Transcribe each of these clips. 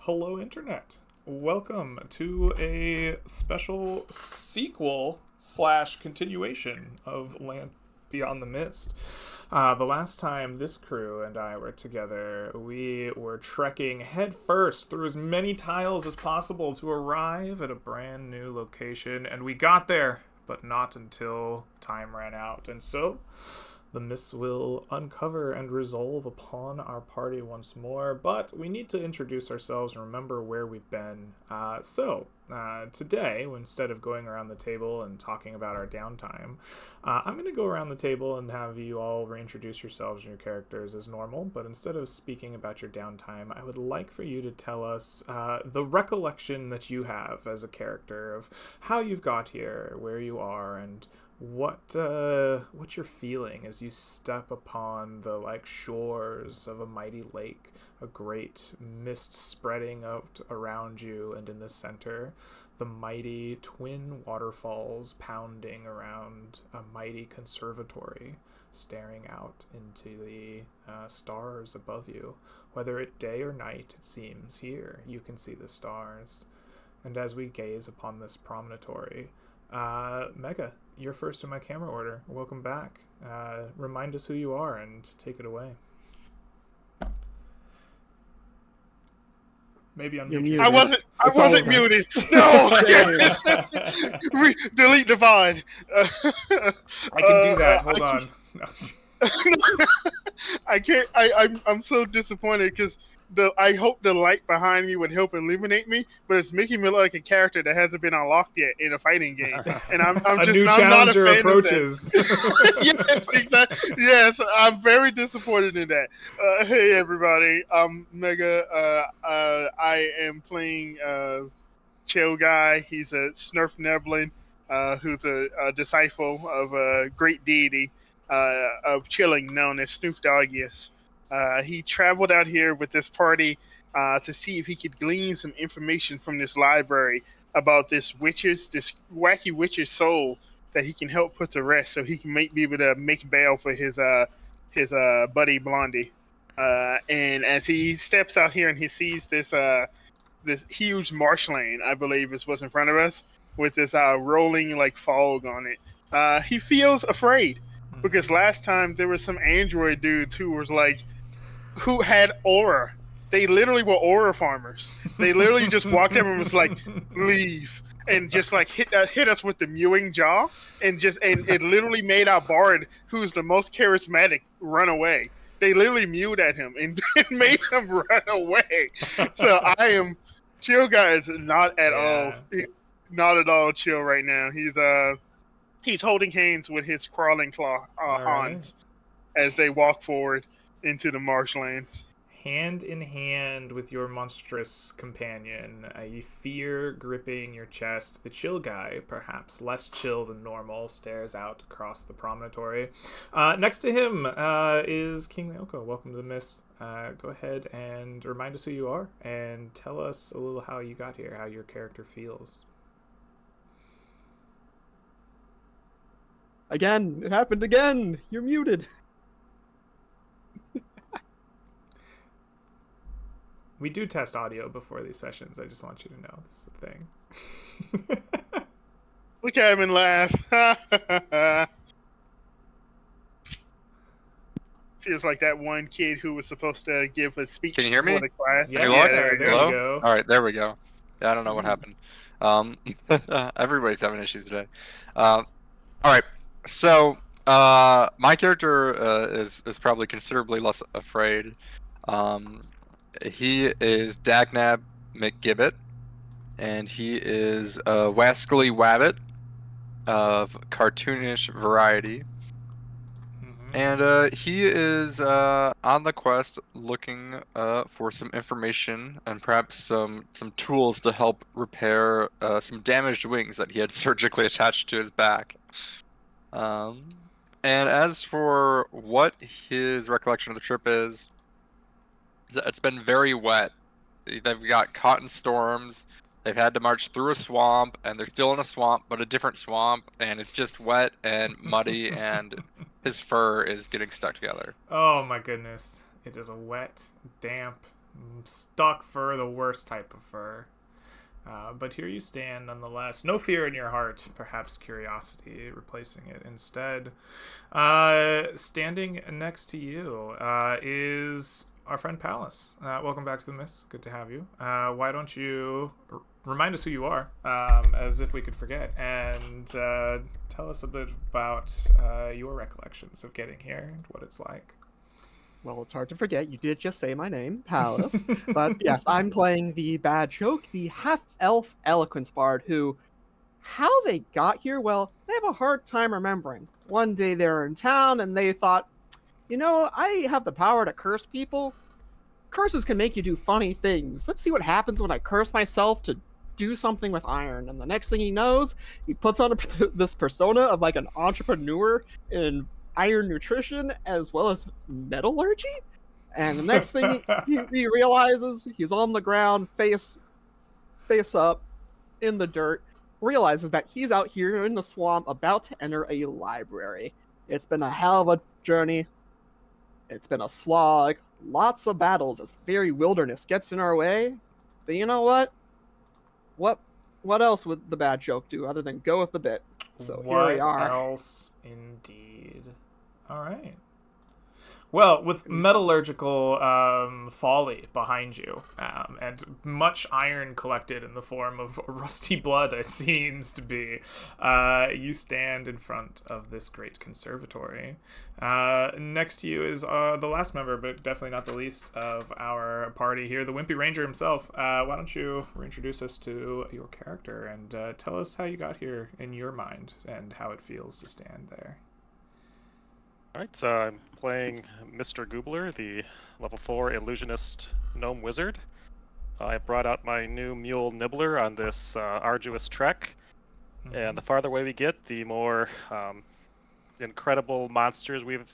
Hello, Internet. Welcome to a special sequel slash continuation of Land Beyond the Mist. The last time this crew and I were together, we were trekking headfirst through as many tiles as possible to arrive at a brand new location, and we got there, but not until time ran out. And so, the mists will uncover and resolve upon our party once more, but we need to introduce ourselves and remember where we've been. Today, instead of going around the table and talking about our downtime, I'm going to go around the table and have you all reintroduce yourselves and your characters as normal, but instead of speaking about your downtime, I would like for you to tell us the recollection that you have as a character of how you've got here, where you are, and what you're feeling as you step upon the shores of a mighty lake, a great mist spreading out around you, and in the center the mighty twin waterfalls pounding around a mighty conservatory, staring out into the stars above you. Whether it day or night, it seems here you can see the stars. And as we gaze upon this promontory, Mega, you're first in my camera order. Welcome back. Remind us who you are and take it away. Maybe I'm muted. I wasn't muted. No. Delete divide. I can do that. Hold on. No. I can't. I'm so disappointed because I hope the light behind me would help illuminate me, but it's making me look like a character that hasn't been unlocked yet in a fighting game, and I'm a just new I'm challenger not a fan approaches. Of that. Yes, exactly. Yes, I'm very disappointed in that. Hey everybody, I'm Mega. I am playing Chill Guy. He's a Snurf Neblin, who's a disciple of a great deity of chilling known as Snoof Doggius. He traveled out here with this party to see if he could glean some information from this library about this wacky witch's soul that he can help put to rest, so he can be able to make bail for his buddy Blondie. And as he steps out here and he sees this huge marshland, I believe is what's in front of us, with this rolling fog on it, he feels afraid. Because last time there was some android dudes who had aura. They literally were aura farmers. They literally just walked up and was like, leave. And just hit us with the mewing jaw. And it literally made our bard, who's the most charismatic, run away. They literally mewed at him and made him run away. So Chill Guy is not at all chill right now. He's holding hands with his crawling claw Hans as they walk forward into the marshlands. Hand in hand with your monstrous companion, a fear gripping your chest, the Chill Guy, perhaps less chill than normal, stares out across the promontory. Next to him is King Naoko. Welcome to the Mist. Go ahead and remind us who you are and tell us a little how you got here, how your character feels. Again, it happened again. You're muted. We do test audio before these sessions. I just want you to know this is a thing. Look at him and laugh. Feels like that one kid who was supposed to give a speech. Can you hear me? The class. Yeah, there we Hello? go. All right, there we go. Yeah, I don't know what happened. Everybody's having issues today. All right, so my character is probably considerably less afraid. He is Dagnab McGibbet, and he is a wascally wabbit of cartoonish variety. And he is on the quest looking for some information and perhaps some tools to help repair some damaged wings that he had surgically attached to his back. And as for what his recollection of the trip is, it's been very wet. They've got caught in storms. They've had to march through a swamp, and they're still in a swamp, but a different swamp, and it's just wet and muddy, and his fur is getting stuck together. Oh my goodness. It is a wet, damp, Stock fur, the worst type of fur. But here you stand nonetheless. No fear in your heart, perhaps curiosity replacing it. Instead, standing next to you is our friend Palace. Welcome back to the Mist. Good to have you. Why don't you remind us who you are, as if we could forget, and tell us a bit about your recollections of getting here and what it's like. Well, it's hard to forget. You did just say my name, Palace. But yes, I'm playing the bad joke, the half-elf eloquence bard who, how they got here, well, they have a hard time remembering. One day they were in town and they thought, I have the power to curse people. Curses can make you do funny things. Let's see what happens when I curse myself to do something with iron. And the next thing he knows, he puts on this persona of like an entrepreneur in iron nutrition as well as metallurgy, and the next thing he realizes, he's on the ground face up in the dirt, realizes that he's out here in the swamp about to enter a library. It's been a hell of a journey. It's been a slog, lots of battles as the very wilderness gets in our way. But you know what else would the bad joke do other than go with the bit? So here we are. What else indeed? All right. Well, with metallurgical folly behind you, and much iron collected in the form of rusty blood, it seems to be, you stand in front of this great conservatory. Next to you is the last member, but definitely not the least of our party here, the Wimpy Ranger himself. Why don't you reintroduce us to your character and tell us how you got here in your mind and how it feels to stand there. Alright, so I'm playing Mr. Goobler, the level 4 illusionist gnome wizard. I brought out my new mule Nibbler on this arduous trek, and the farther away we get, the more incredible monsters we've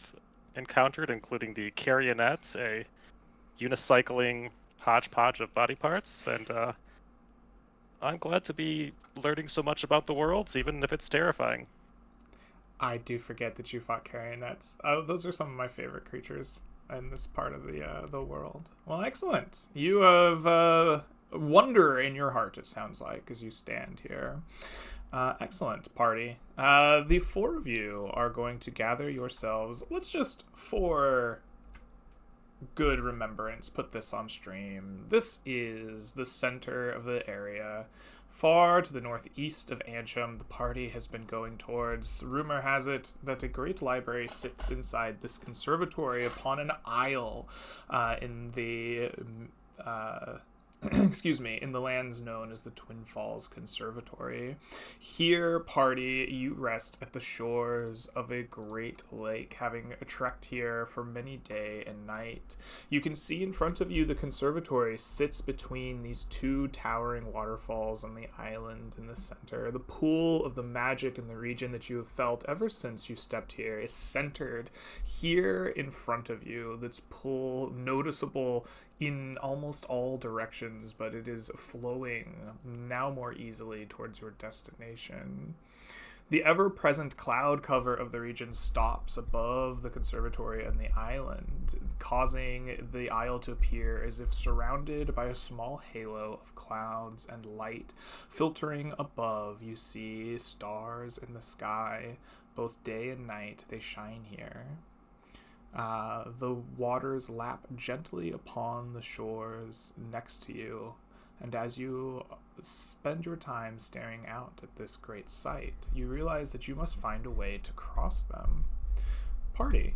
encountered, including the Carrionet, a unicycling hodgepodge of body parts, and I'm glad to be learning so much about the worlds, even if it's terrifying. I do forget that you fought Carrionets. Those are some of my favorite creatures in this part of the world. Well, excellent. You have wonder in your heart, it sounds like, as you stand here. Excellent, party. The four of you are going to gather yourselves. Let's just, for good remembrance, put this on stream. This is the center of the area. Far to the northeast of Ansham, the party has been going towards. Rumor has it that a great library sits inside this conservatory upon an isle in the in the lands known as the Twin Falls Conservatory. Here, party, you rest at the shores of a great lake, having trekked here for many day and night. You can see in front of you the conservatory sits between these two towering waterfalls on the island in the center. The pool of the magic in the region that you have felt ever since you stepped here is centered here in front of you. This pool noticeable in almost all directions, but it is flowing now more easily towards your destination. The ever-present cloud cover of the region stops above the conservatory and the island, causing the isle to appear as if surrounded by a small halo of clouds and light. Filtering above, you see stars in the sky. Both day and night, they shine here. The waters lap gently upon the shores next to you, and as you spend your time staring out at this great sight, you realize that you must find a way to cross them. Party,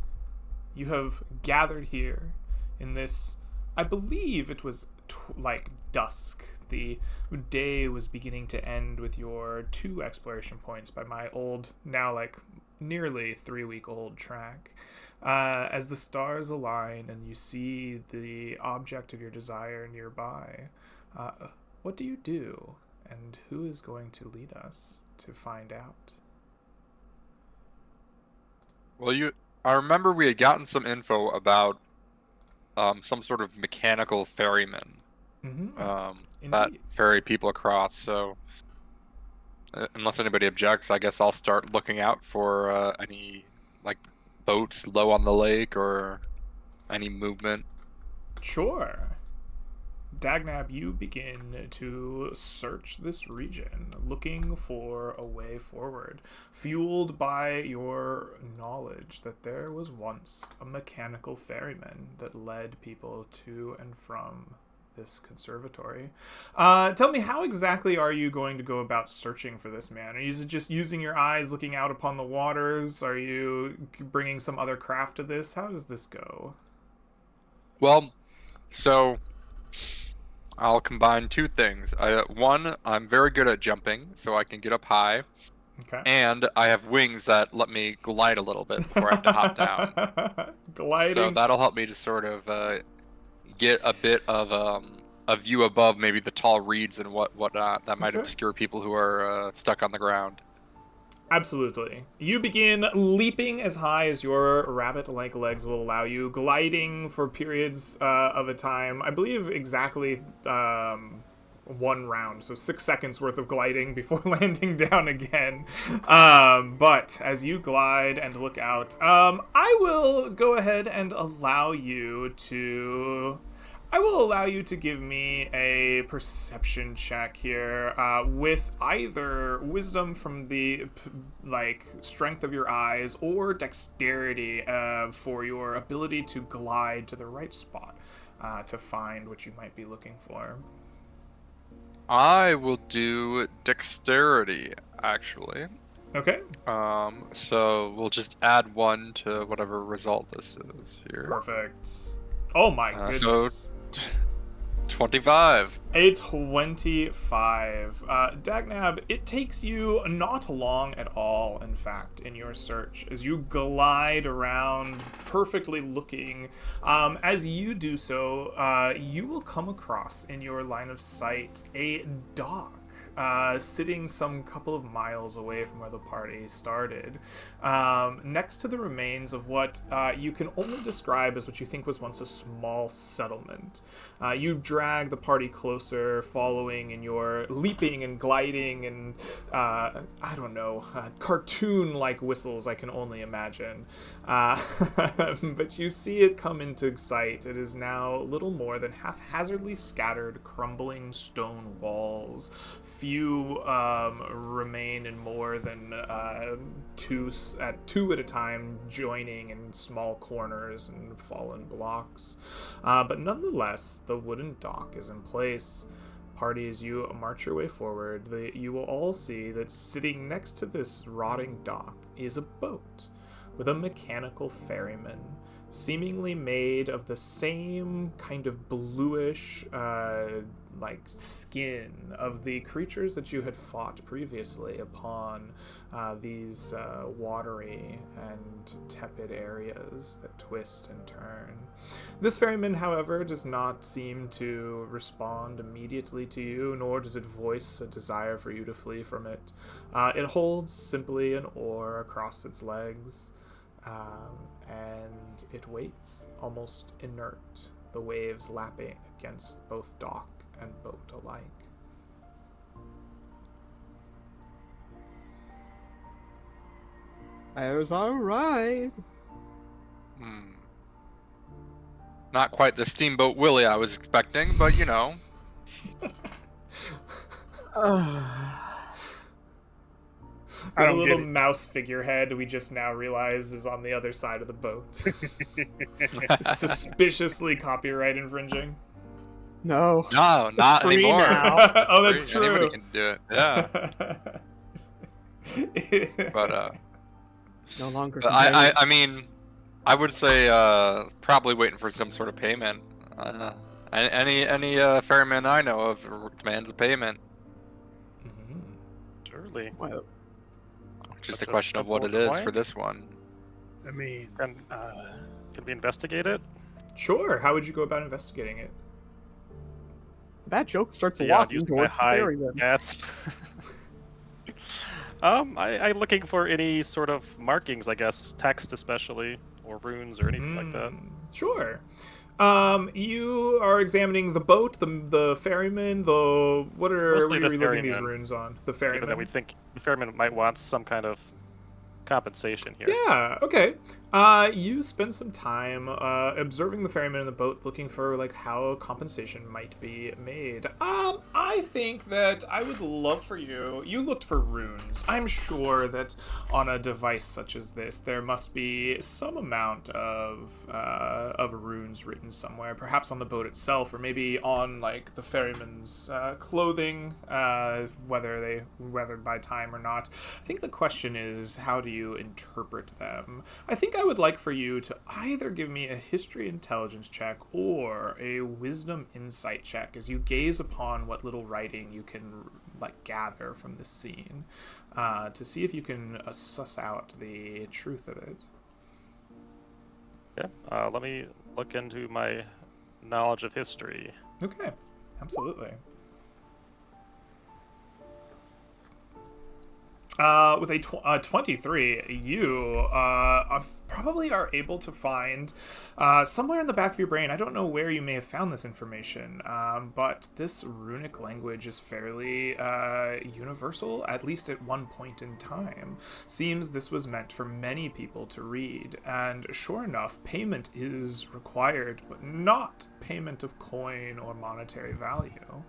you have gathered here in this, I believe it was like dusk. The day was beginning to end with your 2 exploration points by my old, now like nearly 3-week-old track. As the stars align and you see the object of your desire nearby, what do you do, and who is going to lead us to find out? Well, I remember we had gotten some info about some sort of mechanical ferryman that ferry people across. So, unless anybody objects, I guess I'll start looking out for any boats low on the lake or any movement. Sure. Dagnab, you begin to search this region, looking for a way forward, fueled by your knowledge that there was once a mechanical ferryman that led people to and from this conservatory. Tell me, how exactly are you going to go about searching for this man? Are you just using your eyes, looking out upon the waters? Are you bringing some other craft to this? How does this go? Well, so I'll combine two things. One, I'm very good at jumping, so I can get up high, Okay. and I have wings that let me glide a little bit before I have to hop down. Gliding. So that'll help me to sort of get a bit of a view above maybe the tall reeds and whatnot that might Okay. obscure people who are stuck on the ground. Absolutely. You begin leaping as high as your rabbit-like legs will allow you, gliding for periods of a time. I believe exactly 1 round, so 6 seconds worth of gliding before landing down again. But as you glide and look out, I will go ahead and allow you to... give me a perception check here with either wisdom from the strength of your eyes or dexterity for your ability to glide to the right spot to find what you might be looking for. I will do dexterity, actually. Okay. So we'll just add 1 to whatever result this is here. Perfect. Oh my goodness. 25. A 25. Dagnab, it takes you not long at all, in fact, in your search, as you glide around, perfectly looking. As you do so, you will come across in your line of sight a dock. Sitting some couple of miles away from where the party started, next to the remains of what you can only describe as what you think was once a small settlement. You drag the party closer, following in your leaping and gliding and, cartoon-like whistles, I can only imagine. But you see it come into sight. It is now little more than haphazardly scattered, crumbling stone walls. Few remain in more than two at a time, joining in small corners and fallen blocks. But nonetheless, the wooden dock is in place. Party, as you march your way forward, you will all see that sitting next to this rotting dock is a boat with a mechanical ferryman, seemingly made of the same kind of bluish skin of the creatures that you had fought previously upon these watery and tepid areas that twist and turn. This ferryman, however, does not seem to respond immediately to you, nor does it voice a desire for you to flee from it. It holds simply an oar across its legs, and it waits, almost inert, the waves lapping against both dock and boat alike. There's our ride. Not quite the Steamboat Willie I was expecting, but you know. There's a don't little get it. mouse figurehead we just now realize is on the other side of the boat. Suspiciously copyright infringing. No. No, not free anymore. now. Oh, that's Free. Anybody true. can do it. Yeah. But No longer. I mean, I would say probably waiting for some sort of payment. Any ferryman I know of demands a payment. Mhm. Surely. Well, Just Such a a question of what it simple is for point. this one. I mean, Can, can we investigate it? Sure. How would you go about investigating it? that joke starts Yeah, walking using my towards the high ferryman. Yes. I'm looking for any sort of markings, I guess, text especially, or runes or anything like that. Sure. You are examining the boat, the ferryman, what are Mostly we the looking these ferryman. runes on? The Given ferryman? that we think the ferryman might want some kind of compensation here. Yeah, okay. You spend some time observing the ferryman in the boat, looking for like how compensation might be made. I think that I would love for you. You looked for runes. I'm sure that on a device such as this, there must be some amount of runes written somewhere, perhaps on the boat itself, or maybe on like the ferryman's clothing, whether by time or not. I think the question is, how do you interpret them? I think I would like for you to either give me a history intelligence check or a wisdom insight check as you gaze upon what little writing you can like gather from this scene, to see if you can suss out the truth of it. Yeah, let me look into my knowledge of history. Okay, absolutely. With a 23, you probably are able to find somewhere in the back of your brain, I don't know where you may have found this information, but this runic language is fairly universal, at least at one point in time. Seems this was meant for many people to read, and sure enough, payment is required, but not payment of coin or monetary value.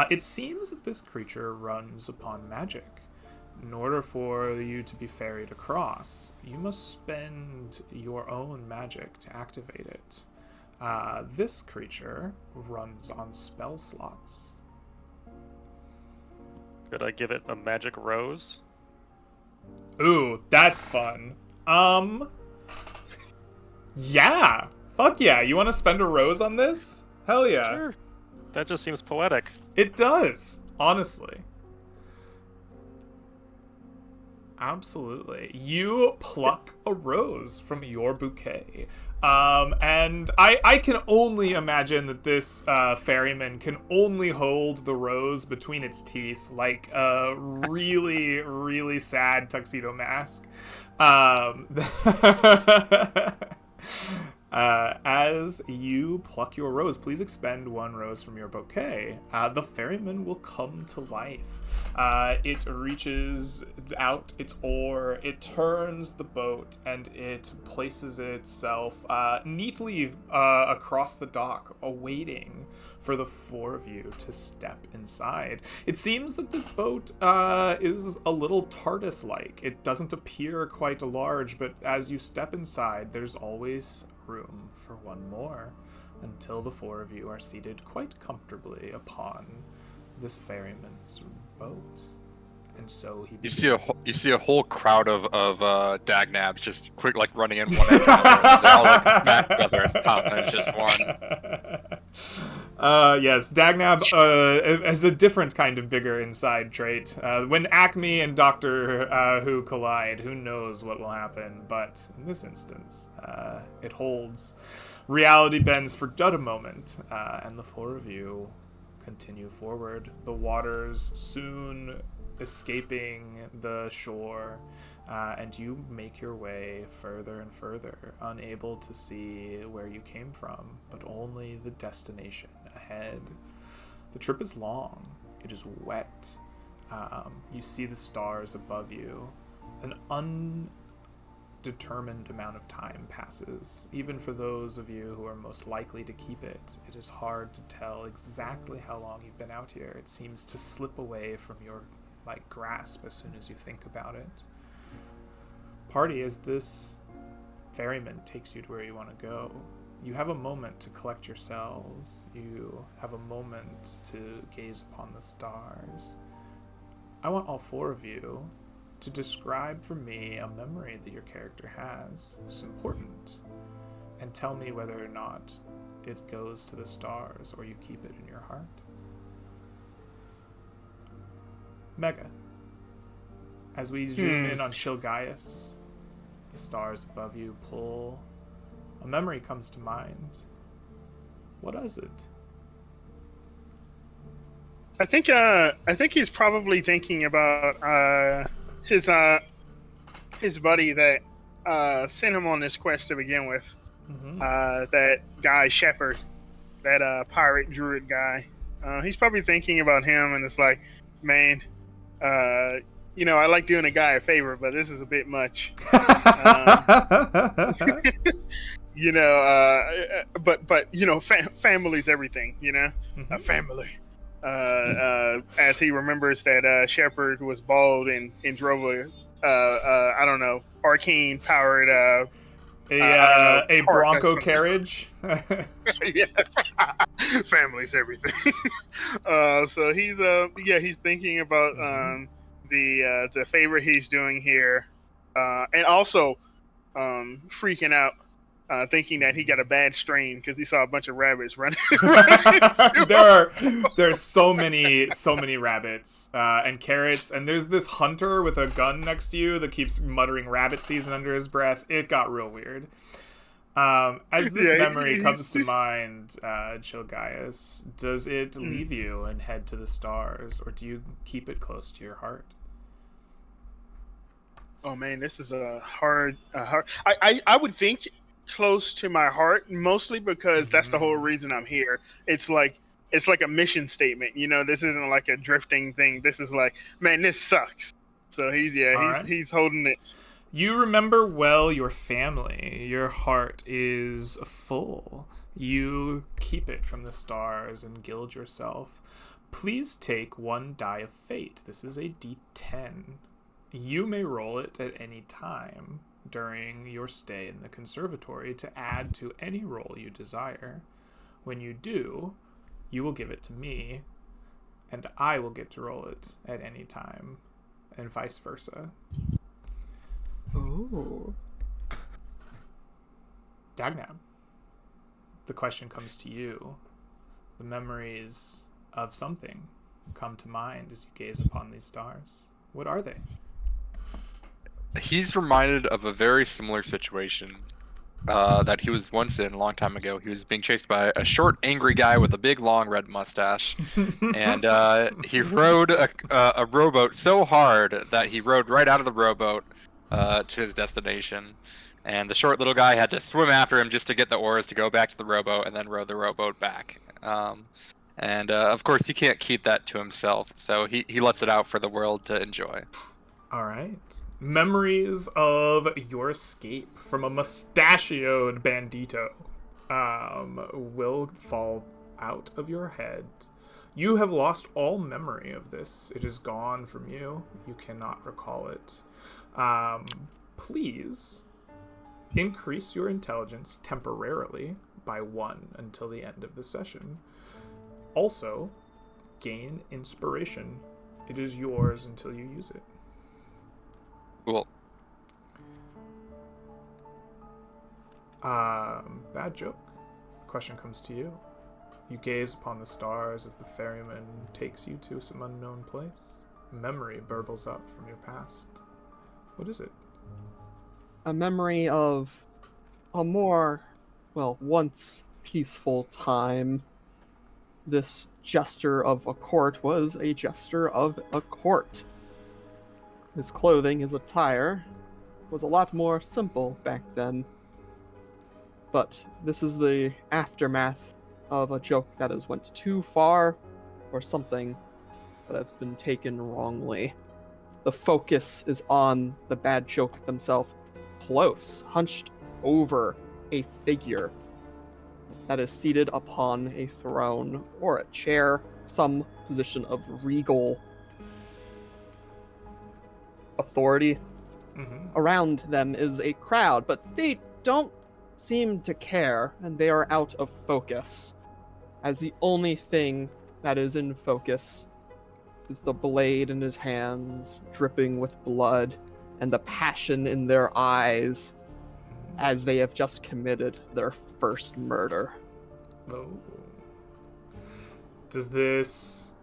It seems that this creature runs upon magic. In order for you to be ferried across, you must spend your own magic to activate it. This creature runs on spell slots. Could I give it a magic rose? Ooh, that's fun. Yeah. Fuck yeah. You want to spend a rose on this? Hell yeah. Sure. That just seems poetic. It does, honestly. Absolutely. You pluck a rose from your bouquet. And I can only imagine that this ferryman can only hold the rose between its teeth like a really, really sad Tuxedo Mask. As you pluck your rose, please expend one rose from your bouquet. The ferryman will come to life. It reaches out its oar, it turns the boat, and it places itself neatly across the dock, awaiting for the four of you to step inside. It seems that this boat is a little TARDIS-like. It doesn't appear quite large, but as you step inside, there's always room for one more, until the four of you are seated quite comfortably upon this ferryman's boat. And so he You see a whole crowd of Dagnabs just quick like running in one after another. They all like smack together and pop, and it's just one. Yes, Dagnab has a different kind of bigger inside trait. When Acme and Doctor Who collide, who knows what will happen, but in this instance, it holds. Reality bends for just a moment, and the four of you continue forward. The waters soon escaping the shore, and you make your way further and further, unable to see where you came from, but only the destination ahead. The trip is long. It is wet. You see the stars above you. An undetermined amount of time passes. Even for those of you who are most likely to keep it, it is hard to tell exactly how long you've been out here. It seems to slip away from your grasp as soon as you think about it. Party, as this ferryman takes you to where you want to go, you have a moment to collect yourselves. You have a moment to gaze upon the stars. I want all four of you to describe for me a memory that your character has. It's important. And tell me whether or not it goes to the stars or you keep it in your heart. Mega. As we zoom in on Chilgaius, the stars above you pull. A memory comes to mind. What is it? I think he's probably thinking about his buddy that sent him on this quest to begin with. Mm-hmm. That guy Shepard, that pirate druid guy. He's probably thinking about him, and it's like, man, I like doing a guy a favor, but this is a bit much. Family's everything. Mhm. Family. As he remembers that Shepard was bald and drove I don't know, arcane powered I don't know, A cart or Bronco something. carriage. Yeah. Family's everything. So he's thinking about the favor he's doing here, and also freaking out, thinking that he got a bad strain because he saw a bunch of rabbits running. There's so many rabbits and carrots, and there's this hunter with a gun next to you that keeps muttering rabbit season under his breath. It got real weird. As this memory comes to mind, Chilgaius, does it leave you and head to the stars, or do you keep it close to your heart? Oh man, this is a hard. I would think close to my heart, mostly because that's the whole reason I'm here. It's like a mission statement. This isn't like a drifting thing. This is like, man, this sucks. So he's holding it. You remember well your family. Your heart is full. You keep it from the stars and gild yourself. Please take one die of fate. This is a D10. You may roll it at any time during your stay in the conservatory to add to any roll you desire. When you do, you will give it to me, and I will get to roll it at any time, and vice versa. Ooh. Dagnab, the question comes to you. The memories of something come to mind as you gaze upon these stars. What are they? He's reminded of a very similar situation that he was once in a long time ago. He was being chased by a short, angry guy with a big, long red mustache, and he rode a rowboat so hard that he rode right out of the rowboat to his destination. And the short little guy had to swim after him just to get the oars to go back to the rowboat and then row the rowboat back. And of course, he can't keep that to himself, so he lets it out for the world to enjoy. All right. Memories of your escape from a mustachioed bandito will fall out of your head. You have lost all memory of this. It is gone from you. You cannot recall it. Please increase your intelligence temporarily by 1 until the end of the session. Also, gain inspiration. It is yours until you use it. Cool. Bad joke. The question comes to you. You gaze upon the stars as the ferryman takes you to some unknown place. Memory burbles up from your past. What is it? A memory of a more, once peaceful time. This jester of a court was a jester of a court. His clothing, his attire, was a lot more simple back then. But this is the aftermath of a joke that has went too far, or something that has been taken wrongly. The focus is on the bad joke themselves, close, hunched over a figure that is seated upon a throne or a chair, some position of regal authority. Mm-hmm. Around them is a crowd, but they don't seem to care, and they are out of focus, as the only thing that is in focus is the blade in his hands, dripping with blood, and the passion in their eyes as they have just committed their first murder. Oh. Does this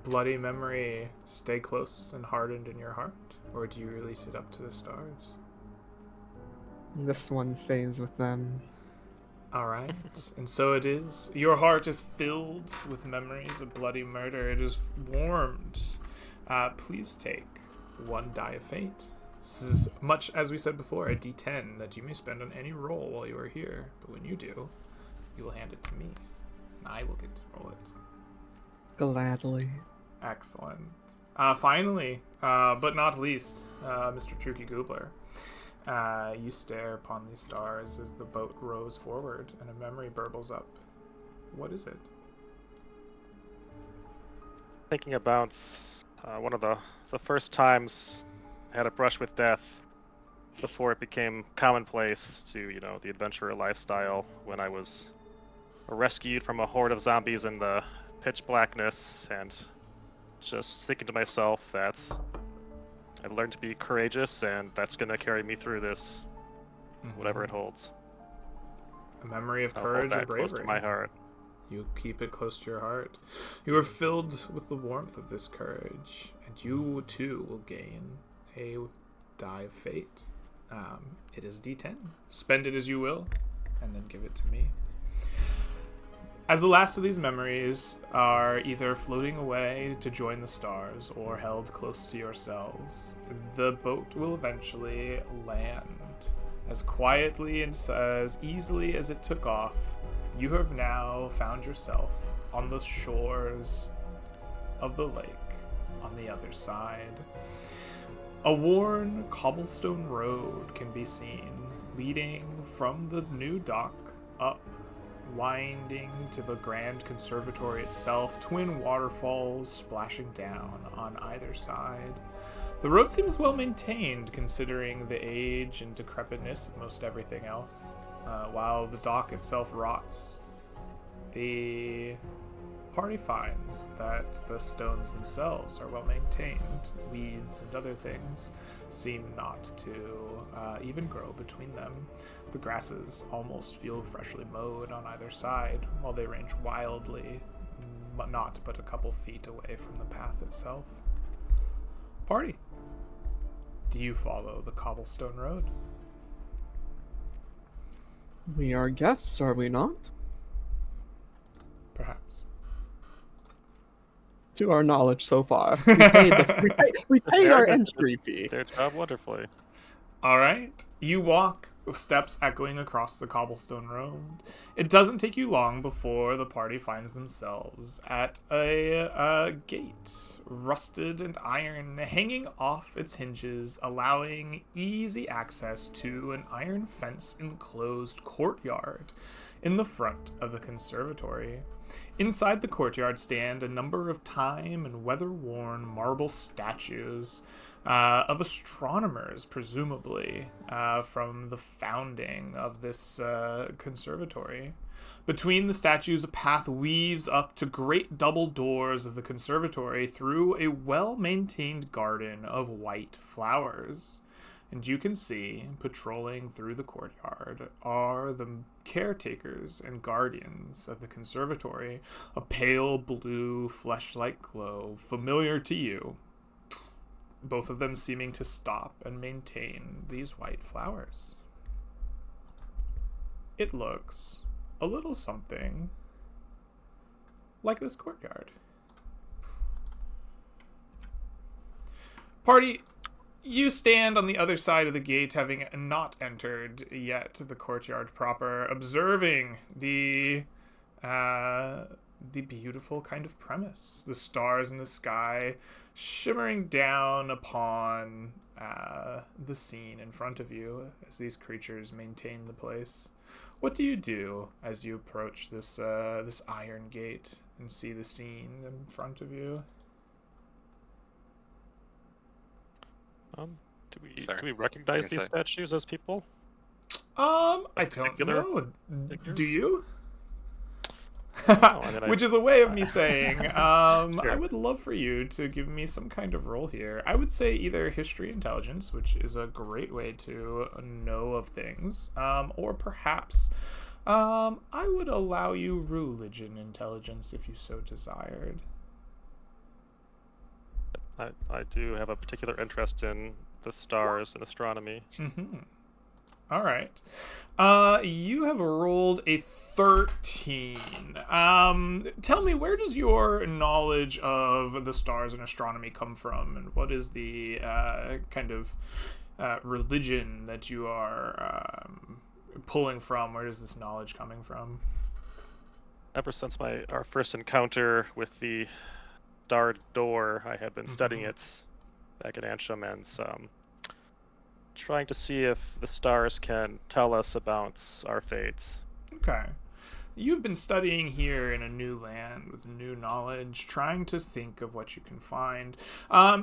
bloody memory stay close and hardened in your heart, or do you release it up to the stars? This one stays with them. All right, and so it is. Your heart is filled with memories of bloody murder. It is warmed. Please take 1 die of fate. This is, much as we said before, a D10 that you may spend on any roll while you are here. But when you do, you will hand it to me, and I will get to roll it. Gladly. Excellent. Finally, but not least, Mr. Chuki Goobler. You stare upon these stars as the boat rows forward and a memory burbles up. What is it? Thinking about one of the first times I had a brush with death before it became commonplace to, the adventurer lifestyle, when I was rescued from a horde of zombies in the pitch blackness, and just thinking to myself that I've learned to be courageous, and that's going to carry me through this, whatever it holds. A memory of I'll courage hold and that close bravery. to my heart. You keep it close to your heart. You are filled with the warmth of this courage, and you too will gain a die of fate. It is D10. Spend it as you will, and then give it to me. As the last of these memories are either floating away to join the stars or held close to yourselves, the boat will eventually land. As quietly and as easily as it took off, you have now found yourself on the shores of the lake on the other side. A worn cobblestone road can be seen, leading from the new dock up, winding to the grand conservatory itself, twin waterfalls splashing down on either side. The road seems well maintained considering the age and decrepitness of most everything else. While the dock itself rots, the party finds that the stones themselves are well maintained. Weeds and other things seem not to even grow between them. The grasses almost feel freshly mowed on either side, while they range wildly, but a couple feet away from the path itself. Party, do you follow the cobblestone road? We are guests, are we not? Perhaps. To our knowledge so far. We paid our entry fee. Their job wonderfully. All right. You walk with steps echoing across the cobblestone road. It doesn't take you long before the party finds themselves at a gate, rusted and iron, hanging off its hinges, allowing easy access to an iron fence enclosed courtyard in the front of the conservatory. Inside the courtyard stand a number of time and weather-worn marble statues of astronomers, presumably, from the founding of this conservatory. Between the statues, a path weaves up to great double doors of the conservatory through a well-maintained garden of white flowers. And you can see, patrolling through the courtyard, are the caretakers and guardians of the conservatory, a pale blue flesh-like glow, familiar to you, both of them seeming to stop and maintain these white flowers. It looks a little something like this courtyard. Party, you stand on the other side of the gate, having not entered yet the courtyard proper, observing the beautiful kind of premise, the stars in the sky shimmering down upon the scene in front of you as these creatures maintain the place. What do you do as you approach this iron gate and see the scene in front of you? Do we recognize these statues as people? I don't know. Figures? Do you? I mean, Which is a way of me saying, Sure. I would love for you to give me some kind of role here. I would say either history intelligence, which is a great way to know of things, or perhaps I would allow you religion intelligence if you so desired. I do have a particular interest in the stars and astronomy. Mm-hmm. All right. You have rolled a 13. Tell me, where does your knowledge of the stars and astronomy come from, and what is the kind of religion that you are pulling from? Where is this knowledge coming from? Ever since our first encounter with the starred door. I had been studying Mhm. it back at Antrim, and trying to see if the stars can tell us about our fates. Okay. You've been studying here in a new land with new knowledge, trying to think of what you can find.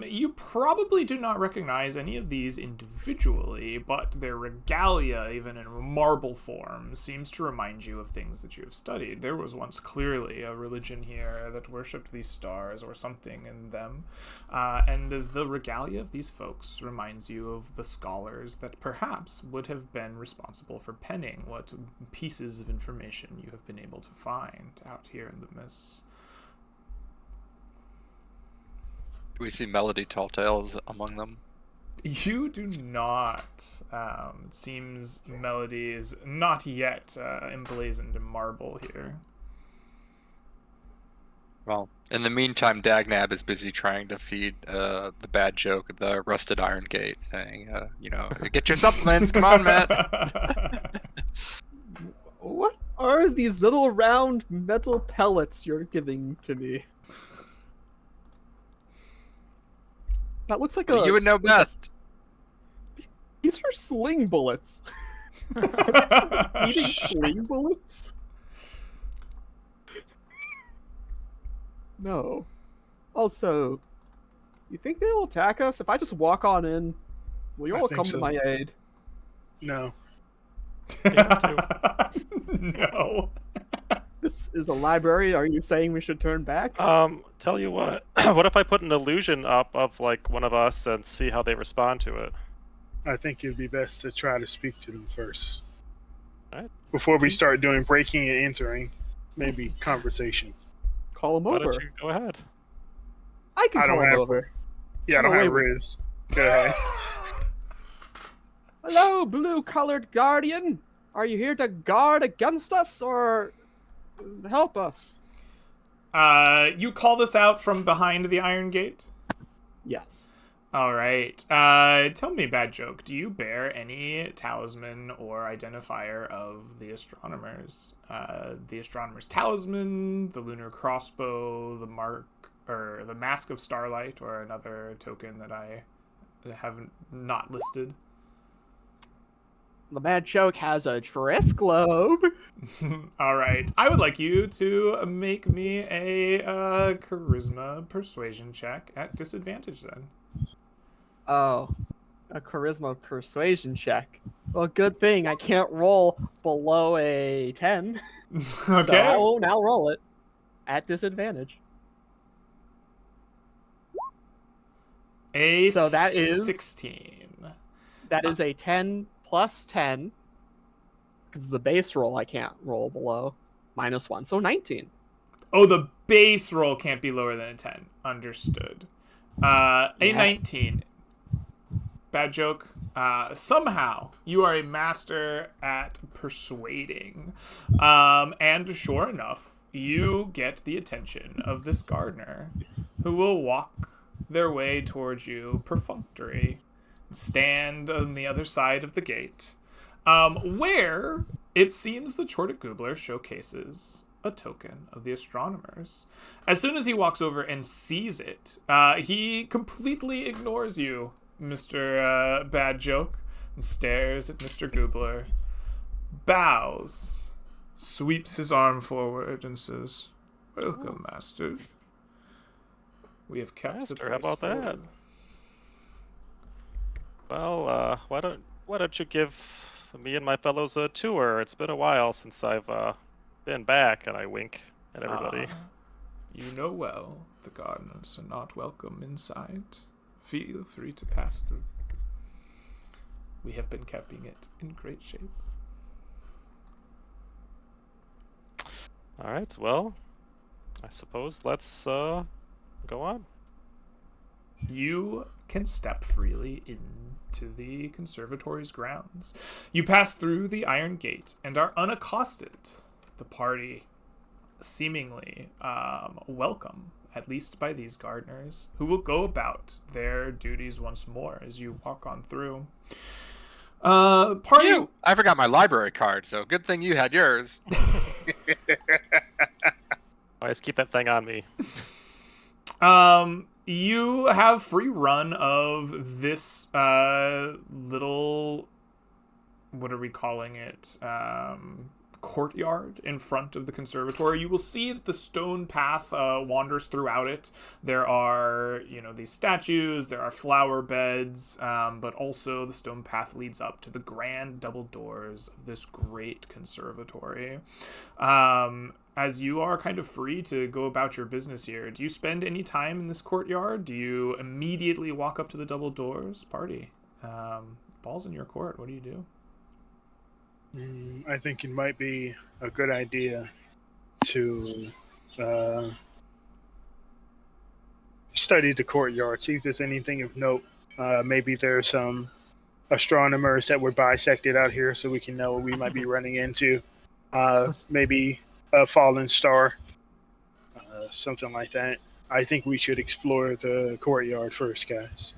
You probably do not recognize any of these individually, but their regalia, even in marble form, seems to remind you of things that you have studied. There was once clearly a religion here that worshipped these stars or something in them, and the regalia of these folks reminds you of the scholars that perhaps would have been responsible for penning what pieces of information you have been able to find out here in the mists. Do we see Melody Telltales among them? You do not. It seems Melody is not yet emblazoned in marble here. Well, in the meantime, Dagnab is busy trying to feed the bad joke the rusted iron gate, saying, get your supplements, come on, Matt. What are these little round metal pellets you're giving to me? That looks like You would know best. These are sling bullets. Eating sling bullets? No. Also, you think they'll attack us if I just walk on in? Will you I all think come so. to my aid? No. No. This is a library. Are you saying we should turn back? Tell you what, what if I put an illusion up of like one of us and see how they respond to it? I think it'd be best to try to speak to them first. Alright. Before we start doing breaking and entering, maybe conversation. Call him Why over. don't you go ahead? I can I call don't him have- over. Yeah, I don't Oh, have wait. Riz. Go ahead. Hello, blue-colored guardian. Are you here to guard against us or help us? You call this out from behind the Iron Gate? Yes. All right. Tell me, bad joke. Do you bear any talisman or identifier of the astronomers? The astronomer's talisman, the lunar crossbow, the mark, or the mask of starlight, or another token that I haven't not listed. The mad joke has a drift globe. All right. I would like you to make me a charisma persuasion check at disadvantage then. Oh, a charisma persuasion check. Well, good thing I can't roll below a 10. Okay. So I will now roll it at disadvantage. A So that is- 16. That is a 10 plus 10. Because the base roll I can't roll below. -1, so 19. Oh, the base roll can't be lower than a 10. Understood. A Yeah. 19. Bad joke. Somehow you are a master at persuading. And sure enough, you get the attention of this gardener who will walk their way towards you perfunctory, stand on the other side of the gate, where it seems the Chortic-Goobler showcases a token of the astronomers. As soon as he walks over and sees it, he completely ignores you, Mr. Bad Joke, and stares at Mr. Goobler, bows, sweeps his arm forward, and says, "Welcome, Master. We have kept the Master, place how about for that? you." Well, why don't you give me and my fellows a tour? It's been a while since I've been back, and I wink at everybody. You know well the gardeners are not welcome inside. Feel free to pass through. We have been keeping it in great shape. All right, well, I suppose let's go on. You can step freely into the conservatory's grounds. You pass through the iron gate and are unaccosted. The party seemingly welcome, at least by these gardeners, who will go about their duties once more as you walk on through. Party. You! I forgot my library card, so good thing you had yours. Always keep that thing on me. You have free run of this little, what are we calling it? Courtyard in front of the conservatory. You will see that the stone path wanders throughout it. There are, these statues, there are flower beds, but also the stone path leads up to the grand double doors of this great conservatory. As you are kind of free to go about your business here, do you spend any time in this courtyard? Do you immediately walk up to the double doors? Party. Ball's in your court. What do you do? I think it might be a good idea to study the courtyard, see if there's anything of note. Maybe there's some astronomers that were bisected out here, so we can know what we might be running into. Maybe a fallen star, something like that. I think we should explore the courtyard first, guys.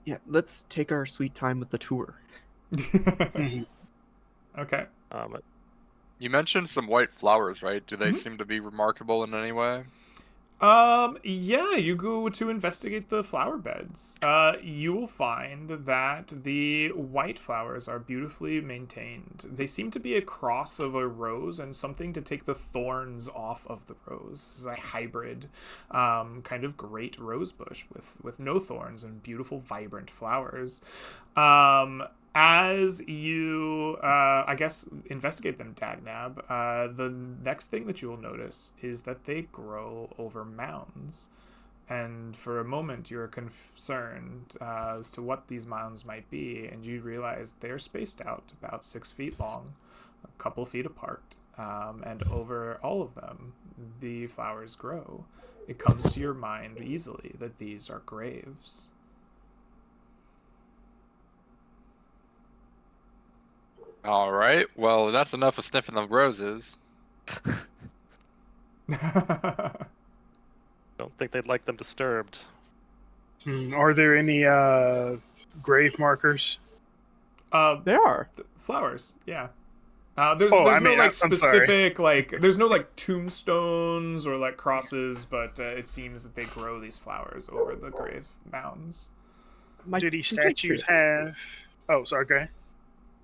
Yeah, let's take our sweet time with the tour. Mhm. Okay. You mentioned some white flowers, right? Do they seem to be remarkable in any way? Yeah, you go to investigate the flower beds. You will find that the white flowers are beautifully maintained. They seem to be a cross of a rose and something to take the thorns off of the rose. This is a hybrid, kind of great rose bush with no thorns and beautiful, vibrant flowers. As you, I guess, investigate them, Dagnab, the next thing that you will notice is that they grow over mounds. And for a moment, you're concerned as to what these mounds might be, and you realize they're spaced out about 6 feet long, a couple feet apart, and over all of them, the flowers grow. It comes to your mind easily that these are graves. All right. Well, that's enough of sniffing the roses. Don't think they'd like them disturbed. Are there any grave markers? They are. Flowers, yeah. There's Oh, no I'm like sorry. specific there's no like tombstones or like crosses, but it seems that they grow these flowers over the grave mounds. Do these statues have? Oh, sorry. Okay.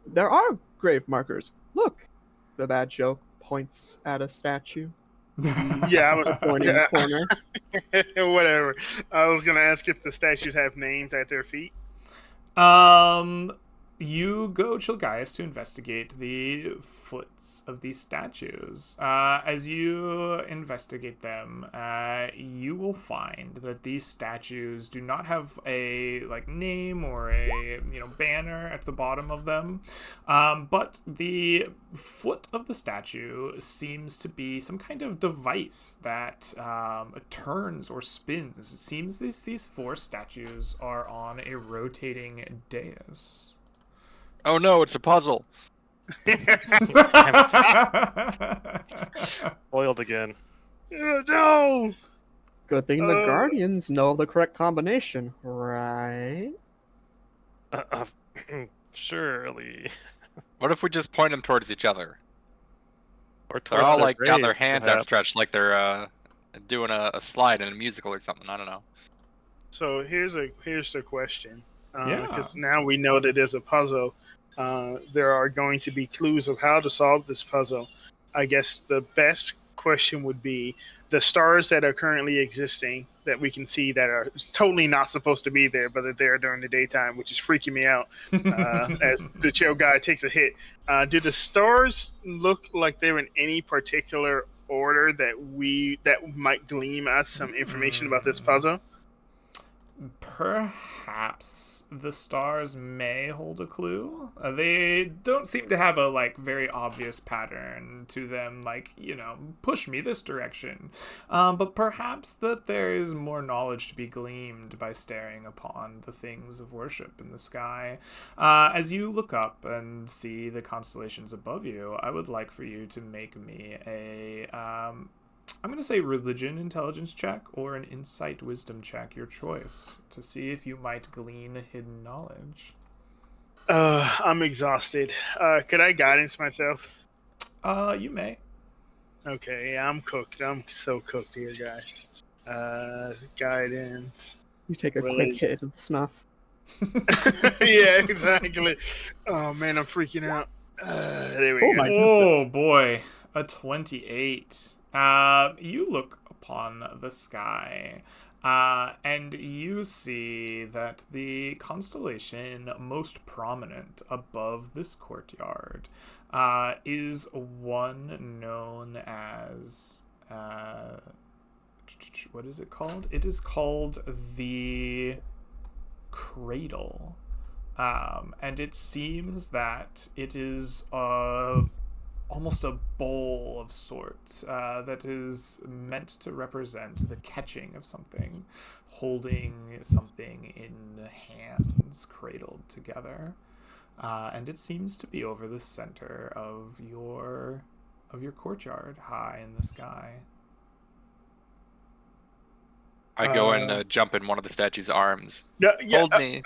There are grave markers. Look, the bad joke points at a statue. Yeah, I was Pointing corner. Whatever. I was gonna ask if the statues have names at their feet. You go, Chilgaius, to investigate the foots of these statues. As you investigate them, you will find that these statues do not have a name or a banner at the bottom of them, but the foot of the statue seems to be some kind of device that turns or spins. It seems these 4 statues are on a rotating dais. Oh no, it's a puzzle. Foiled again. No. Good thing the Guardians know the correct combination, right? Surely. What if we just point them towards each other? Or They're all towards their got their graves, hands perhaps. outstretched like they're doing a slide in a musical or something. I don't know. So here's the question. Yeah. Because now we know that there's a puzzle. There are going to be clues of how to solve this puzzle. I guess the best question would be the stars that are currently existing that we can see that are totally not supposed to be there, but are there during the daytime, which is freaking me out as the chill guy takes a hit. Do the stars look like they're in any particular order that might gleam us some information about this puzzle? Perhaps the stars may hold a clue. They don't seem to have a very obvious pattern to them, push me this direction. But perhaps that there is more knowledge to be gleaned by staring upon the things of worship in the sky. As you look up and see the constellations above you, I would like for you to make me a I'm going to say religion intelligence check or an insight wisdom check, your choice, to see if you might glean hidden knowledge. I'm exhausted. Could I guidance myself? You may. Okay, yeah, I'm cooked. I'm so cooked here, guys. Guidance. You take a quick Religion. hit of snuff. Yeah, exactly. Oh man, I'm freaking out. There we Oh go. my Oh goodness. boy, a 28. You look upon the sky, and you see that the constellation most prominent above this courtyard is one known as. What is it called? It is called the Cradle. And it seems that it is almost a bowl of sorts that is meant to represent the catching of something, holding something in hands, cradled together. And it seems to be over the center of your courtyard, high in the sky. I go and jump in one of the statue's arms. Yeah, Hold me.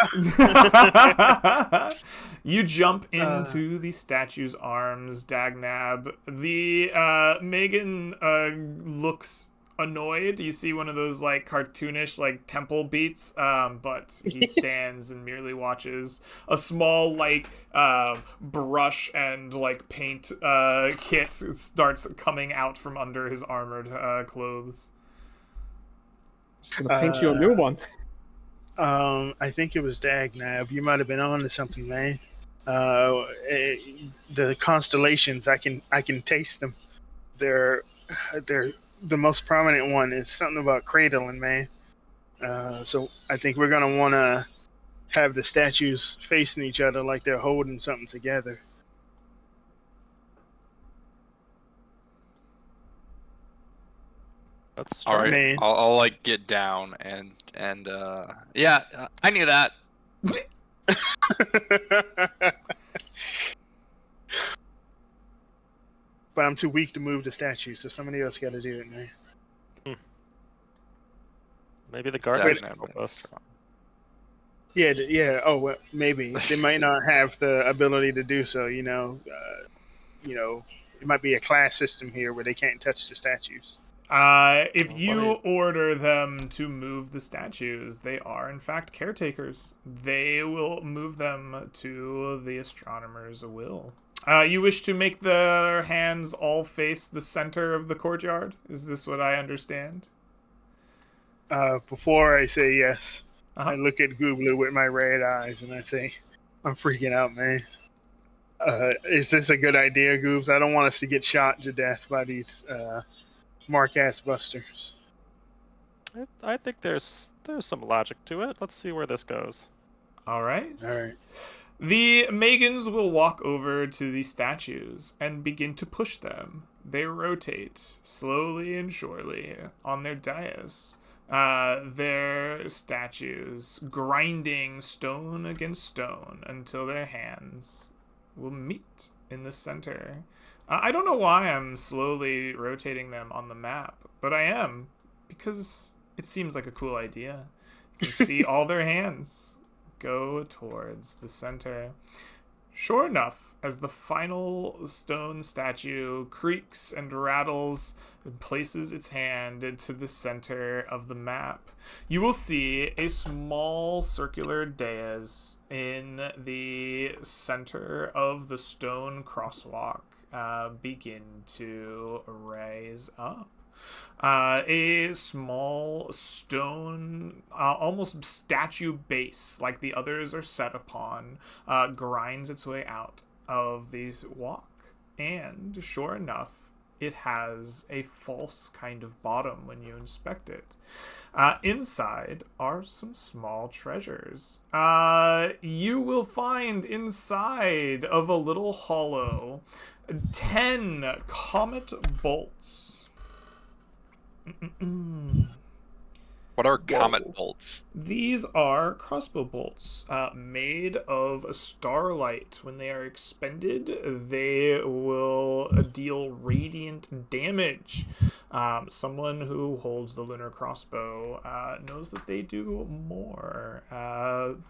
You jump into the statue's arms, Dagnab. The Megan looks annoyed. You see one of those like cartoonish like temple beats, but he stands and merely watches. A small like brush and like paint kit starts coming out from under his armored clothes. Just gonna paint you a new one. I think it was Dagnab. You might have been on to something, man. The constellations, I can taste them. They're the most prominent one is something about cradling, man. So I think we're gonna want to have the statues facing each other like they're holding something together. That's All right, Man. I'll like get down and yeah, I knew that. But I'm too weak to move the statue, so somebody else got to do it, man. Maybe the guardians Dagnab help then. us. Yeah, yeah. Oh, well, maybe they might not have the ability to do so. You know, it might be a class system here where they can't touch the statues. If you order them to move the statues, they are in fact caretakers. They will move them to the astronomer's will. You wish to make their hands all face the center of the courtyard? Is this what I understand? Before I say yes, Uh-huh. I look at Goobler with my red eyes and I say, "I'm freaking out, man. Is this a good idea, Goobs? I don't want us to get shot to death by these Mark-ass busters." I think there's some logic to it. Let's see where this goes. All right. All right. The Megans will walk over to the statues and begin to push them. They rotate slowly and surely on their dais. Their statues grinding stone against stone until their hands will meet in the center. I don't know why I'm slowly rotating them on the map, but I am, because it seems like a cool idea. You can see all their hands go towards the center. Sure enough, as the final stone statue creaks and rattles and places its hand into the center of the map, you will see a small circular dais in the center of the stone crosswalk begin to rise up. A small stone, almost statue base, like the others are set upon, grinds its way out of the walk. And sure enough, it has a false kind of bottom when you inspect it. Inside are some small treasures. You will find inside of a little hollow 10 comet bolts. What are comet Whoa. bolts? These are crossbow bolts made of starlight. When they are expended, they will deal radiant damage. Someone who holds the lunar crossbow knows that they do more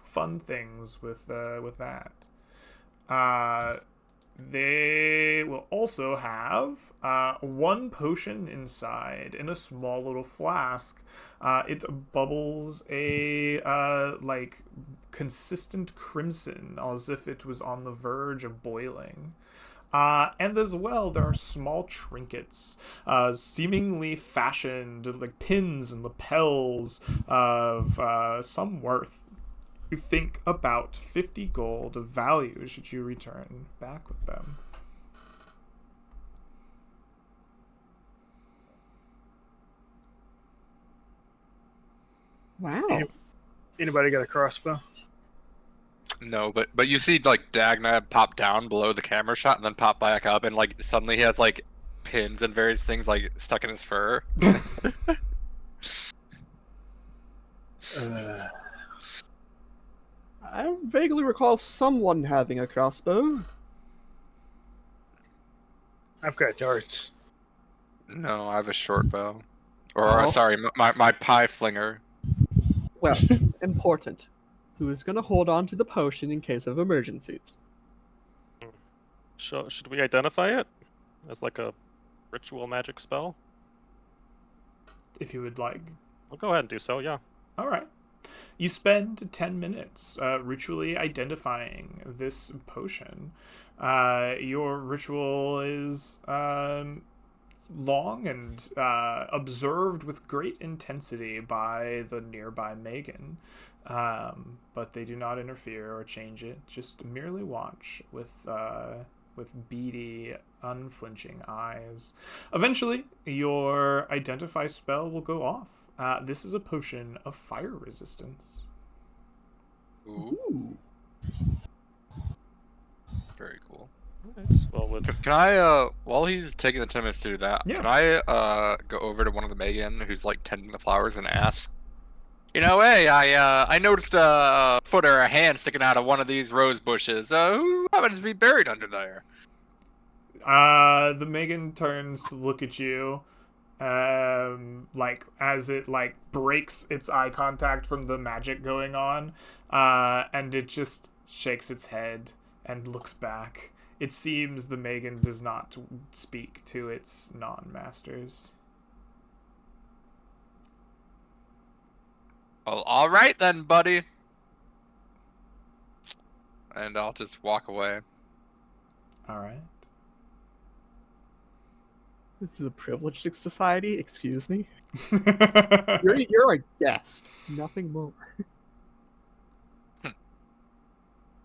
fun things with that. They will also have one potion inside in a small little flask. It bubbles a like consistent crimson, as if it was on the verge of boiling. And as well, there are small trinkets, seemingly fashioned like pins and lapels of some worth. You think about 50 gold of value should you return back with them. Wow. Anybody got a crossbow? No, but you see like Dagnab pop down below the camera shot and then pop back up, and like suddenly he has like pins and various things like stuck in his fur. I vaguely recall someone having a crossbow. I've got darts. No, I have a short bow. Or Oh. sorry, my pie flinger. Well, important. Who is going to hold on to the potion in case of emergencies? Should we identify it as like a ritual magic spell? If you would like. We'll go ahead and do so, yeah. All right. You spend 10 minutes ritually identifying this potion. Your ritual is long and observed with great intensity by the nearby Megan, but they do not interfere or change it. Just merely watch with beady, unflinching eyes. Eventually, your identify spell will go off. This is a potion of fire resistance. Ooh, Ooh. very cool. Nice. Well, with Can I, while he's taking the 10 minutes to do that, Yeah. can I go over to one of the Megan who's like tending the flowers and ask, you know, hey, I noticed a foot or a hand sticking out of one of these rose bushes. Who happens to be buried under there? The Megan turns to look at you, like as it like breaks its eye contact from the magic going on, and it just shakes its head and looks back. It seems the Megan does not speak to its non-masters. Oh, all right then, buddy. And I'll just walk away. All right. This is a privileged society. Excuse me. You're You're a guest. Nothing more.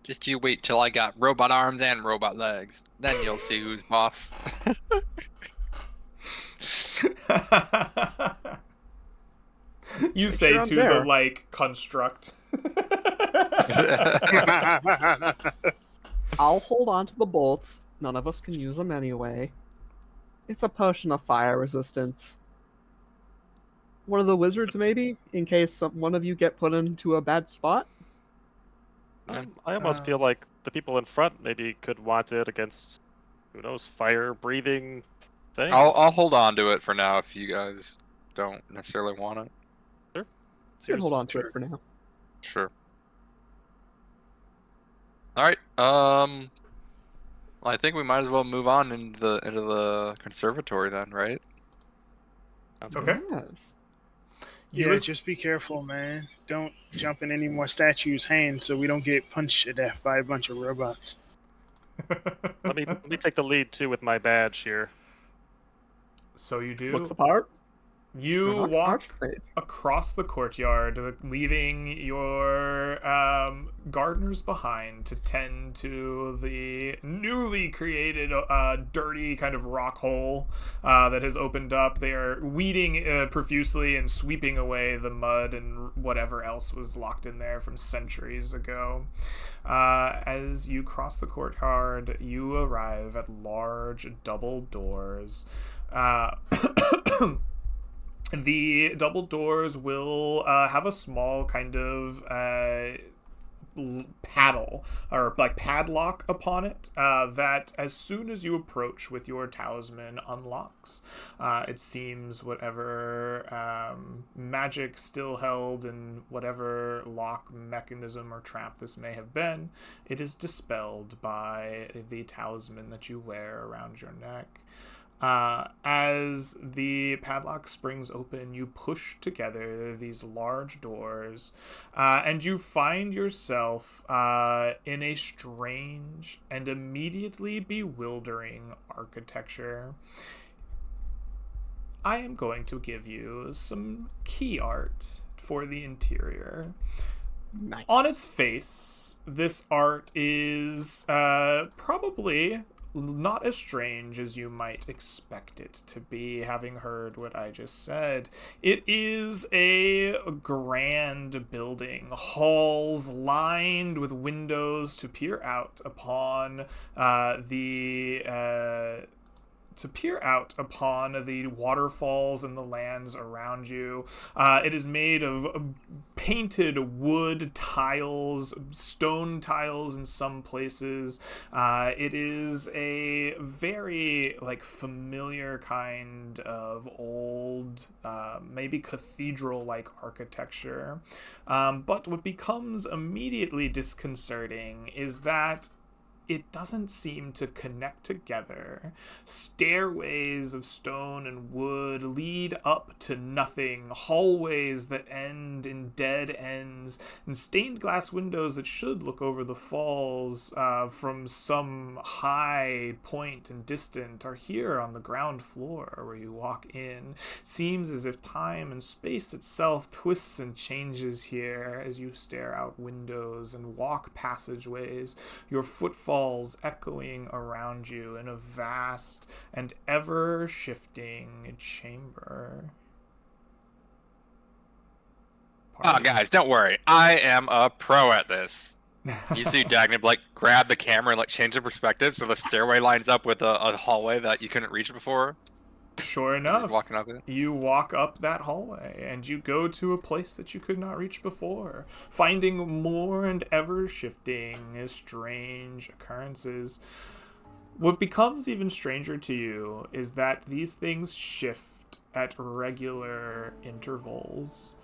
Just you wait till I got robot arms and robot legs. Then you'll see who's boss. You Make say sure I'm to there. the like construct. I'll hold on to the bolts. None of us can use them anyway. It's a potion of fire resistance. One of the wizards, maybe, in case one of you get put into a bad spot. I almost feel like the people in front maybe could want it against, who knows, fire-breathing things. I'll hold on to it for now if you guys don't necessarily want it. You can hold on to it for now. Sure. All right. Well, I think we might as well move on into the conservatory then, right? Sounds Okay. Yes. Yeah, Yes. just be careful, man. Don't jump in any more statues' hands so we don't get punched to death by a bunch of robots. Let me take the lead too with my badge here. So you do. Look the part. You Not walk Archmage. across the courtyard, leaving your gardeners behind to tend to the newly created dirty kind of rock hole that has opened up. They are weeding profusely and sweeping away the mud and whatever else was locked in there from centuries ago. As you cross the courtyard, you arrive at large double doors. The double doors will have a small kind of paddle or like padlock upon it that as soon as you approach with your talisman unlocks. It seems whatever magic still held in whatever lock mechanism or trap this may have been, it is dispelled by the talisman that you wear around your neck. As the padlock springs open, you push together these large doors, and you find yourself in a strange and immediately bewildering architecture. I am going to give you some key art for the interior. Nice. On its face, this art is probably not as strange as you might expect it to be, having heard what I just said. It is a grand building, halls lined with windows to peer out upon the waterfalls and the lands around you. It is made of painted wood tiles, stone tiles in some places. It is a very familiar kind of old, maybe cathedral-like architecture. But what becomes immediately disconcerting is that it doesn't seem to connect together. Stairways of stone and wood lead up to nothing, hallways that end in dead ends, and stained glass windows that should look over the falls from some high point and distant are here on the ground floor where you walk in. Seems as if time and space itself twists and changes here as you stare out windows and walk passageways, your footfalls echoing around you in a vast and ever-shifting chamber. Oh, guys, don't worry. I am a pro at this. You see Dagnib grab the camera and change the perspective so the stairway lines up with a hallway that you couldn't reach before. Sure enough, Walking up it. you walk up that hallway and you go to a place that you could not reach before, finding more and ever shifting strange occurrences. What becomes even stranger to you is that these things shift at regular intervals.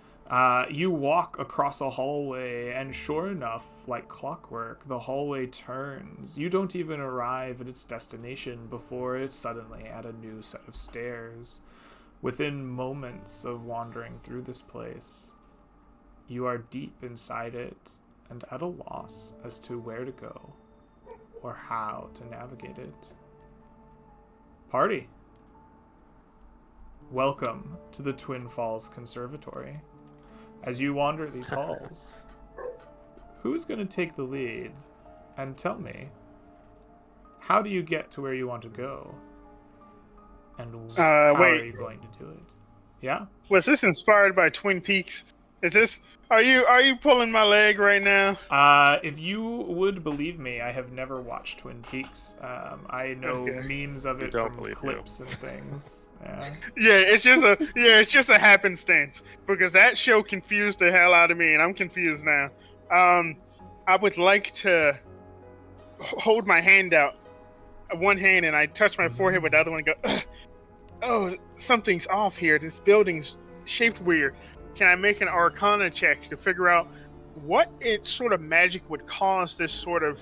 You walk across a hallway, and sure enough, like clockwork, the hallway turns. You don't even arrive at its destination before it's suddenly at a new set of stairs. Within moments of wandering through this place, you are deep inside it and at a loss as to where to go or how to navigate it. Party! Welcome to the Twin Falls Conservatory. As you wander these halls, who's going to take the lead and tell me, how do you get to where you want to go? And how are you going to do it? Yeah? Was this inspired by Twin Peaks? Are you pulling my leg right now? If you would believe me, I have never watched Twin Peaks. I know memes of it from clips and things. Yeah, it's just a happenstance because that show confused the hell out of me, and I'm confused now. I would like to hold my hand out, one hand, and I touch my forehead with the other one and go, oh, something's off here. This building's shaped weird. Can I make an Arcana check to figure out what sort of magic would cause this sort of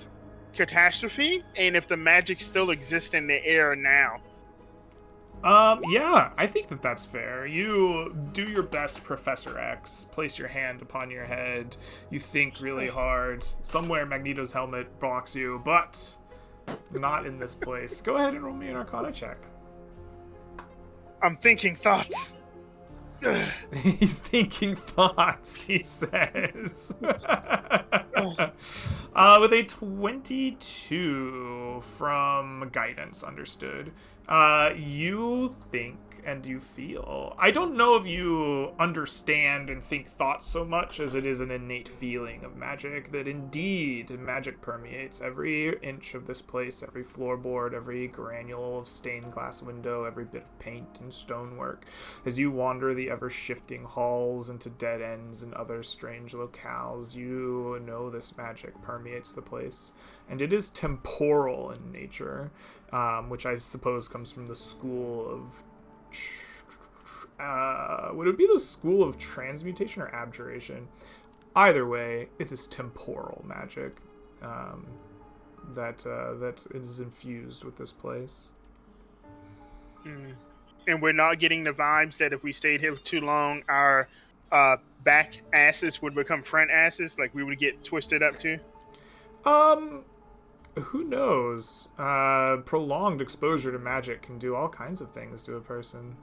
catastrophe, and if the magic still exists in the air now? Yeah, I think that's fair. You do your best, Professor X. Place your hand upon your head. You think really hard. Somewhere Magneto's helmet blocks you, but not in this place. Go ahead and roll me an Arcana check. I'm thinking thoughts. He's thinking thoughts, he says. With a 22 from guidance, understood. You think and you feel. I don't know if you understand and think thoughts so much as it is an innate feeling of magic, that indeed magic permeates every inch of this place, every floorboard, every granule of stained glass window, every bit of paint and stonework. As you wander the ever-shifting halls into dead ends and other strange locales, you know this magic permeates the place. And it is temporal in nature, which I suppose comes from the school of would it be the school of transmutation or abjuration? Either way, it is temporal magic that is infused with this place. And we're not getting the vibes that if we stayed here too long, our back asses would become front asses, like we would get twisted up too. Who knows? Prolonged exposure to magic can do all kinds of things to a person.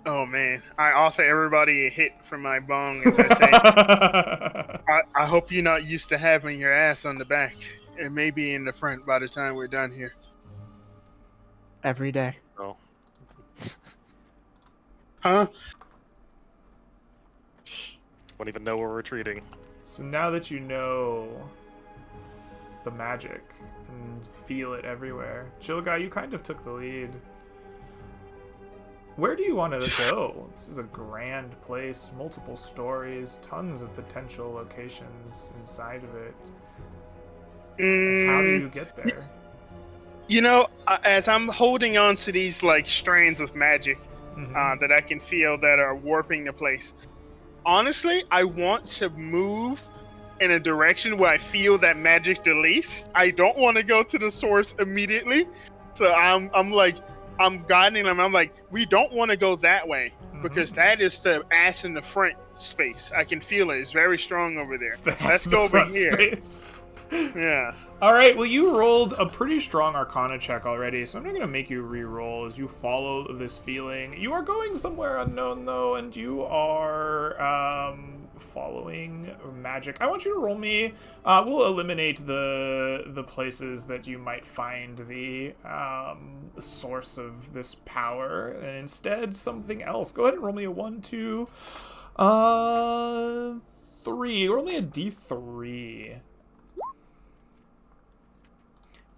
Oh man, I offer everybody a hit from my bong as I say. I hope you're not used to having your ass on the back. It may be in the front by the time we're done here. Every day. Oh. Huh? Won't even know we're retreating. So now that you know the magic and feel it everywhere, Chill Guy, you kind of took the lead. Where do you want to go? This is a grand place, multiple stories, tons of potential locations inside of it. How do you get there? You know, as I'm holding on to these like strands of magic that I can feel that are warping the place, honestly, I want to move in a direction where I feel that magic the least. I don't want to go to the source immediately, so I'm guiding them. I'm like, we don't want to go that way because that is the ass in the front space. I can feel it. It's very strong over there. Let's go over here. Space. Yeah. All right, well, you rolled a pretty strong Arcana check already, so I'm not going to make you re-roll as you follow this feeling. You are going somewhere unknown, though, and you are following magic. I want you to roll me. We'll eliminate the places that you might find the source of this power, and instead something else. Go ahead and roll me a 1, 2, 3. Roll me a D3.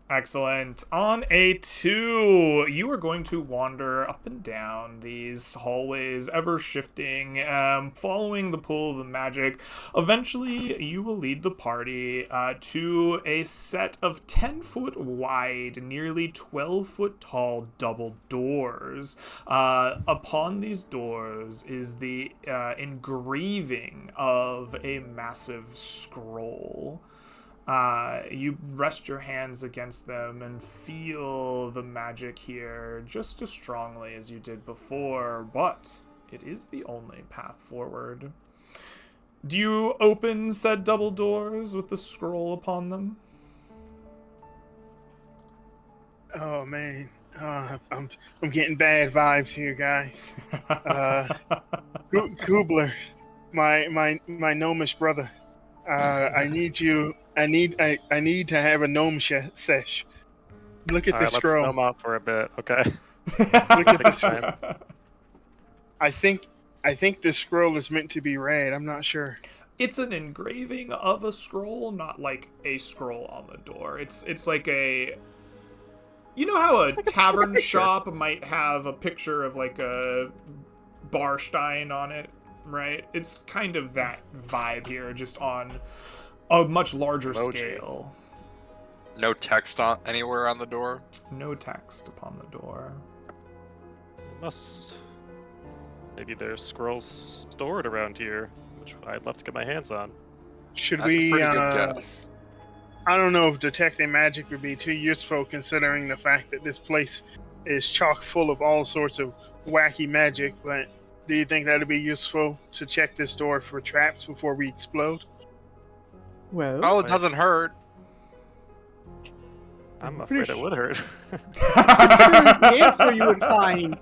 Excellent. On a 2, you are going to wander up and down these hallways, ever shifting, following the pull of the magic. Eventually, you will lead the party to a set of 10-foot wide, nearly 12-foot tall double doors. Upon these doors is the engraving of a massive scroll. You rest your hands against them and feel the magic here just as strongly as you did before, but it is the only path forward. Do you open said double doors with the scroll upon them? Oh man, I'm getting bad vibes here, guys. Kubler, my gnomish brother. I need you. I need to have a gnome sesh. Look at this scroll. Let's gnome out for a bit, okay? Look at this. I think this scroll is meant to be read. I'm not sure. It's an engraving of a scroll, not like a scroll on the door. It's like a... You know how a tavern shop might have a picture of like a Barstein on it, right? It's kind of that vibe here, just on a much larger scale. No text on anywhere on the door? No text upon the door. Maybe there's scrolls stored around here, which I'd love to get my hands on. Should That's we? a pretty good guess. I don't know if detecting magic would be too useful, considering the fact that this place is chock full of all sorts of wacky magic. But do you think that'd be useful to check this door for traps before we explode? Well, Oh, it doesn't hurt. I'm pretty afraid it would hurt. the answer you would find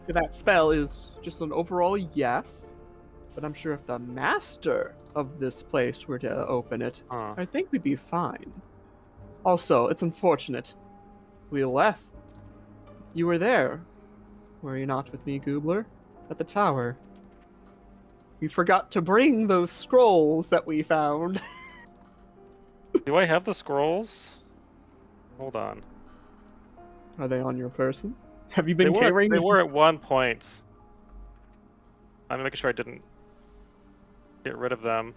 to that spell is just an overall yes. But I'm sure if the master of this place were to open it, I think we'd be fine. Also, it's unfortunate. We left. You were there. Were you not with me, Goobler? At the tower. We forgot to bring those scrolls that we found. Do I have the scrolls? Hold on. Are they on your person? Have you been carrying They them? were at one point. I'm making sure I didn't get rid of them.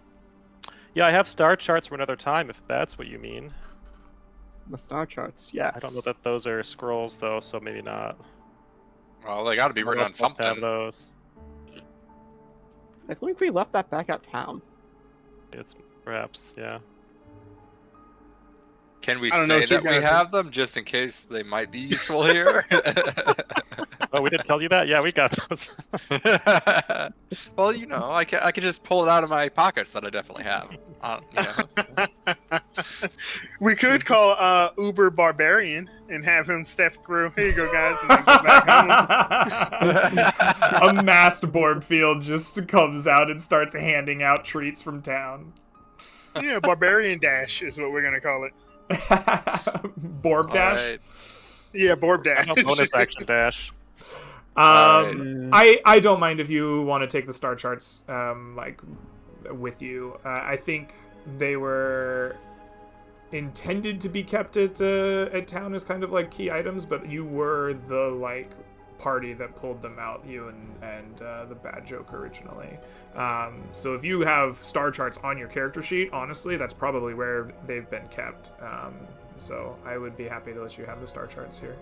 Yeah, I have star charts for another time, if that's what you mean. The star charts, yes. I don't know that those are scrolls, though, so maybe not. Well, they got to be Someone written on else must have something. those. I think we left that back at town. It's perhaps, yeah. Can we I don't know say what you that we guys have them just in case they might be useful here? Oh, we didn't tell you that? Yeah, we got those. Well, you know, I could just pull it out of my pockets that I definitely have. You know. We could call Uber Barbarian and have him step through. Here you go, guys. And then go back home. A massed Borbfield just comes out and starts handing out treats from town. Yeah, Barbarian Dash is what we're gonna call it. Borb dash. Alright. Yeah, Borb Dash. Bonus action dash. Alright. I don't mind if you want to take the star charts like with you. I think they were intended to be kept at town as kind of like key items, but you were the like party that pulled them out, you and the bad joke originally. So if you have star charts on your character sheet, honestly, that's probably where they've been kept. So I would be happy to let you have the star charts here.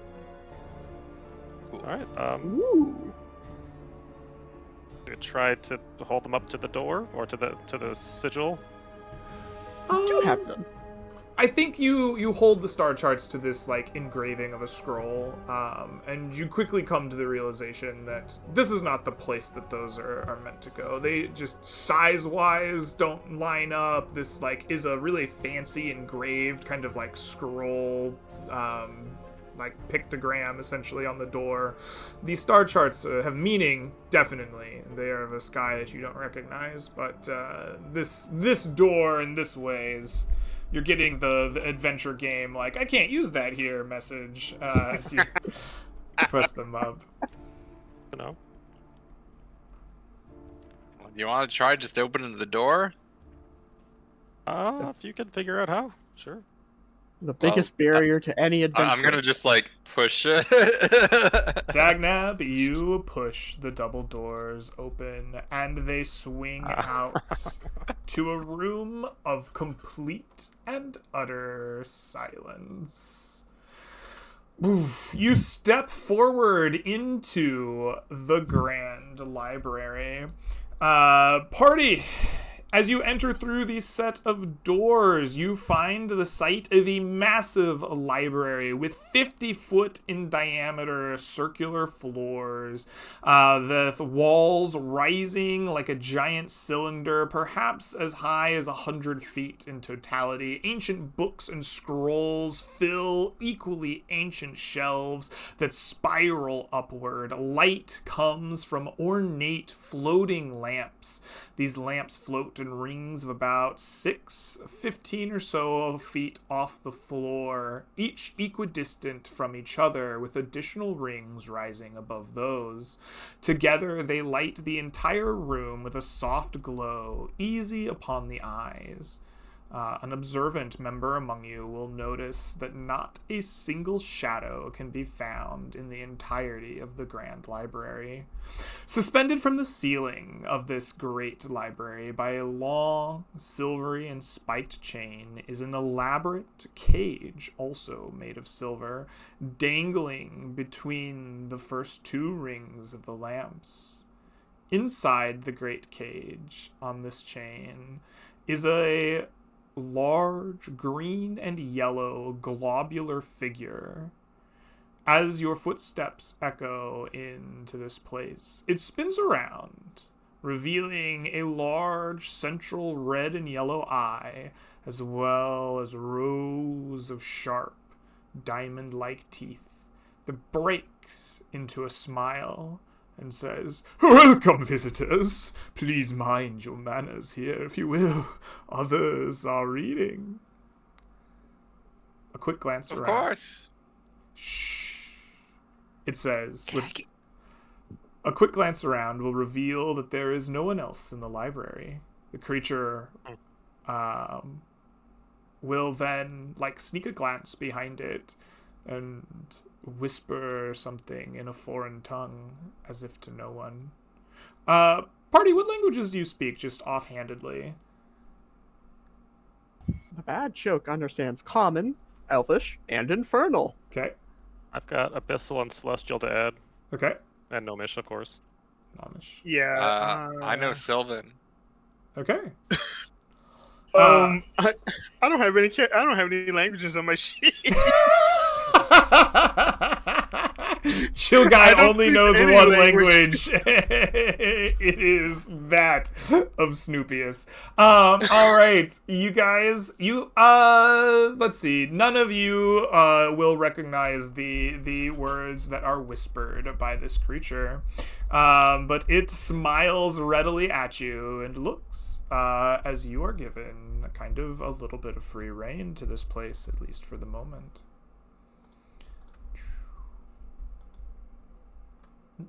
Alright, Ooh. you try to hold them up to the door or to the sigil. I do have them. I think you hold the star charts to this like engraving of a scroll, and you quickly come to the realization that this is not the place that those are meant to go. They just size-wise don't line up. This like is a really fancy engraved kind of like scroll, like pictogram essentially on the door. These star charts have meaning, definitely. They are of a sky that you don't recognize, but this door in this ways. You're getting the adventure game, like, I can't use that here message as you press them up. You know? You want to try just opening the door? If you can figure out how, sure. The biggest barrier to any adventure. I'm gonna just like push it. Dagnab, you push the double doors open, and they swing out to a room of complete and utter silence. Oof. You step forward into the Grand Library. Party! As you enter through the set of doors, you find the site of a massive library with 50-foot in diameter circular floors, the walls rising like a giant cylinder, perhaps as high as 100 feet in totality. Ancient books and scrolls fill equally ancient shelves that spiral upward. Light comes from ornate floating lamps. These lamps float in rings of about 15 or so feet off the floor, each equidistant from each other, with additional rings rising above those. Together, they light the entire room with a soft glow, easy upon the eyes. An observant member among you will notice that not a single shadow can be found in the entirety of the Grand Library. Suspended from the ceiling of this great library by a long, silvery and spiked chain is an elaborate cage, also made of silver, dangling between the first two rings of the lamps. Inside the great cage, on this chain, is a large green and yellow globular figure. As your footsteps echo into this place, it spins around, revealing a large central red and yellow eye, as well as rows of sharp, diamond-like teeth that breaks into a smile and says, "Welcome, visitors. Please mind your manners here, if you will. Others are reading." A quick glance Of around. course. Shh. It says, a quick glance around will reveal that there is no one else in the library. The creature will then, like, sneak a glance behind it and whisper something in a foreign tongue, as if to no one. Party, what languages do you speak, just offhandedly? The bad joke understands Common, Elvish, and Infernal. Okay. I've got Abyssal and Celestial to add. Okay. and Gnomish, of course. Nomish. Yeah. I know Sylvan. Okay. I don't have any. I don't have any languages on my sheet. Chill guy I don't only speak knows any one language. language. It is that of Snoopius. All right, you guys. Let's see. None of you will recognize the words that are whispered by this creature, but it smiles readily at you and looks as you are given kind of a little bit of free reign to this place, at least for the moment.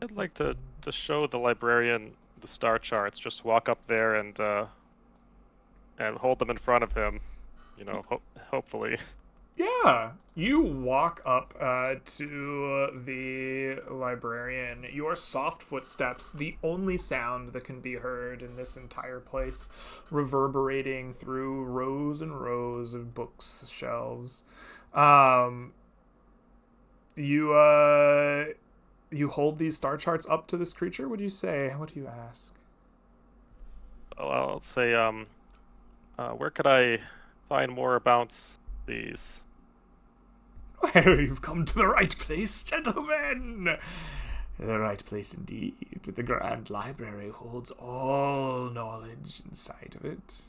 I'd like to show the librarian the star charts. Just walk up there and hold them in front of him. You know, hopefully. Yeah, you walk up to the librarian. Your soft footsteps, the only sound that can be heard in this entire place, reverberating through rows and rows of books, shelves. You hold these star charts up to this creature. What do you say? What do you ask? I'll say, where could I find more about these? Well, you've come to the right place, gentlemen. The right place indeed. The Grand Library holds all knowledge inside of it.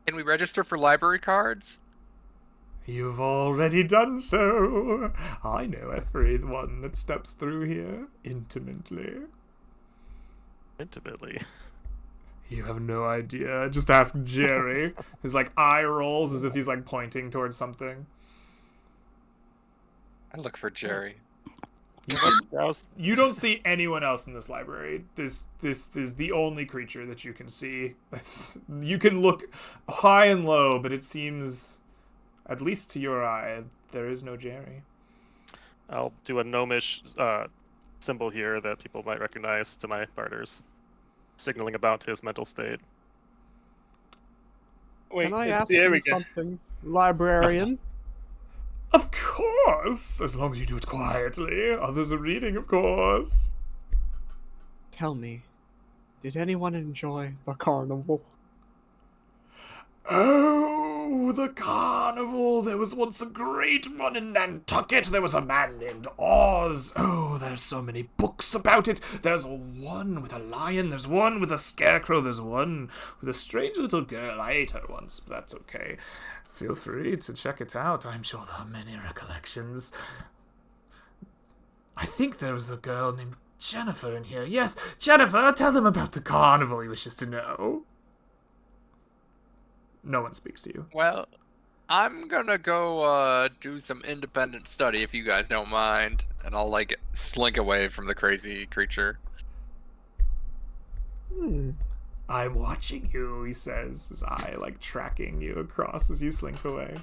Can we register for library cards? You've already done so. I know everyone that steps through here intimately. Intimately. You have no idea. Just ask Jerry. His eye rolls as if he's pointing towards something. I look for Jerry. You don't see anyone else in this library. This is the only creature that you can see. You can look high and low, but it seems, at least to your eye, there is no Jerry. I'll do a gnomish symbol here that people might recognize to my partners, signaling about his mental state. Wait, Can I ask there we you go. something, librarian? Of course! As long as you do it quietly. Others are reading, of course. Tell me, did anyone enjoy the carnival? Oh, the carnival. There was once a great one in Nantucket. There was a man named Oz. Oh, there's so many books about it. There's one with a lion. There's one with a scarecrow. There's one with a strange little girl. I ate her once, but that's okay. Feel free to check it out. I'm sure there are many recollections. I think there was a girl named Jennifer in here. Yes, Jennifer, tell them about the carnival he wishes to know. No one speaks to you. Well, I'm gonna go do some independent study if you guys don't mind, and I'll slink away from the crazy creature. I'm watching you, he says, his eye tracking you across as you slink away.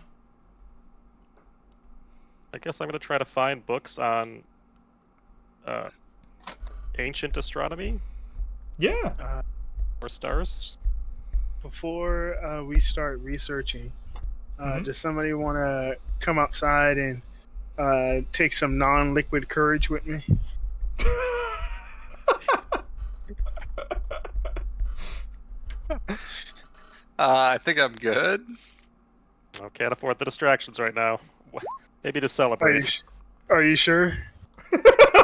I guess I'm gonna try to find books on ancient astronomy Yeah. or stars. Before we start researching, does somebody want to come outside and take some non-liquid courage with me? I think I'm good. I can't afford the distractions right now. Maybe to Are celebrate. you sure?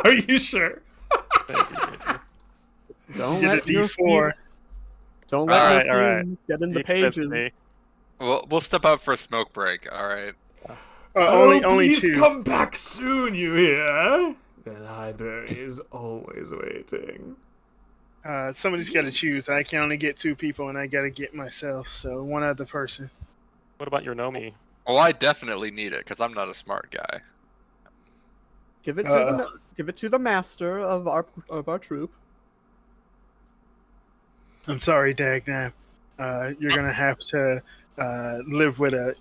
Are you sure? Maybe. Don't Get a let your D4. Don't let Alright, your alright. fumes get in the You convinced pages. me. We'll step out for a smoke break. All right. Only please two. come back soon, you hear? The library is always waiting. Somebody's got to choose. I can only get two people, and I got to get myself. So one other person. What about your Nomi? Oh, I definitely need it because I'm not a smart guy. Give it to the master of our troop. I'm sorry, Dagnam. You're gonna have to live with a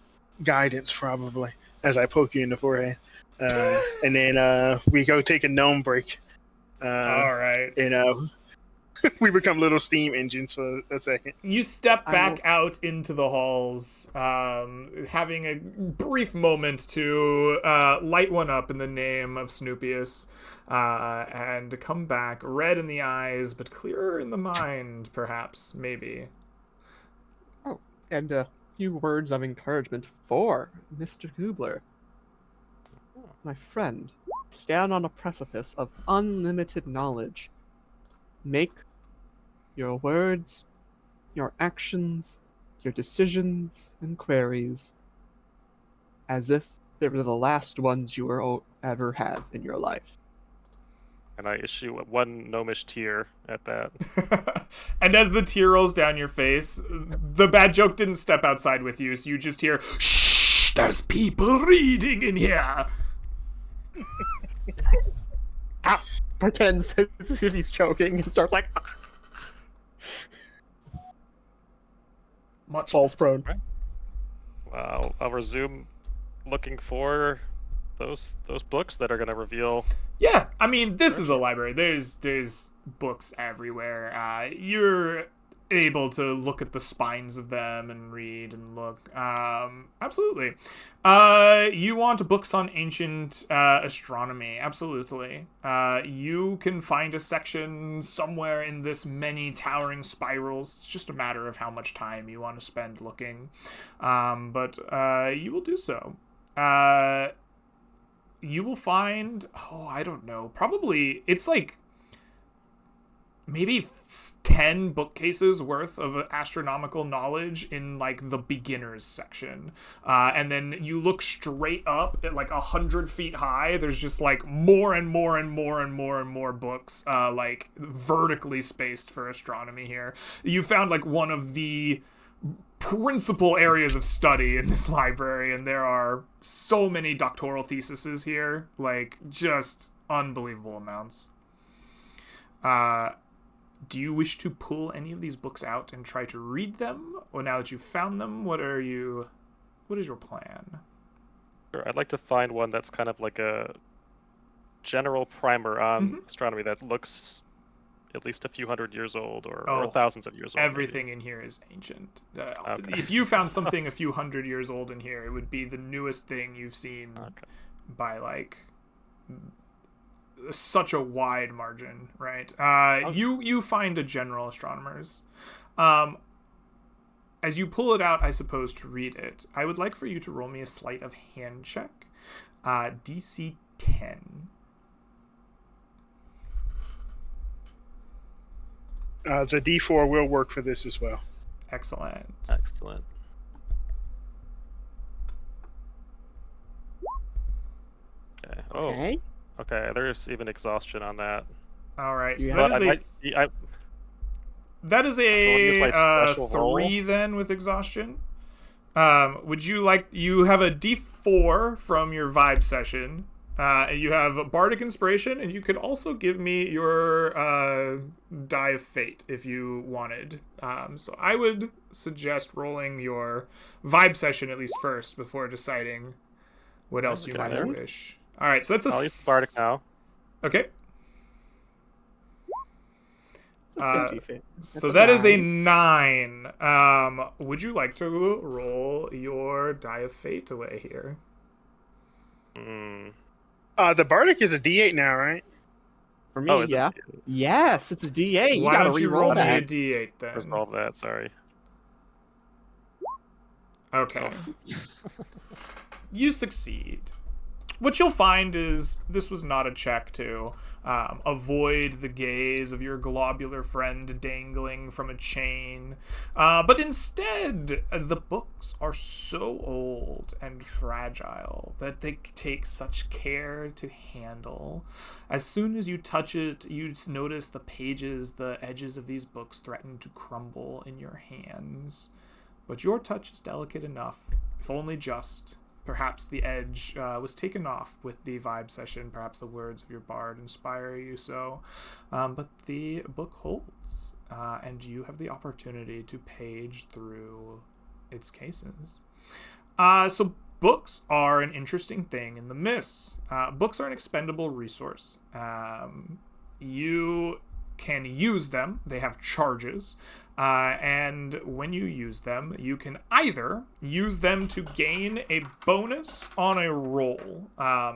guidance probably, as I poke you in the forehead, and then we go take a gnome break. All right. we become little steam engines for a second. You step I back out into the halls, having a brief moment to light one up in the name of Snoopius, and come back red in the eyes, but clearer in the mind, perhaps, maybe. Oh, and a few words of encouragement for Mr. Goobler. My friend, stand on a precipice of unlimited knowledge. Make your words, your actions, your decisions and queries as if they were the last ones you will ever have in your life. And I issue one gnomish tear at that. And as the tear rolls down your face, the bad joke didn't step outside with you, so you just hear, "Shh! There's people reading in here!" Pretends as if he's choking and starts like Much falls prone. I'll resume looking for those books that are going to reveal. Yeah, I mean, this is a library. There's books everywhere. You're able to look at the spines of them and read and look. Absolutely. You want books on ancient astronomy? Absolutely. You can find a section somewhere in this many towering spirals. It's just a matter of how much time you want to spend looking. But you will do so. You will find, I don't know, probably, it's like maybe 10 bookcases worth of astronomical knowledge in like the beginners section. And then you look straight up at like 100 feet high. There's just like more and more and more and more and more books, like vertically spaced for astronomy here. You found like one of the principal areas of study in this library, and there are so many doctoral theses here, like just unbelievable amounts. Do you wish to pull any of these books out and try to read them, or now that you've found them, what is your plan? Sure, I'd like to find one that's kind of like a general primer on astronomy that looks at least a few hundred years old or thousands of years old. Everything in here is ancient. If you found something a few hundred years old in here, it would be the newest thing you've seen by like such a wide margin, right? You find a general astronomers. As you pull it out, I suppose, to read it, I would like for you to roll me a sleight of hand check. DC 10. The D4 will work for this as well. Excellent. Excellent. Okay. Oh. Okay. There's even exhaustion on that. All right. Yeah. So that is a 3 roll then with exhaustion. Would you like? You have a D4 from your vibe session. And you have Bardic Inspiration, and you could also give me your Die of Fate if you wanted. So I would suggest rolling your vibe session at least first before deciding what else you might wish. All right, so that's I'll use Bardic now. Okay. That's So a that is a 9. 9. Would you like to roll your Die of Fate away here? The Bardic is a D8 now, right? For me, yeah. Yes, it's a D8. You Why gotta don't you re-roll roll me a that. D8 then? Resolve that. Sorry. Okay. You succeed. What you'll find is this was not a check to avoid the gaze of your globular friend dangling from a chain, but instead the books are so old and fragile that they take such care to handle. As soon as you touch it, you notice the pages, the edges of these books threaten to crumble in your hands. But your touch is delicate enough, if only just. Perhaps the edge was taken off with the vibe session. Perhaps the words of your bard inspire you so. But the book holds, and you have the opportunity to page through its cases. So books are an interesting thing in the mists. Books are an expendable resource. You can use them. They have charges. And when you use them, you can either use them to gain a bonus on a roll,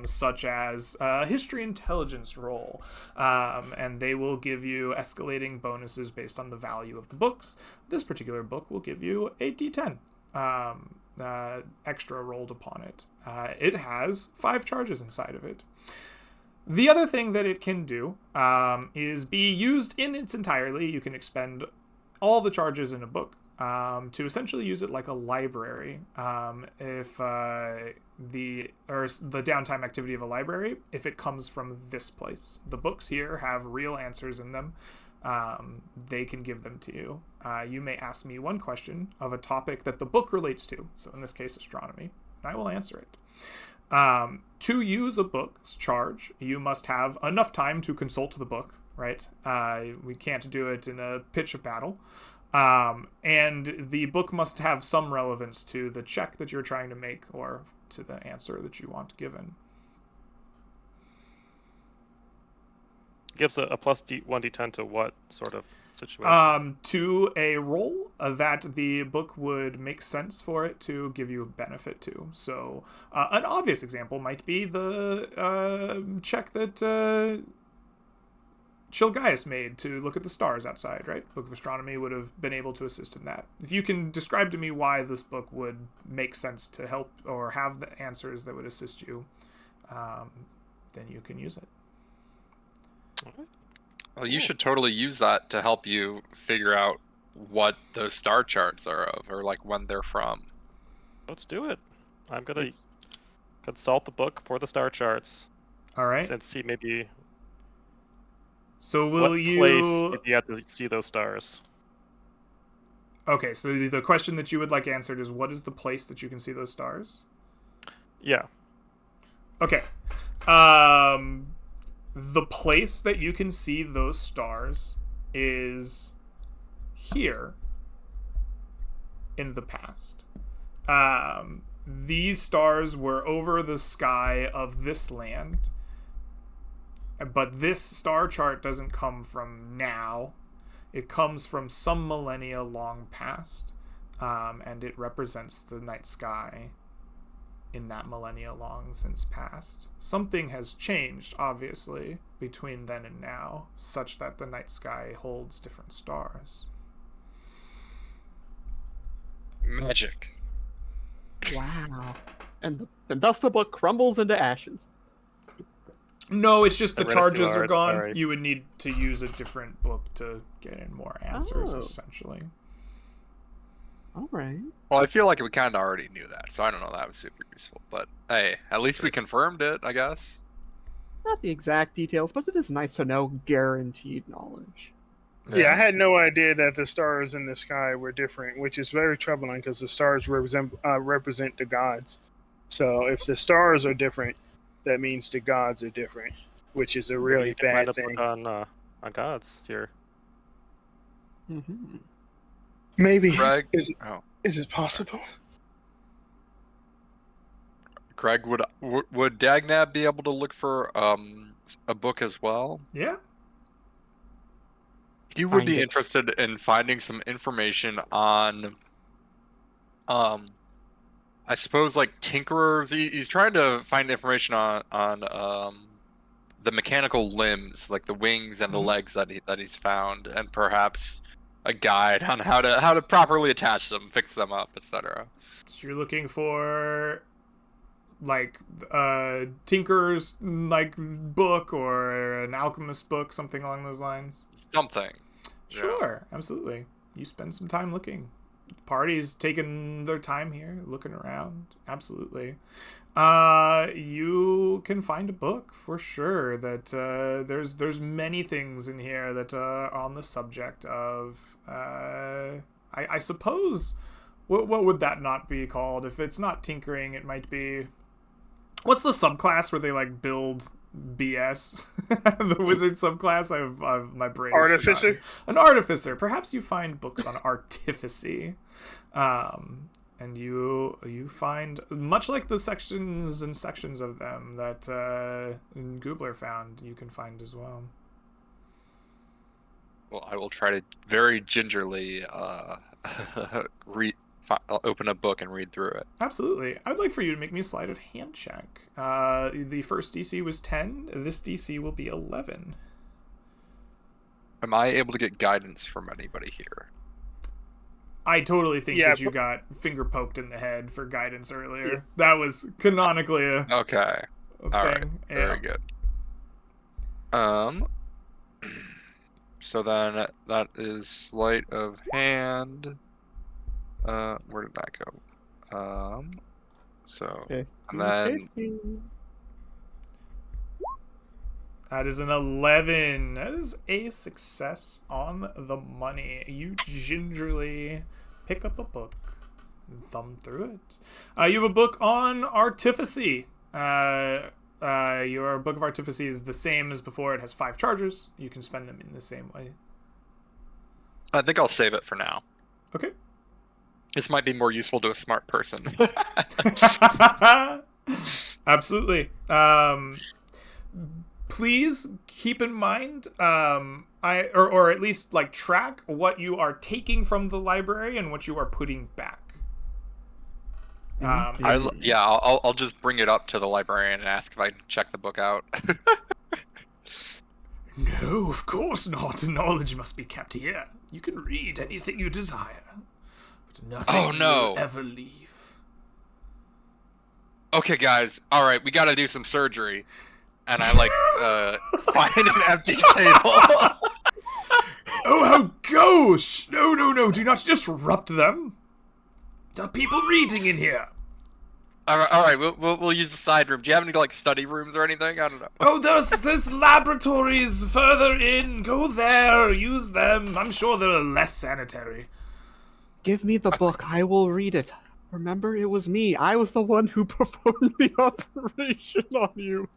such as a history intelligence roll, and they will give you escalating bonuses based on the value of the books. This particular book will give you a d10 extra rolled upon it. It has 5 charges inside of it. The other thing that it can do is be used in its entirety. You can expend all the charges in a book to essentially use it like a library. If the downtime activity of a library, if it comes from this place, the books here have real answers in them. They can give them to you. You may ask me one question of a topic that the book relates to. So in this case, astronomy, and I will answer it. To use a book's charge, you must have enough time to consult the book, right? We can't do it in a pitch of battle. And the book must have some relevance to the check that you're trying to make or to the answer that you want given. Gives a plus 1d10 to what sort of situation? To a roll that the book would make sense for it to give you a benefit to. So an obvious example might be the check that Chilgaius made to look at the stars outside, right? Book of Astronomy would have been able to assist in that. If you can describe to me why this book would make sense to help or have the answers that would assist you, then you can use it. Well, you should totally use that to help you figure out what those star charts are of, or like when they're from. Let's do it. I'm gonna consult the book for the star charts. All right. And see maybe So will what you... place you have to see those stars. Okay, so the question that you would like answered is, what is the place that you can see those stars? Yeah. Okay. The place that you can see those stars is here in the past. These stars were over the sky of this land, but this star chart doesn't come from now. It comes from some millennia long past, and it represents the night sky in that millennia long since past. Something has changed, obviously, between then and now, such that the night sky holds different stars. Magic. Wow. And thus the book crumbles into ashes. No, it's just the I read it too charges are hard, gone. sorry. You would need to use a different book to get in more answers, Oh. essentially. All right. Well, I feel like we kind of already knew that, so I don't know that was super useful. But hey, at least we confirmed it, I guess. Not the exact details, but it is nice to know guaranteed knowledge. Yeah, I had no idea that the stars in the sky were different, which is very troubling because the stars represent the gods. So if the stars are different, that means the gods are different, which is a really You can find bad a thing. book on gods here. Mm-hmm. Maybe. Greg, Is oh, it possible? Greg, would Dagnab be able to look for a book as well? Yeah? He would Find be it. interested in finding some information on, I suppose, like tinkerers. He's trying to find information on the mechanical limbs, like the wings and the Mhm. legs that he's found, and perhaps a guide on how to properly attach them, fix them up, etc. So you're looking for like tinker's like book or an alchemist book, something along those lines? Something. Yeah. Sure, absolutely. You spend some time looking. Party's taking their time here, looking around. Absolutely. You can find a book for sure. That there's many things in here that are on the subject of. I suppose. What would that not be called? If it's not tinkering, it might be. What's the subclass where they like build BS? The wizard subclass. I've my brain. is Artificer? forgotten. An artificer. Perhaps you find books on artificy, and you find much like the sections and sections of them that Goobler found. You can find as well. I will try to very gingerly I'll open a book and read through it. Absolutely. I'd like for you to make me a sleight of hand check. The first DC was 10. This DC will be 11. Am I able to get guidance from anybody here? I totally think Yeah, that you got finger poked in the head for guidance earlier. That was canonically a Okay. thing. All right. Yeah. Very good. So then that is sleight of hand. Where did that go? So Okay. and then 15. That is an 11. That is a success on the money. You gingerly pick up a book and thumb through it. You have a book on artificy. Your book of artificy is the same as before. It has 5 charges. You can spend them in the same way. I think I'll save it for now. Okay. This might be more useful to a smart person. Absolutely. Please keep in mind, or at least like track what you are taking from the library and what you are putting back. I'll just bring it up to the librarian and ask if I can check the book out. No, of course not. Knowledge must be kept here. You can read anything you desire, but nothing will ever leave. Okay, guys. All right, we got to do some surgery. And I find an empty table. Oh, how gauche! No, do not disrupt them. There are people reading in here. All right. We'll use the side room. Do you have any study rooms or anything? I don't know. Oh, there's laboratories further in. Go there, use them. I'm sure they're less sanitary. Give me the book. I will read it. Remember, it was me. I was the one who performed the operation on you.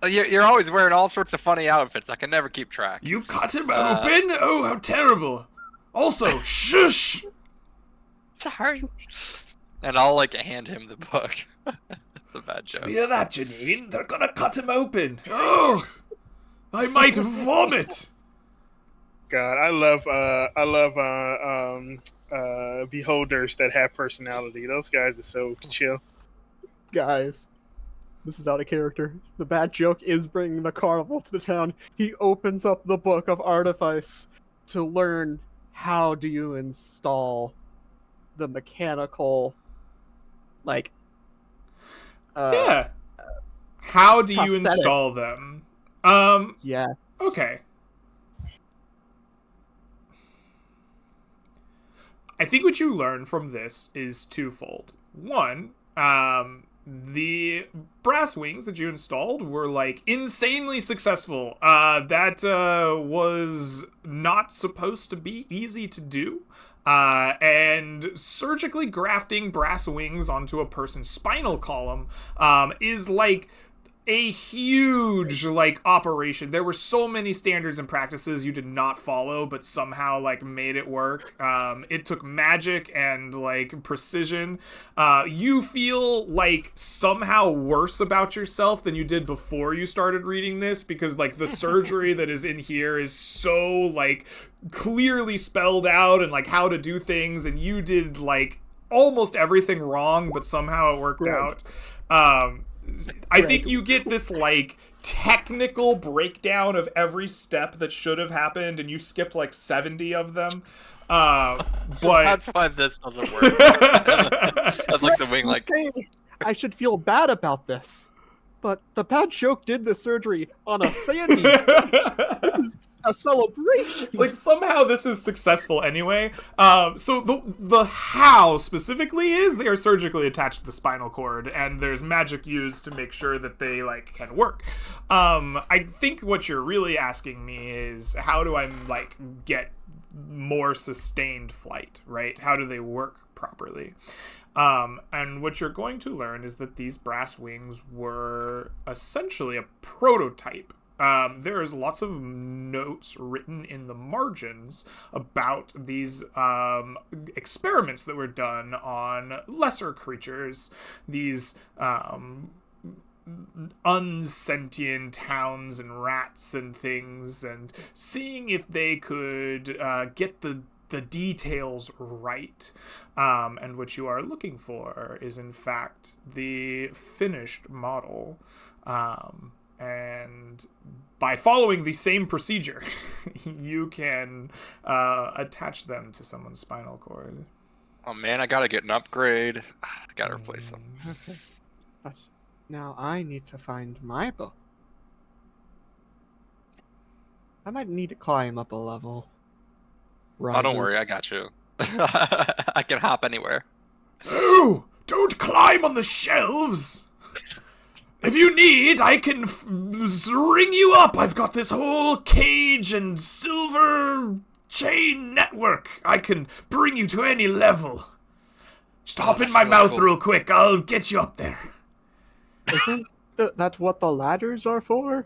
You're always wearing all sorts of funny outfits. I can never keep track. You cut him open? Oh, how terrible. Also, shush! Sorry. And I'll hand him the book. The bad joke. You hear that, Janine? They're gonna cut him open. Oh, I might vomit. God, I love beholders that have personality. Those guys are so chill. Guys, this is out of character. The bad joke is bringing the carnival to the town. He opens up the book of artifice to learn how do you install the mechanical, yeah. How do you prosthetic. install them? Yeah. Okay. I think what you learn from this is twofold. One, the brass wings that you installed were insanely successful. That was not supposed to be easy to do. And surgically grafting brass wings onto a person's spinal column is a huge operation. There were so many standards and practices you did not follow, but somehow made it work. It took magic and precision. You feel somehow worse about yourself than you did before you started reading this, because the surgery that is in here is so clearly spelled out and how to do things, and you did almost everything wrong, but somehow it worked out. I think you get this technical breakdown of every step that should have happened, and you skipped 70 of them. But That's why this doesn't work. That's the wing I should feel bad about this, but the bad joke did the surgery on a sandy. This is a celebration. Somehow this is successful anyway. So the how specifically is they are surgically attached to the spinal cord, and there's magic used to make sure that they can work. I think what you're really asking me is how do I get more sustained flight, right? How do they work properly? And what you're going to learn is that these brass wings were essentially a prototype. There is lots of notes written in the margins about these experiments that were done on lesser creatures, these unsentient hounds and rats and things, and seeing if they could get the details right. And what you are looking for is, in fact, the finished model. And by following the same procedure, you can attach them to someone's spinal cord. Oh man, I gotta get an upgrade. I gotta replace them. Okay. Now I need to find my book. I might need to climb up a level. Oh, don't Rises. worry, I got you. I can hop anywhere. Oh, don't climb on the shelves! If you need, I can ring you up. I've got this whole cage and silver chain network. I can bring you to any level. Just hop in that's my really mouth cool. real quick. I'll get you up there. Isn't that what the ladders are for?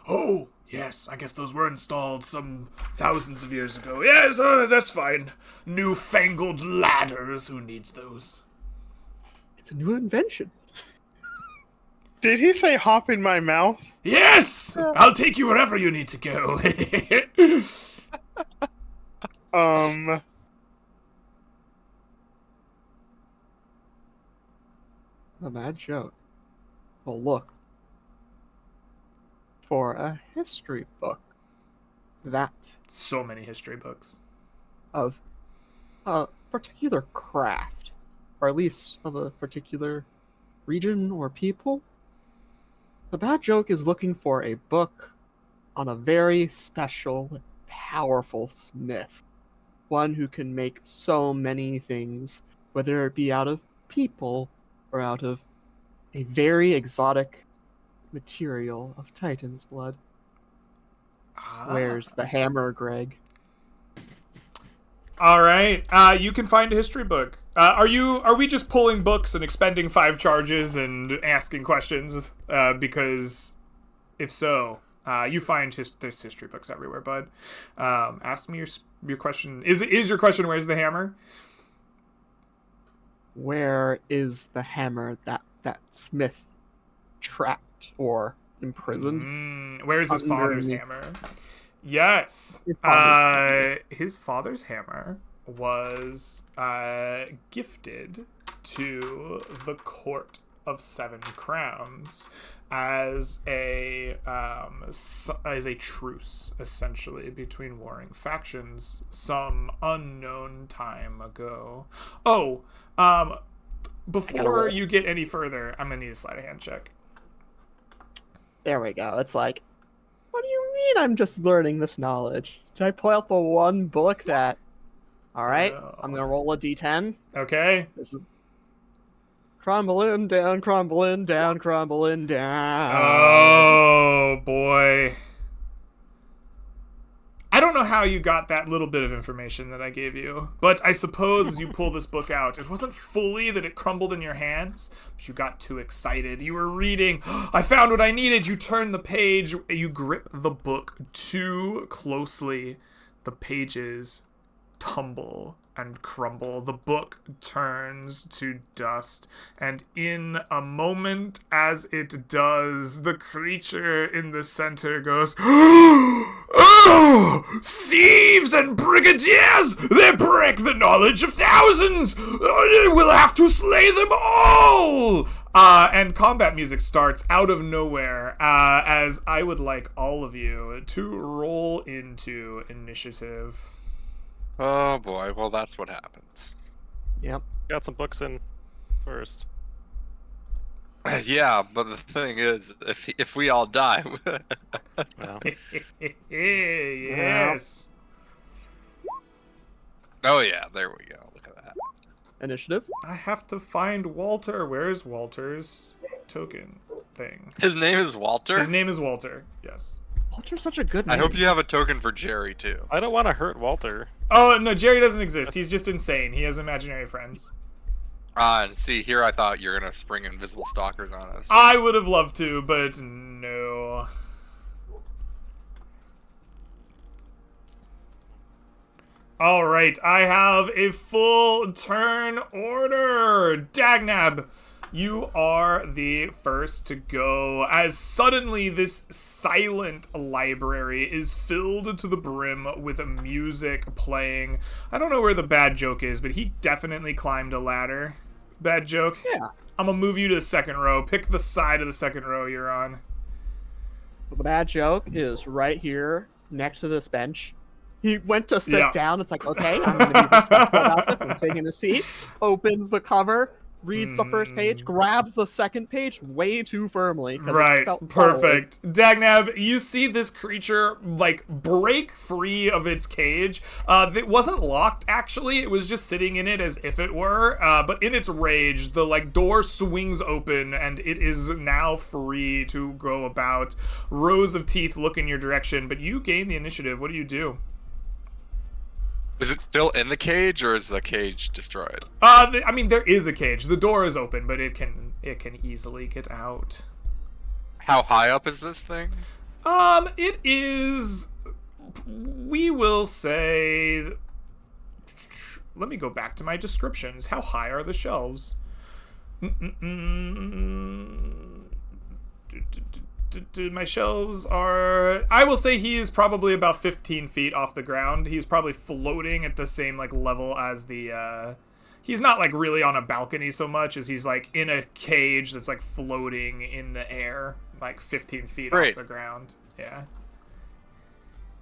Oh, yes. I guess those were installed some thousands of years ago. Yes, that's fine. Newfangled ladders. Who needs those? It's a new invention. Did he say hop in my mouth? Yes! I'll take you wherever you need to go. A mad joke. Well, look. For a history book. That So many history books. of a particular craft. Or at least of a particular region or people. The bad joke is looking for a book on a very special, powerful smith. One who can make so many things, whether it be out of people or out of a very exotic material of Titan's blood. Where's the hammer, Greg? All right. You can find a history book. Are we just pulling books and expending 5 charges and asking questions? Because if so, you find there's history books everywhere, bud. Ask me your question. Is your question where's the hammer? Where is the hammer that smith trapped or imprisoned? Where's his father's Underneath. hammer? Yes. His father's His father's hammer was gifted to the court of 7 crowns as a truce, essentially, between warring factions some unknown time ago. Oh, before roll. you get any further, I'm gonna need a sleight of hand check. There we go. It's like, what do you mean I'm just learning this knowledge? Did I pull out the one book that... Alright, I'm gonna roll a d10. Okay. This is... crumbling down, crumbling down, crumbling down. Oh, boy. I don't know how you got that little bit of information that I gave you, but I suppose as you pull this book out, it wasn't fully that it crumbled in your hands, but you got too excited. You were reading, I found what I needed. You turn the page, you grip the book too closely. The pages tumble and crumble. The book turns to dust, and in a moment as it does, the creature in the center goes, "Oh, thieves and brigadiers! They break the knowledge of thousands! We'll have to slay them all!" And combat music starts out of nowhere, as I would like all of you to roll into initiative. Oh boy, well that's what happens. Yep. Got some books in first. Yeah, but the thing is, if we all die, Well, Yes. oh yeah, there we go. Look at that. Initiative. I have to find Walter. Where's Walter's token thing? His name is Walter. His name is Walter. Yes. Walter's such a good I name. hope you have a token for Jerry too. I don't want to hurt Walter. Oh, no, Jerry doesn't exist. He's just insane. He has imaginary friends. And see, here I thought you were gonna spring invisible stalkers on us. I would have loved to, but no. All right, I have a full turn order. Dagnab, You are the first to go, as suddenly this silent library is filled to the brim with music playing. I don't know where the bad joke is, but he definitely climbed a ladder. Bad joke? Yeah. I'm gonna move you to the second row. Pick the side of the second row you're on. The bad joke is right here next to this bench. He went to sit Yeah. down. It's like, okay, I'm going to be respectful about this. I'm taking a seat. Opens the cover, reads the first page, grabs the second page way too firmly. 'Cause it Right, felt solid. perfect. Dagnab, you see this creature, like, break free of its cage. It wasn't locked, actually. It was just sitting in it as if it were. But in its rage, the, like, door swings open, and it is now free to go about. Rows of teeth look in your direction, but you gain the initiative. What do you do? Is it still in the cage, or is the cage destroyed? I mean, there is a cage. The door is open, but it can easily get out. How high up is this thing? It is, we will say, let me go back to my descriptions. How high are the shelves? My shelves are, I will say he is probably about 15 feet off the ground. He's probably floating at the same, like, level as the, he's not, like, really on a balcony so much as he's, like, in a cage that's, like, floating in the air, like, 15 feet Great. off the ground. Yeah.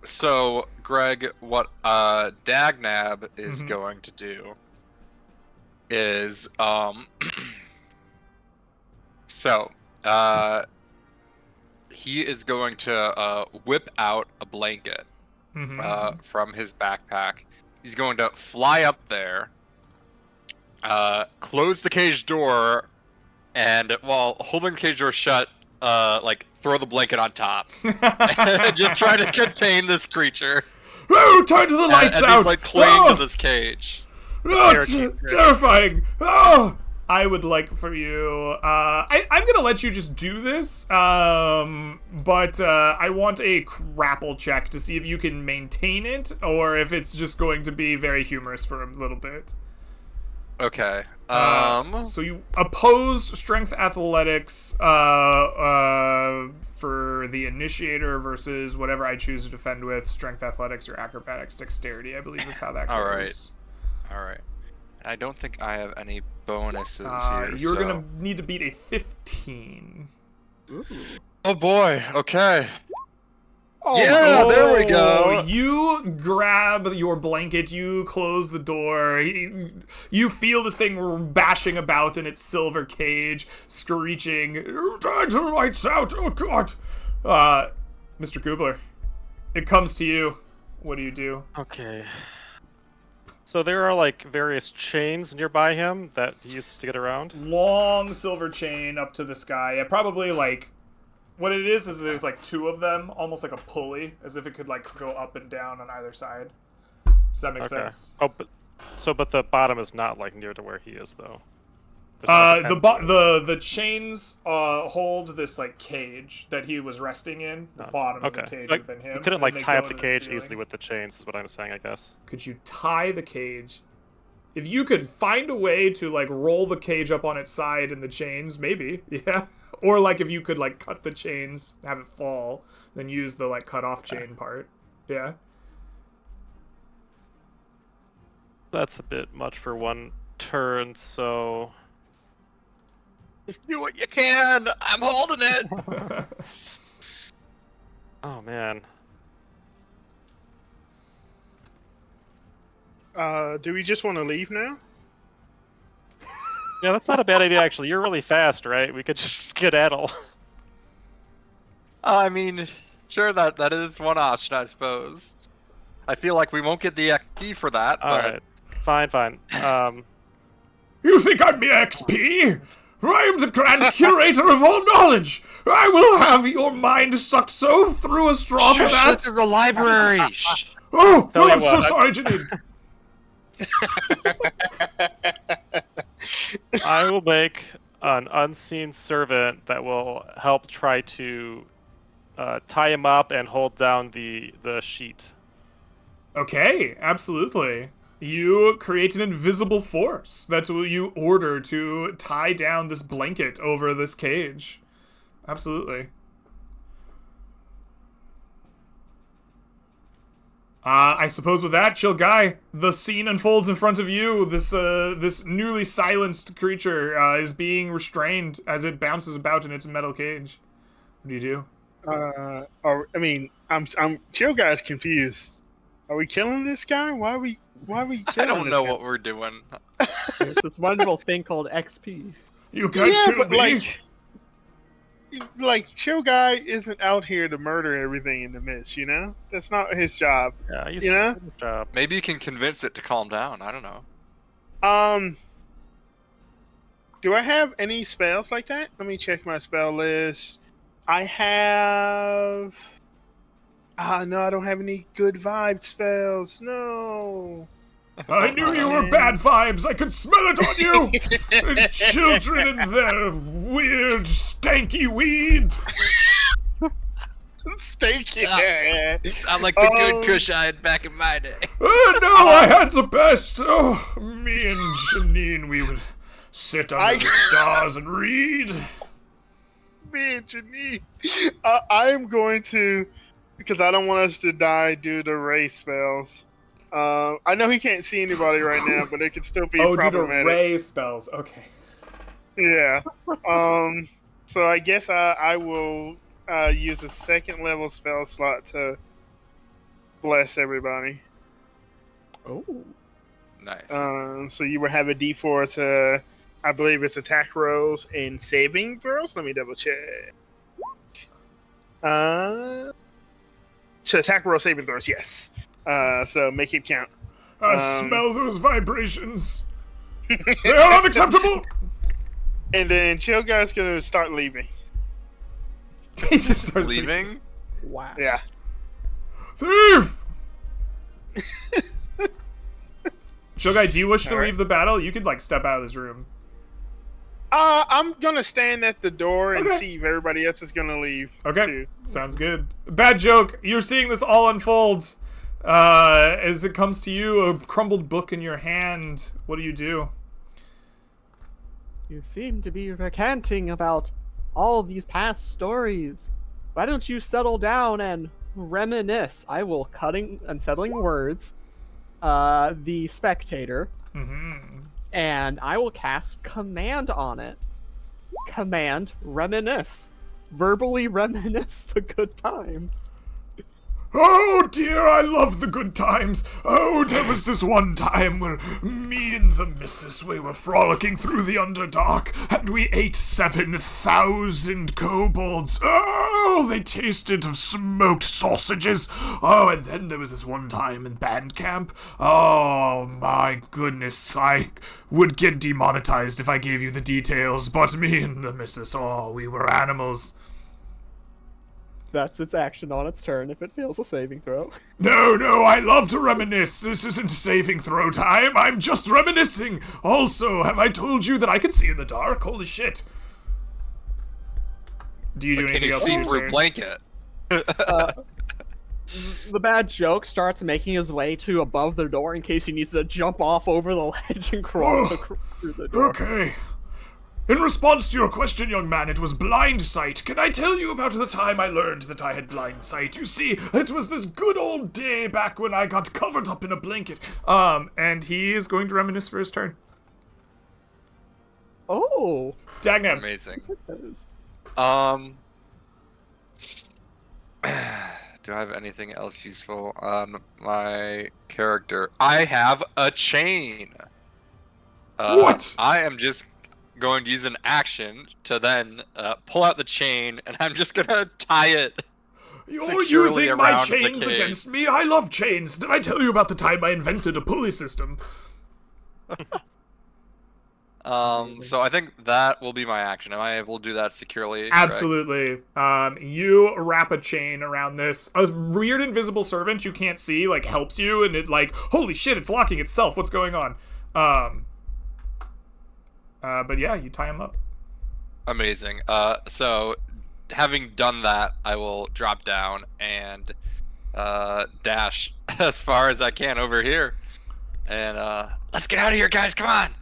So, Greg, what Dagnab is going to do is, he is going to whip out a blanket from his backpack. He's going to fly up there, close the cage door, and while holding the cage door shut, like, throw the blanket on top. Just try to contain this creature. Oh, turn to the lights and out! he's, like, clinging Oh! to this cage. Oh, it's terrifying! Oh! I would like for you, I'm gonna let you just do this, but I want a grapple check to see if you can maintain it, or if it's just going to be very humorous for a little bit. Okay. So you oppose strength athletics, for the initiator versus whatever I choose to defend with, strength athletics or acrobatics dexterity, I believe is how that goes. Alright. I don't think I have any bonuses here. You're so- gonna need to beat a 15. Ooh. Oh boy, okay. Oh, Yeah, there we go. You grab your blanket, you close the door, you feel this thing bashing about in its silver cage, screeching, "Turn the lights out, oh god!" Mr. Goobler, it comes to you. What do you do? Okay. So there are like various chains nearby him that he uses to get around. Long silver chain up to the sky. Yeah, probably like, what it is there's like two of them, almost like a pulley, as if it could like go up and down on either side. Does that make sense? Oh, but the bottom is not like near to where he is though. The chains hold this like cage that he was resting in. The bottom of the cage would have been him. You couldn't and like they tie go up the into cage ceiling. easily with the chains, is what I'm saying, I guess. Could you tie the cage? If you could find a way to like roll the cage up on its side and the chains, maybe, yeah. Or like if you could like cut the chains, have it fall, then use the like cut off chain part, yeah. That's a bit much for one turn, so Just do what you can. I'm holding it. oh man. Do we just want to leave now? Yeah, that's not a bad idea actually. You're really fast, right? We could just skedaddle. I mean, sure, that is one option, I suppose. I feel like we won't get the XP for that, but Alright. Fine. You think I'm the XP? I am the grand curator of all knowledge. I will have your mind sucked so through a straw for that. This is the library. Shh. Oh, Tell you I'm so what, sorry, Janine. I will make an unseen servant that will help try to tie him up and hold down the sheet. Okay, absolutely. you create an invisible force that you order to tie down this blanket over this cage. Absolutely. I suppose with that, chill guy, the scene unfolds in front of you. This newly silenced creature is being restrained as it bounces about in its metal cage. What do you do? I'm chill guy's confused. Are we killing this guy? Why are we killing I don't this know guy? what we're doing. There's this wonderful thing called XP. You can't kill but me. like chill guy isn't out here to murder everything in the midst, you know? That's not his job. Yeah, he's You know? his job. Maybe you can convince it to calm down. I don't know. Do I have any spells like that? Let me check my spell list. I have no, I don't have any good vibe spells. No. I knew you were bad vibes. I could smell it on you. Children and their weird, stanky weed. Stinky. I like the good kush I had back in my day. Oh no, I had the best. Oh, me and Janine, we would sit under the stars and read. Me and Janine. I am going to, because I don't want us to die due to race spells. I know he can't see anybody right now, but it could still be Oh, due to problematic. ray spells. Okay. Yeah. So I guess I will use a second level spell slot to bless everybody. Oh. Nice. So you will have a D4 to, I believe it's attack rolls and saving throws. Let me double check. To attack roll saving throws, yes. So make it count. I smell those vibrations. They are unacceptable. And then Chill Guy's gonna start leaving. He just starts Leaving? Wow. Yeah. Thief! Shogai, do you wish to Alright. leave the battle? You could, like, step out of this room. I'm gonna stand at the door and Okay. see if everybody else is gonna leave. Okay. Too. Sounds good. Bad joke. You're seeing this all unfold. As it comes to you, a crumbled book in your hand. What do you do? You seem to be recanting about all these past stories. Why don't you settle down and reminisce? I will cutting unsettling words. The spectator, Mm-hmm. and I will cast command on it. Command reminisce. Verbally reminisce the good times. Oh dear, I love the good times. Oh, there was this one time where me and the missus, we were frolicking through the Underdark, and we ate 7,000 kobolds. Oh, they tasted of smoked sausages. Oh, and then there was this one time in band camp. Oh, my goodness, I would get demonetized if I gave you the details, but me and the missus, oh, we were animals. That's its action on its turn if it fails a saving throw. No, I love to reminisce. This isn't saving throw time. I'm just reminiscing. Also, have I told you that I can see in the dark? Holy shit. Do you do Can anything you else see in your through turn? blanket? The bad joke starts making his way to above the door in case he needs to jump off over the ledge and crawl through the door. Okay. In response to your question, young man, it was blind sight. Can I tell you about the time I learned that I had blind sight? You see, it was this good old day back when I got covered up in a blanket. And he is going to reminisce for his turn. Oh. Dagnam. Amazing. Yes. Do I have anything else useful on my character? I have a chain. What? I am just going to use an action to then pull out the chain, and I'm just gonna tie it. You're securely using my around the chains cage. against me? I love chains. Did I tell you about the time I invented a pulley system? Amazing. So I think that will be my action. Am I able to do that securely? correct? Absolutely. You wrap a chain around this. A weird invisible servant you can't see, like, helps you, and it, like, holy shit, it's locking itself. What's going on? But yeah, you tie him up. Amazing. So having done that, I will drop down and dash as far as I can over here. And let's get out of here, guys. Come on.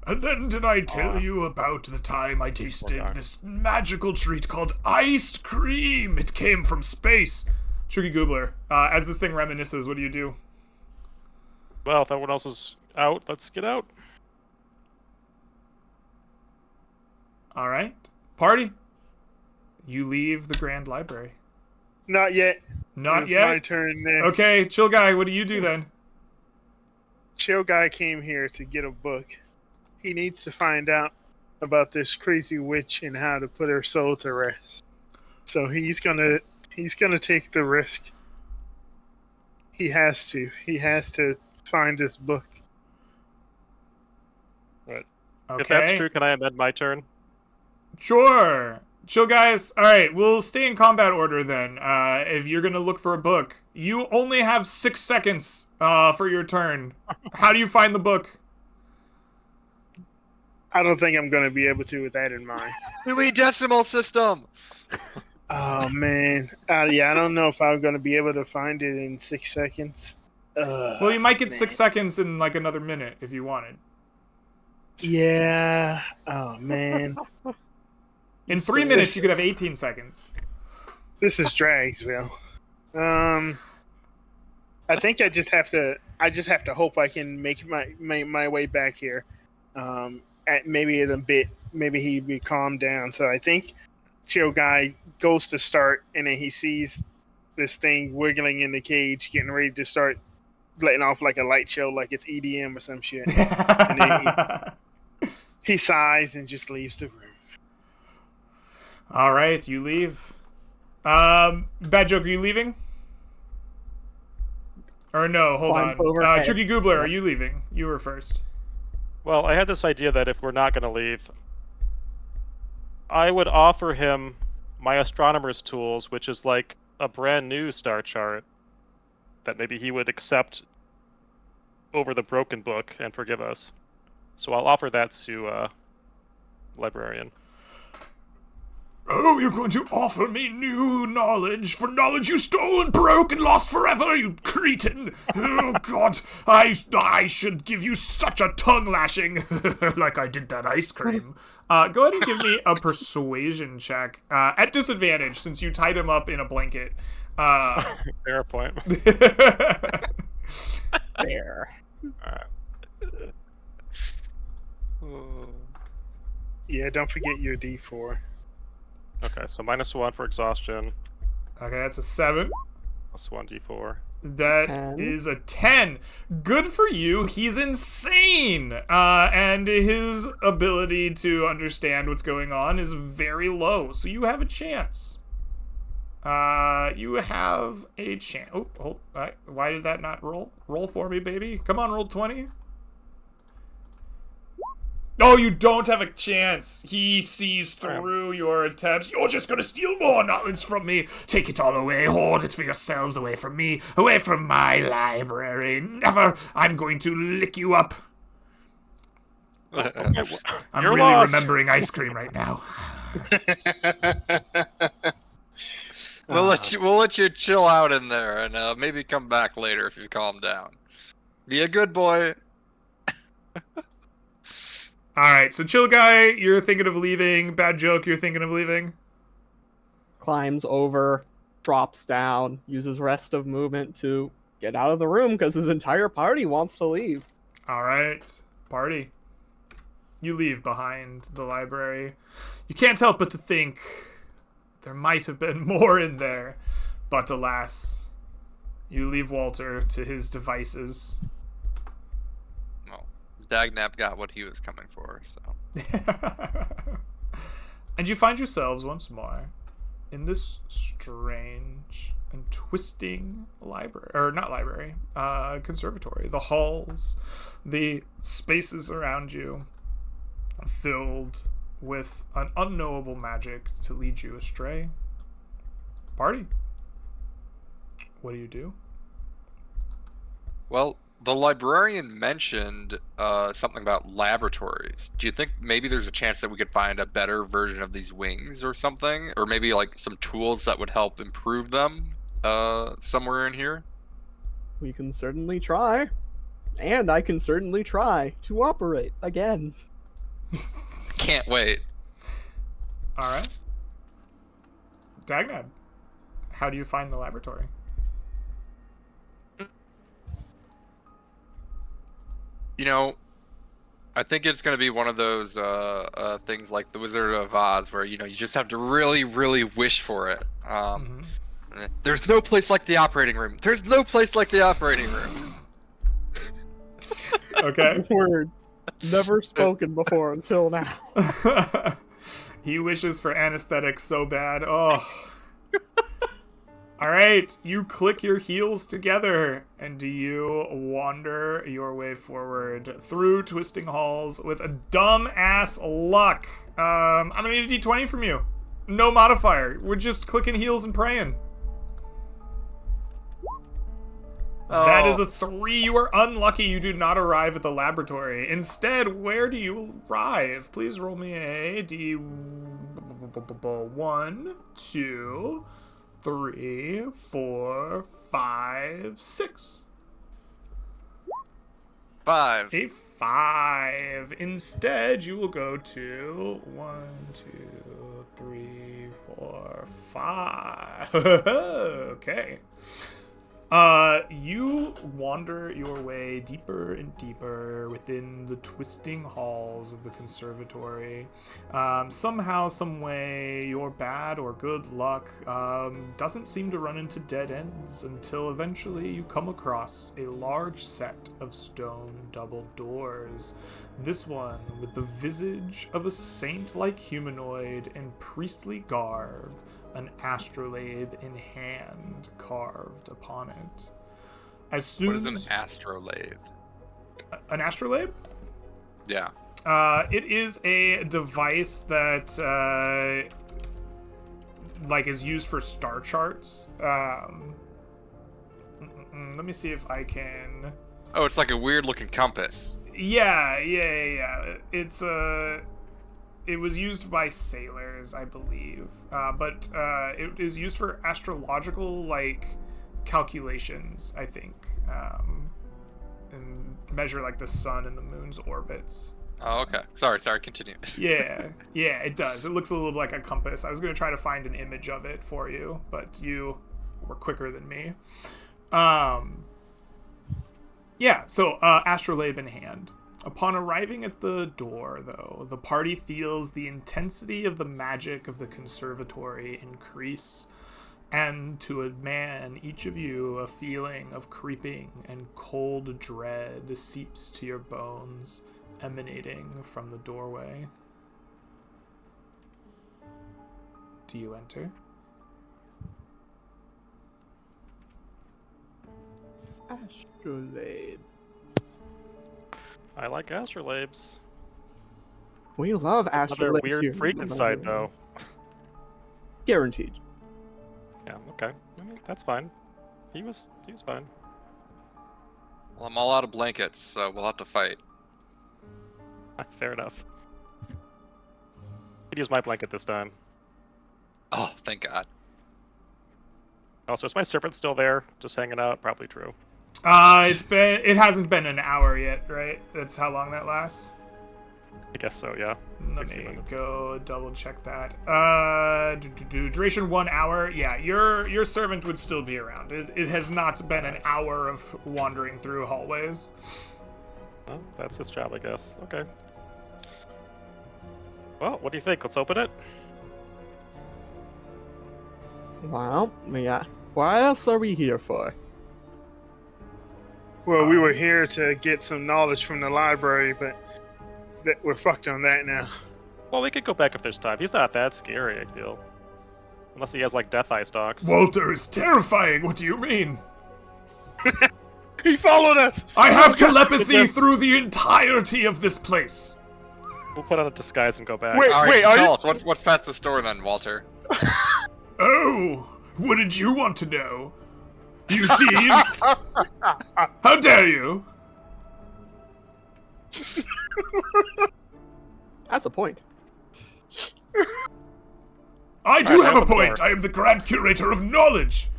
And then did I tell you about the time I tasted this magical treat called ice cream? It came from space. Chucky Goobler, as this thing reminisces, what do you do? Well, if everyone else is out, let's get out. All right. Party. You leave the Grand Library. Not yet. Not It's yet? my turn next. Okay, Chill Guy, what do you do then? Chill Guy came here to get a book. He needs to find out about this crazy witch and how to put her soul to rest. So he's gonna take the risk. He has to. He has to find this book. Right. Okay. If that's true, can I amend my turn? Sure. Chill Guys, alright, we'll stay in combat order then. If you're gonna look for a book. You only have 6 seconds for your turn. How do you find the book? I don't think I'm gonna be able to with that in mind. Dewey Decimal System. Oh man, yeah, I don't know if I'm gonna be able to find it in 6 seconds. Well, you might get man. 6 seconds in like another minute if you wanted. Yeah. Oh man, In 3 minutes, you could have 18 seconds. this is Dragsville. I think I just have to hope I can make my way back here. Maybe in a bit, maybe he'd be calmed down. So I think Chill Guy goes to start, and then he sees this thing wiggling in the cage, getting ready to start letting off like a light show, like it's EDM or some shit. He sighs and just leaves the room. All right, you leave. Bad Joke, are you leaving? Or no, hold Climb on. overhead. Chucky Goobler, are you leaving? You were first. Well, I had this idea that if we're not going to leave, I would offer him my astronomer's tools, which is like a brand new star chart that maybe he would accept over the broken book and forgive us. So I'll offer that to librarian. Oh, you're going to offer me new knowledge for knowledge you stole and broke and lost forever, you cretin! Oh, God, I should give you such a tongue lashing, like I did that ice cream. Go ahead and give me a persuasion check, at disadvantage, since you tied him up in a blanket. Fair point. There. Yeah, don't forget your D4. Okay, so -1 for exhaustion, Okay, that's a 7. +1 d4. That 10. is a 10. Good for you. He's insane. And his ability to understand what's going on is very low. So you have a chance. You have a chance. Oh, why did that not roll? Roll for me, baby. Come on, roll 20. No, you don't have a chance. He sees through your attempts. You're just gonna steal more knowledge from me. Take it all away. Hoard it for yourselves. Away from me. Away from my library. Never. I'm going to lick you up. I'm You're really lost. remembering ice cream right now. We'll let you chill out in there, and maybe come back later if you calm down. Be a good boy. Alright, so Chill Guy, you're thinking of leaving. Bad Joke, you're thinking of leaving. Climbs over, drops down, uses rest of movement to get out of the room because his entire party wants to leave. Alright, party. You leave behind the library. You can't help but to think there might have been more in there. But alas, you leave Walter to his devices. Well, Dagnap got what he was coming for, so. And you find yourselves once more in this strange and twisting library, or not library, conservatory. The halls, the spaces around you, filled with an unknowable magic to lead you astray. Party. What do you do? Well, the librarian mentioned something about laboratories. Do you think maybe there's a chance that we could find a better version of these wings or something? Or maybe like some tools that would help improve them somewhere in here? We can certainly try. And I can certainly try to operate again. Can't wait. All right. Dagnad, how do you find the laboratory? You know, I think it's going to be one of those things like the Wizard of Oz, where you just have to really, really wish for it. There's no place like the operating room. There's no place like the operating room. Okay. Word never spoken before until now. He wishes for anesthetic so bad. Oh. All right, you click your heels together, and you wander your way forward through twisting halls with a dumb-ass luck. I'm gonna need a d20 from you. No modifier. We're just clicking heels and praying. That is a 3. You are unlucky. You do not arrive at the laboratory. Instead, where do you arrive? Please roll me a d1, 2, 3, 4, 5, 6. 5. A 5. Instead, you will go to 1, 2, 3, 4, 5. Okay. You wander your way deeper and deeper within the twisting halls of the conservatory. Somehow, some way, your bad or good luck doesn't seem to run into dead ends until eventually you come across a large set of stone double doors. This one with the visage of a saint-like humanoid in priestly garb, an astrolabe in hand carved upon it. As soon What is an as astrolabe? an astrolabe? Yeah. It is a device that is used for star charts. Let me see if I can. Oh, it's like a weird looking compass. Yeah. It's it was used by sailors, I believe, but it is used for astrological calculations, I think, and measure the sun and the moon's orbits. Oh, okay. Sorry, continue. Yeah, it does. It looks a little like a compass. I was gonna try to find an image of it for you, but you were quicker than me. Yeah, so astrolabe in hand. Upon arriving at the door, though, the party feels the intensity of the magic of the conservatory increase, and to a man, each of you, a feeling of creeping and cold dread seeps to your bones, emanating from the doorway. Do you enter? Astrolabe. I like astrolabes. We love Another astrolabes weird here. freak inside, though. Guaranteed. Yeah, okay. I mean, that's fine. He was fine. Well, I'm all out of blankets, so we'll have to fight. Fair enough. Could use my blanket this time. Oh, thank God. Also, is my serpent still there? Just hanging out? Probably true. It hasn't been an hour yet, right? That's how long that lasts. I guess so, yeah. Let 60 me minutes. go double check that. Duration 1 hour. Yeah, your servant would still be around. It has not been an hour of wandering through hallways. Well, that's his job, I guess. Okay. Well, what do you think? Let's open it. Well, yeah. What else are we here for? Well, we were here to get some knowledge from the library, but we're fucked on that now. Well, we could go back if there's time. He's not that scary, I feel. Unless he has, death eye stalks. Walter is terrifying. What do you mean? He followed us! I have telepathy through the entirety of this place. We'll put on a disguise and go back. Wait. All right, so are tell you- us what's past the store then, Walter. Oh, what did you want to know? You thieves! How dare you? That's a point. I do Alright, have a open the point. door. I am the Grand Curator of Knowledge.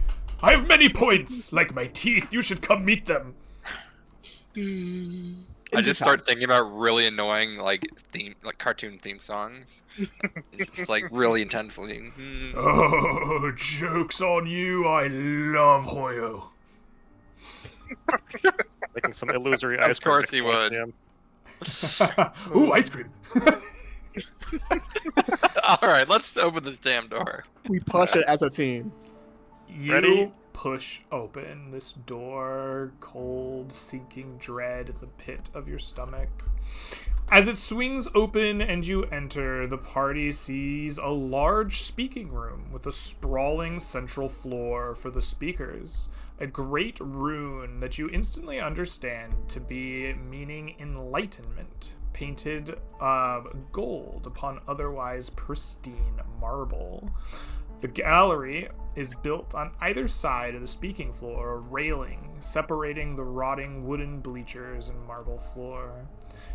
I have many points, like my teeth. You should come meet them. I just start thinking about really annoying like cartoon theme songs, just like really intensely. Oh, joke's on you! I love Hoyo. Making some illusory Of ice cream. course he would. Ooh, ice cream. All right, let's open this damn door. We push it as a team. You Ready? push open this door, cold, sinking dread in the pit of your stomach. As it swings open and you enter, the party sees a large speaking room with a sprawling central floor for the speakers. A great rune that you instantly understand to be meaning enlightenment, painted gold upon otherwise pristine marble. The gallery is built on either side of the speaking floor, a railing separating the rotting wooden bleachers and marble floor.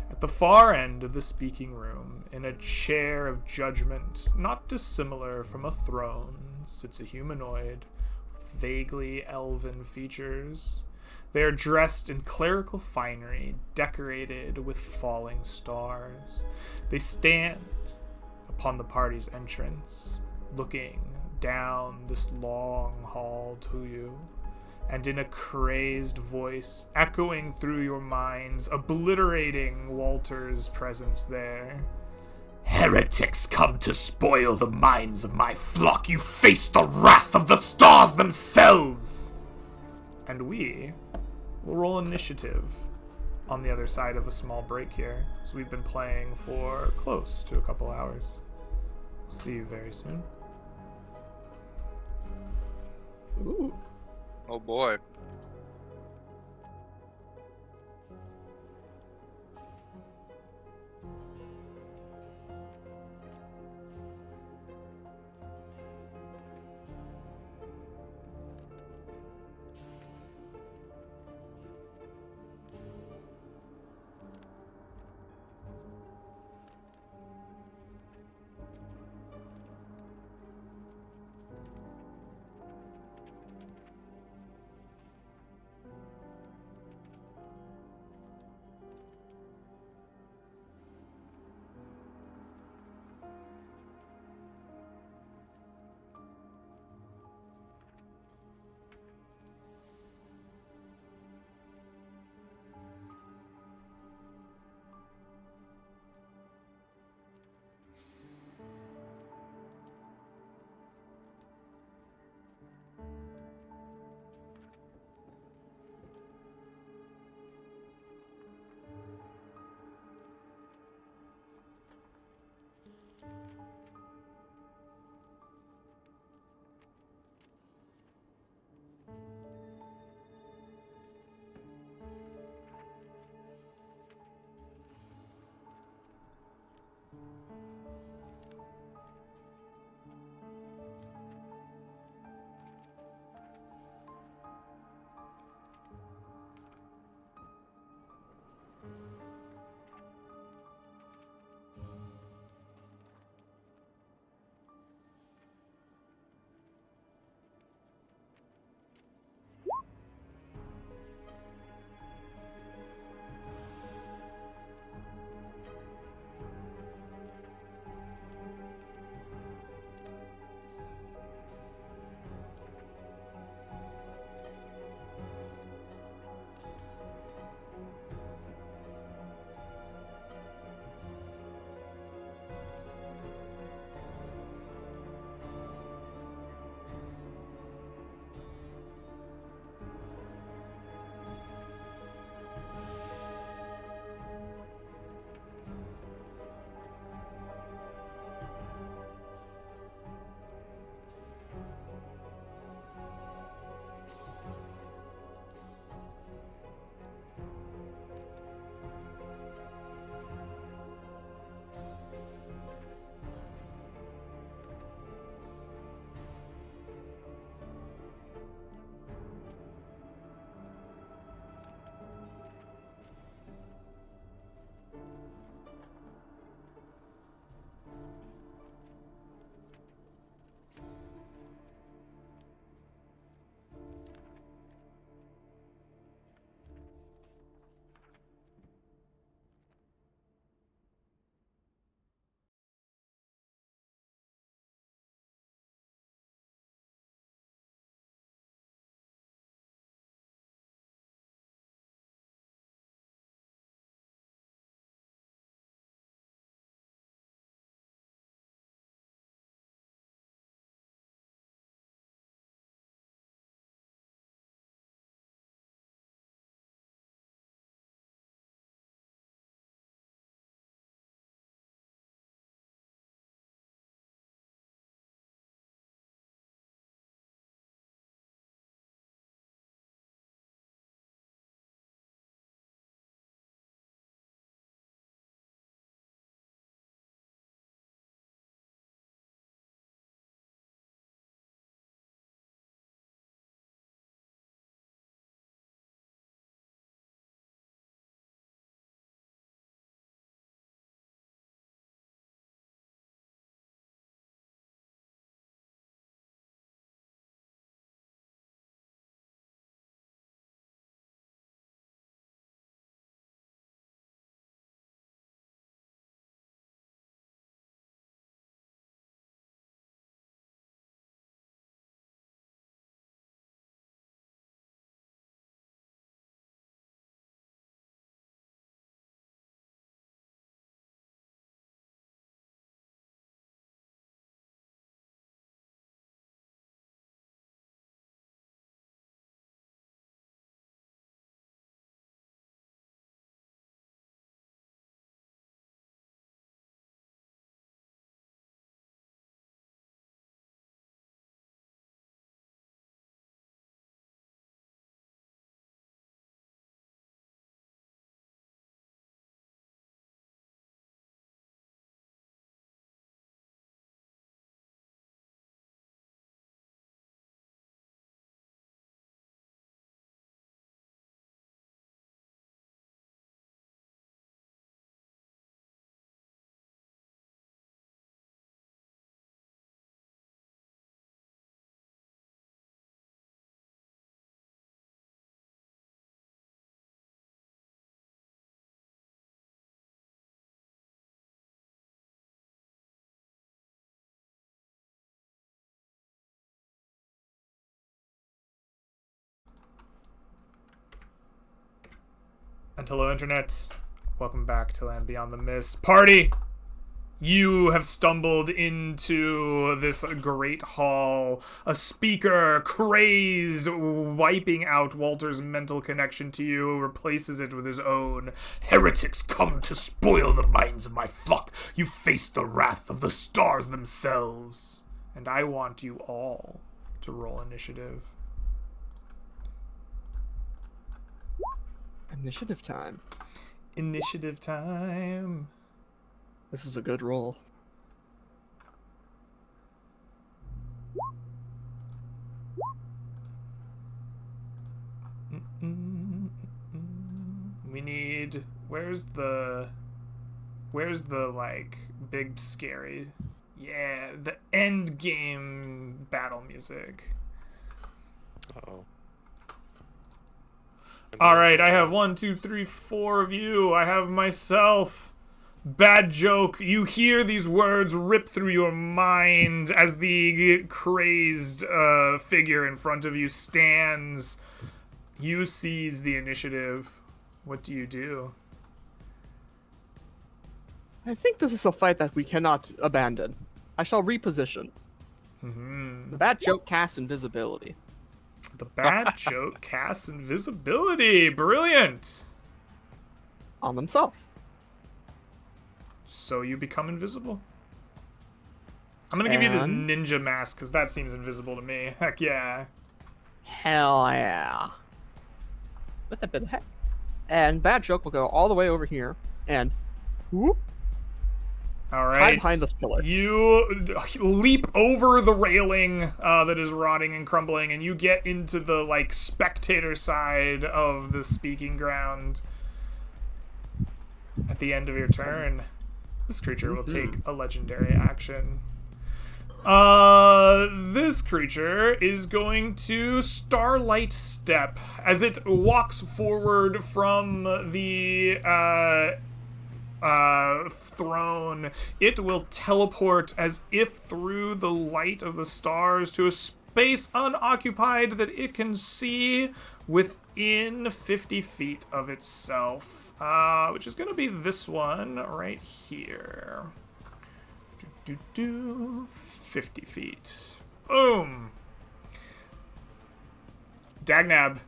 At the far end of the speaking room, in a chair of judgment, not dissimilar from a throne, sits a humanoid with vaguely elven features. They are dressed in clerical finery, decorated with falling stars. They stand upon the party's entrance, looking down this long hall to you, and in a crazed voice, echoing through your minds, obliterating Walter's presence there. Heretics come to spoil the minds of my flock. You face the wrath of the stars themselves. And we will roll initiative on the other side of a small break here, as we've been playing for close to a couple hours. See you very soon. Ooh. Oh boy. And hello, Internet. Welcome back to Land Beyond the Mist. Party! You have stumbled into this great hall. A speaker, crazed, wiping out Walter's mental connection to you, replaces it with his own. Heretics come to spoil the minds of my flock. You face the wrath of the stars themselves. And I want you all to roll initiative. Initiative time. Initiative time. This is a good roll. We need... Where's the like big scary? Yeah, the end game battle music. Uh-oh. All right, I have 1, 2, 3, 4 of you. I have myself. Bad joke. You hear these words rip through your mind as the crazed figure in front of you stands. You seize the initiative. What do you do? I think this is a fight that we cannot abandon. I shall reposition. Mm-hmm. The bad joke casts invisibility. The bad joke casts invisibility. Brilliant. On themselves. So you become invisible. I'm gonna give you this And? ninja mask because that seems invisible to me. Heck yeah. Hell yeah. With a bit of heck. And bad joke will go all the way over here and whoop, All hide right. behind this pillar. You leap over the railing that is rotting and crumbling, and you get into the like spectator side of the speaking ground. At the end of your turn, this creature will take a legendary action. This creature is going to Starlight Step as it walks forward from the throne. It will teleport as if through the light of the stars to a space unoccupied that it can see within 50 feet of itself, which is going to be this one right here. 50 feet. Boom. Dagnab,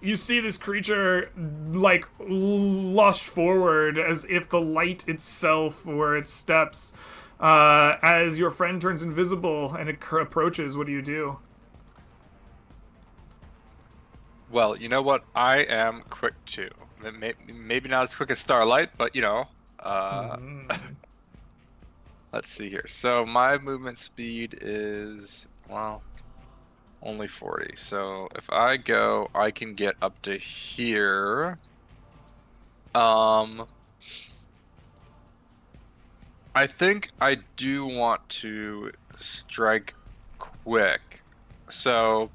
you see this creature like lush forward as if the light itself were its steps. As your friend turns invisible and it approaches, what do you do? Well, you know what? I am quick too. Maybe not as quick as Starlight, but you know. Let's see here. So my movement speed is, well, only 40. So if I go, I can get up to here. I think I do want to strike quick. So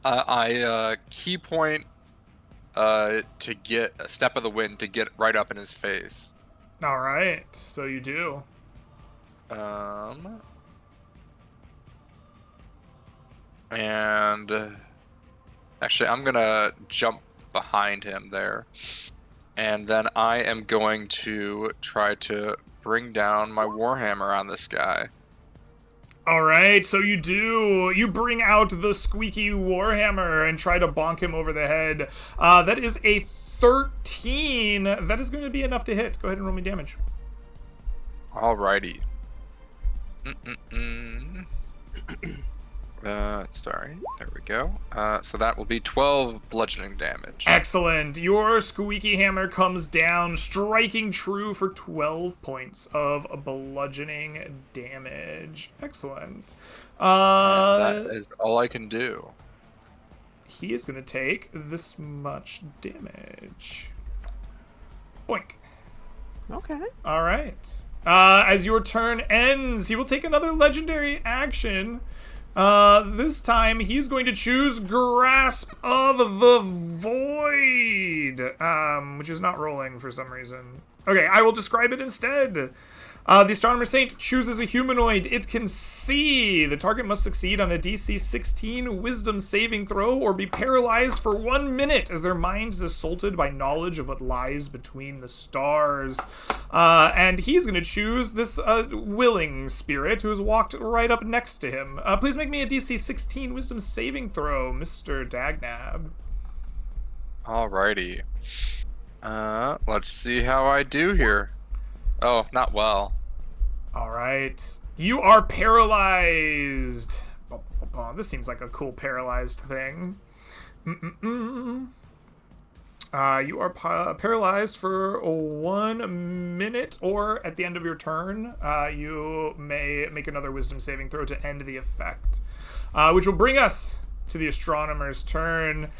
I key point to get a step of the wind to get right up in his face. All right, so you do. And actually, I'm gonna jump behind him there, and then I am going to try to bring down my warhammer on this guy. All right, so you do. You bring out the squeaky warhammer and try to bonk him over the head. That is a 13. That is going to be enough to hit. Go ahead and roll me damage. Alrighty. Sorry. There we go. So that will be 12 bludgeoning damage. Excellent. Your squeaky hammer comes down, striking true for 12 points of bludgeoning damage. Excellent. And that is all I can do. He is going to take this much damage. Boink. Okay. All right. As your turn ends, he will take another legendary action. This time he's going to choose Grasp of the Void, which is not rolling for some reason. Okay, I will describe it instead. The Astronomer Saint chooses a humanoid it can see. The target must succeed on a DC 16 Wisdom saving throw or be paralyzed for 1 minute as their mind is assaulted by knowledge of what lies between the stars. And he's going to choose this willing spirit who has walked right up next to him. Please make me a DC 16 Wisdom saving throw, Mr. Dagnab. Alrighty. Let's see how I do here. Oh, not well. All right. You are paralyzed. This seems like a cool paralyzed thing. You are paralyzed for 1 minute, or at the end of your turn, you may make another wisdom saving throw to end the effect. Which will bring us to the astronomer's turn.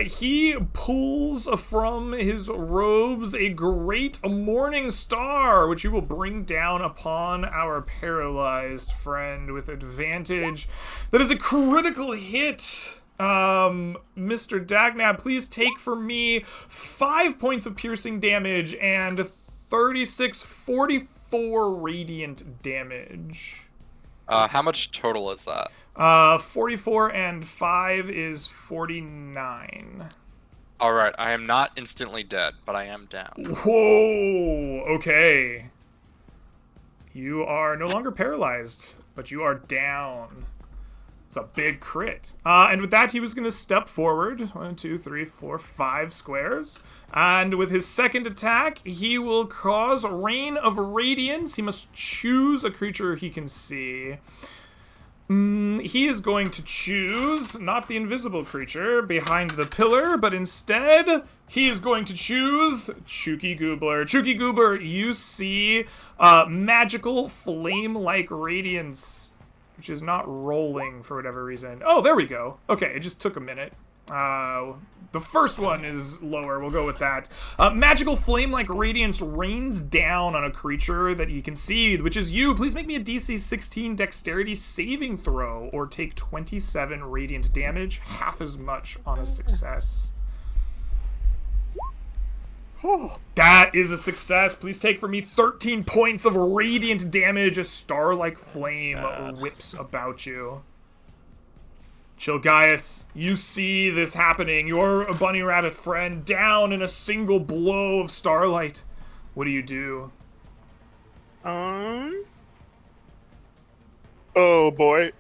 He pulls from his robes a great morning star, which he will bring down upon our paralyzed friend with advantage. That is a critical hit. Mr. Dagnab, please take for me 5 points of piercing damage and 44 radiant damage. How much total is that? 44 and 5 is 49. Alright, I am not instantly dead, but I am down. Whoa, okay. You are no longer paralyzed, but you are down. It's a big crit. And with that, he was going to step forward 1, 2, 3, 4, 5 squares. And with his second attack, he will cause Rain of Radiance. He must choose a creature he can see. He is going to choose not the invisible creature behind the pillar, but instead he is going to choose Chooky Goobler. Chooky Goobler, you see magical flame-like radiance, which is not rolling for whatever reason. Oh, there we go. Okay, it just took a minute. The first one is lower. We'll go with that. Magical flame-like radiance rains down on a creature that you can see, which is you. Please make me a DC 16 dexterity saving throw or take 27 radiant damage, half as much on a success. Oh, that is a success. Please take for me 13 points of radiant damage. A star-like flame whips about you. Chilgaius, you see this happening. Your bunny rabbit friend down in a single blow of starlight. What do you do? Oh boy.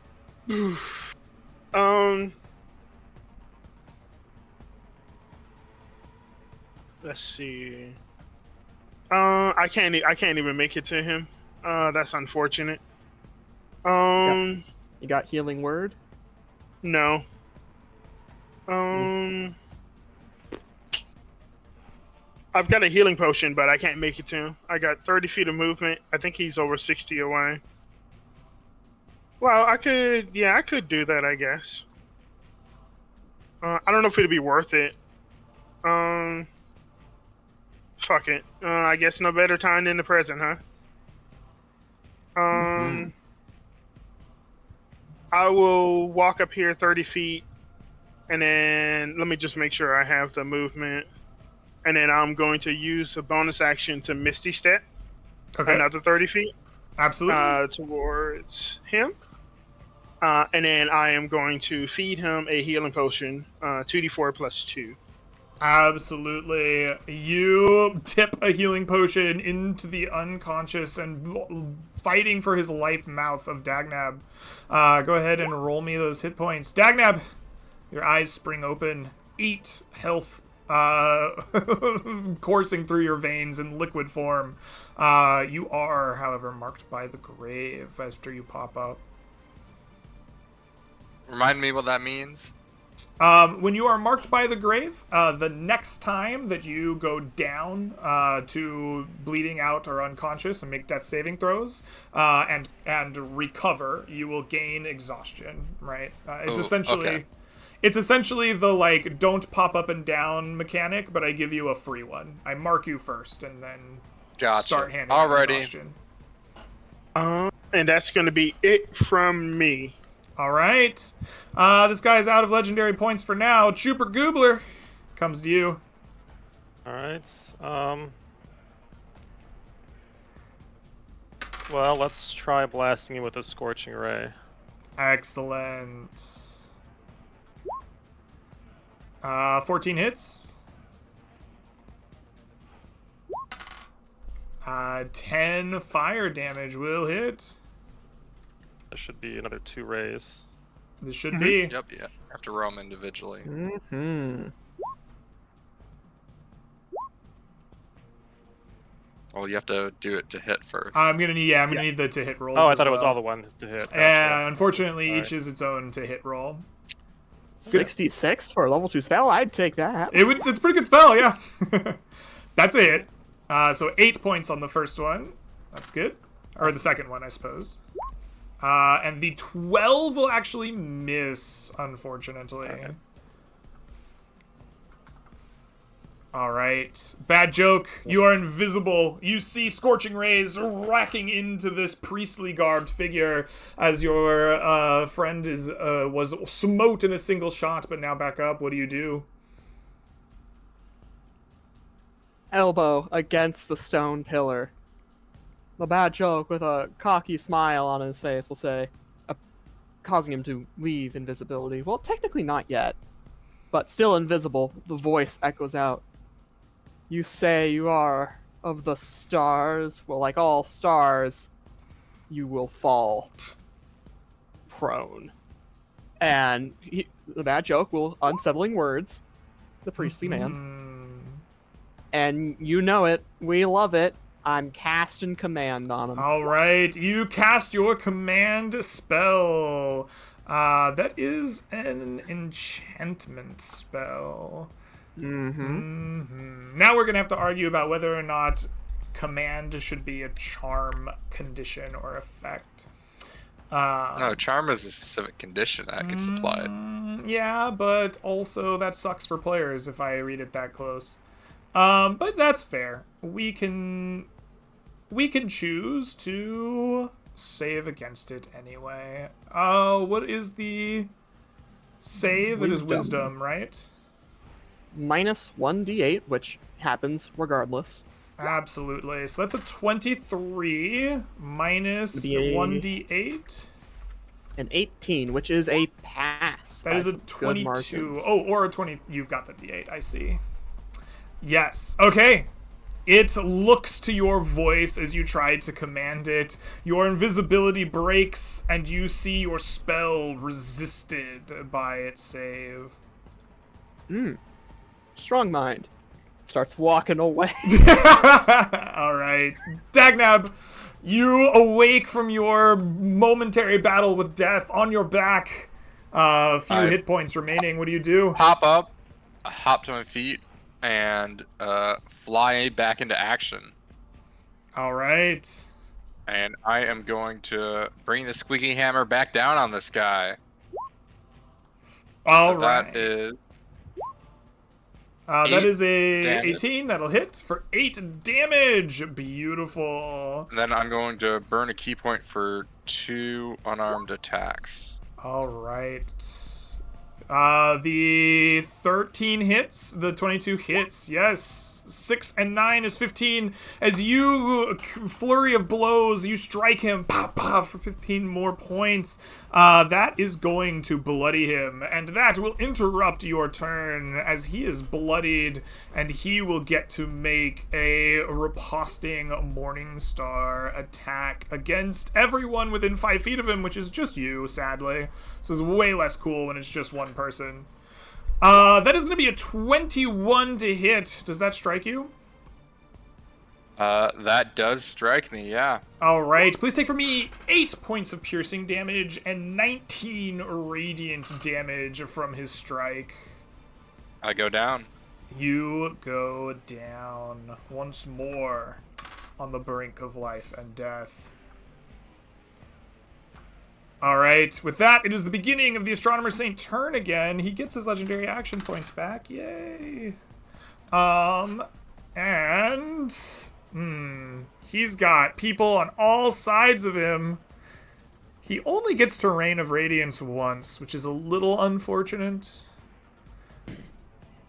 Let's see. I can't even make it to him. That's unfortunate. You got healing word? No. I've got a healing potion, but I can't make it to him. I got 30 feet of movement. I think he's over 60 away. Well, I could do that, I guess. I don't know if it'd be worth it. Fuck it. I guess no better time than the present, huh? I will walk up here 30 feet, and then let me just make sure I have the movement. And then I'm going to use a bonus action to Misty Step. Okay. Another 30 feet. Absolutely. Towards him. And then I am going to feed him a healing potion, 2d4 plus 2. Absolutely. You tip a healing potion into the unconscious and fighting for his life mouth of Dagnab. Go ahead and roll me those hit points. Dagnab, your eyes spring open. 8 health coursing through your veins in liquid form. You are, however, marked by the grave after you pop up. Remind me what that means. When you are marked by the grave, the next time that you go down to bleeding out or unconscious and make death saving throws and recover, you will gain exhaustion. Right? It's essentially the like don't pop up and down mechanic, but I give you a free one. I mark you first and then start handing out exhaustion. And that's going to be it from me. All right. This guy's out of legendary points for now. Chooper Goobler comes to you. All right. Well, let's try blasting you with a Scorching Ray. Excellent. 14 hits. 10 fire damage will hit. There should be another 2 rays. This should be. Yep, yeah. Have to roll them individually. Mm-hmm. Well, you have to do it to hit first. I'm gonna need the to hit rolls. Oh, I as thought it was well. all the one to hit. Yeah, unfortunately, Alright. each is its own to hit roll. 66 for a level 2 spell? I'd take that. It's a pretty good spell, yeah. That's a hit. So 8 points on the first one. That's good. Or the second one, I suppose. And the 12 will actually miss, unfortunately. Okay. All right. Bad joke. You are invisible. You see scorching rays racking into this priestly garbed figure as your friend was smote in a single shot, but now back up. What do you do? Elbow against the stone pillar. The bad joke, with a cocky smile on his face, will say, causing him to leave invisibility. Well, technically not yet, but still invisible. The voice echoes out. You say you are of the stars. Well, like all stars, you will fall prone. And the bad joke will unsettling words. The priestly man. And you know it. We love it. I'm casting command on him. All right, you cast your command spell. That is an enchantment spell. Now we're gonna have to argue about whether or not command should be a charm condition or effect. No, charm is a specific condition that gets applied. Yeah, but also that sucks for players if I read it that close. But that's fair. We can choose to save against it anyway. What is the save? It is wisdom, right? Minus 1d8, which happens regardless. Absolutely. So that's a 23 minus D8. 1d8. An 18, which is a pass. That by is a some good 22. margins. Oh, or a 20. You've got the d8. I see. Yes. Okay. It looks to your voice as you try to command it. Your invisibility breaks, and you see your spell resisted by its save. Strong mind. Starts walking away. All right. Dagnab, you awake from your momentary battle with death on your back. A few hit points remaining. What do you do? Pop up, hop to my feet, and fly back into action. All right. And I am going to bring the squeaky hammer back down on this guy. All So right. That is that is a damage. 18. That'll hit for 8 damage. Beautiful. And then I'm going to burn a key point for 2 unarmed attacks. All right. The 13 hits, the 22 hits, yes. 6 and 9 is 15. As you, flurry of blows, you strike him, pop, pop, for 15 more points. That is going to bloody him, and that will interrupt your turn as he is bloodied, and he will get to make a riposting Morningstar attack against everyone within 5 feet of him, which is just you, sadly. This is way less cool when it's just one person. That is going to be a 21 to hit. Does that strike you? That does strike me, yeah. All right. Please take from me 8 points of piercing damage and 19 radiant damage from his strike. I go down. You go down once more on the brink of life and death. All right, with that, it is the beginning of the Astronomer Saint turn again. He gets his legendary action points back. Yay. He's got people on all sides of him. He only gets to Reign of Radiance once, which is a little unfortunate.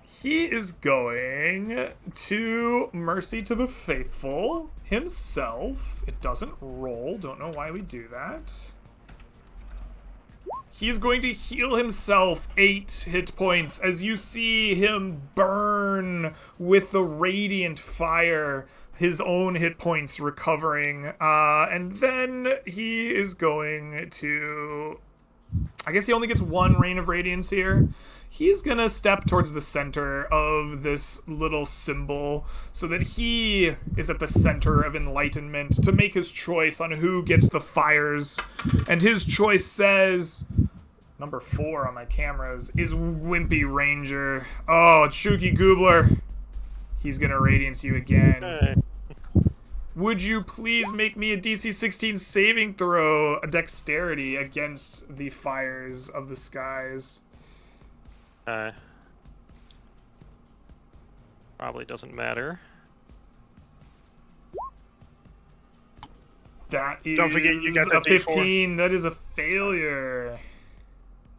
He is going to Mercy to the Faithful, himself. It doesn't roll. Don't know why we do that. He's going to heal himself 8 hit points as you see him burn with the radiant fire, his own hit points recovering. And then he is going to... I guess he only gets 1 Rain of Radiance here. He's gonna step towards the center of this little symbol so that he is at the center of enlightenment to make his choice on who gets the fires. And his choice says... Number 4 on my cameras is Wimpy Ranger. Oh, Shuki Goobler. He's gonna Radiance you again. Hey. Would you please make me a DC 16 saving throw, a dexterity against the fires of the skies? Probably doesn't matter. That is Don't forget you got a the D4. 15. That is a failure.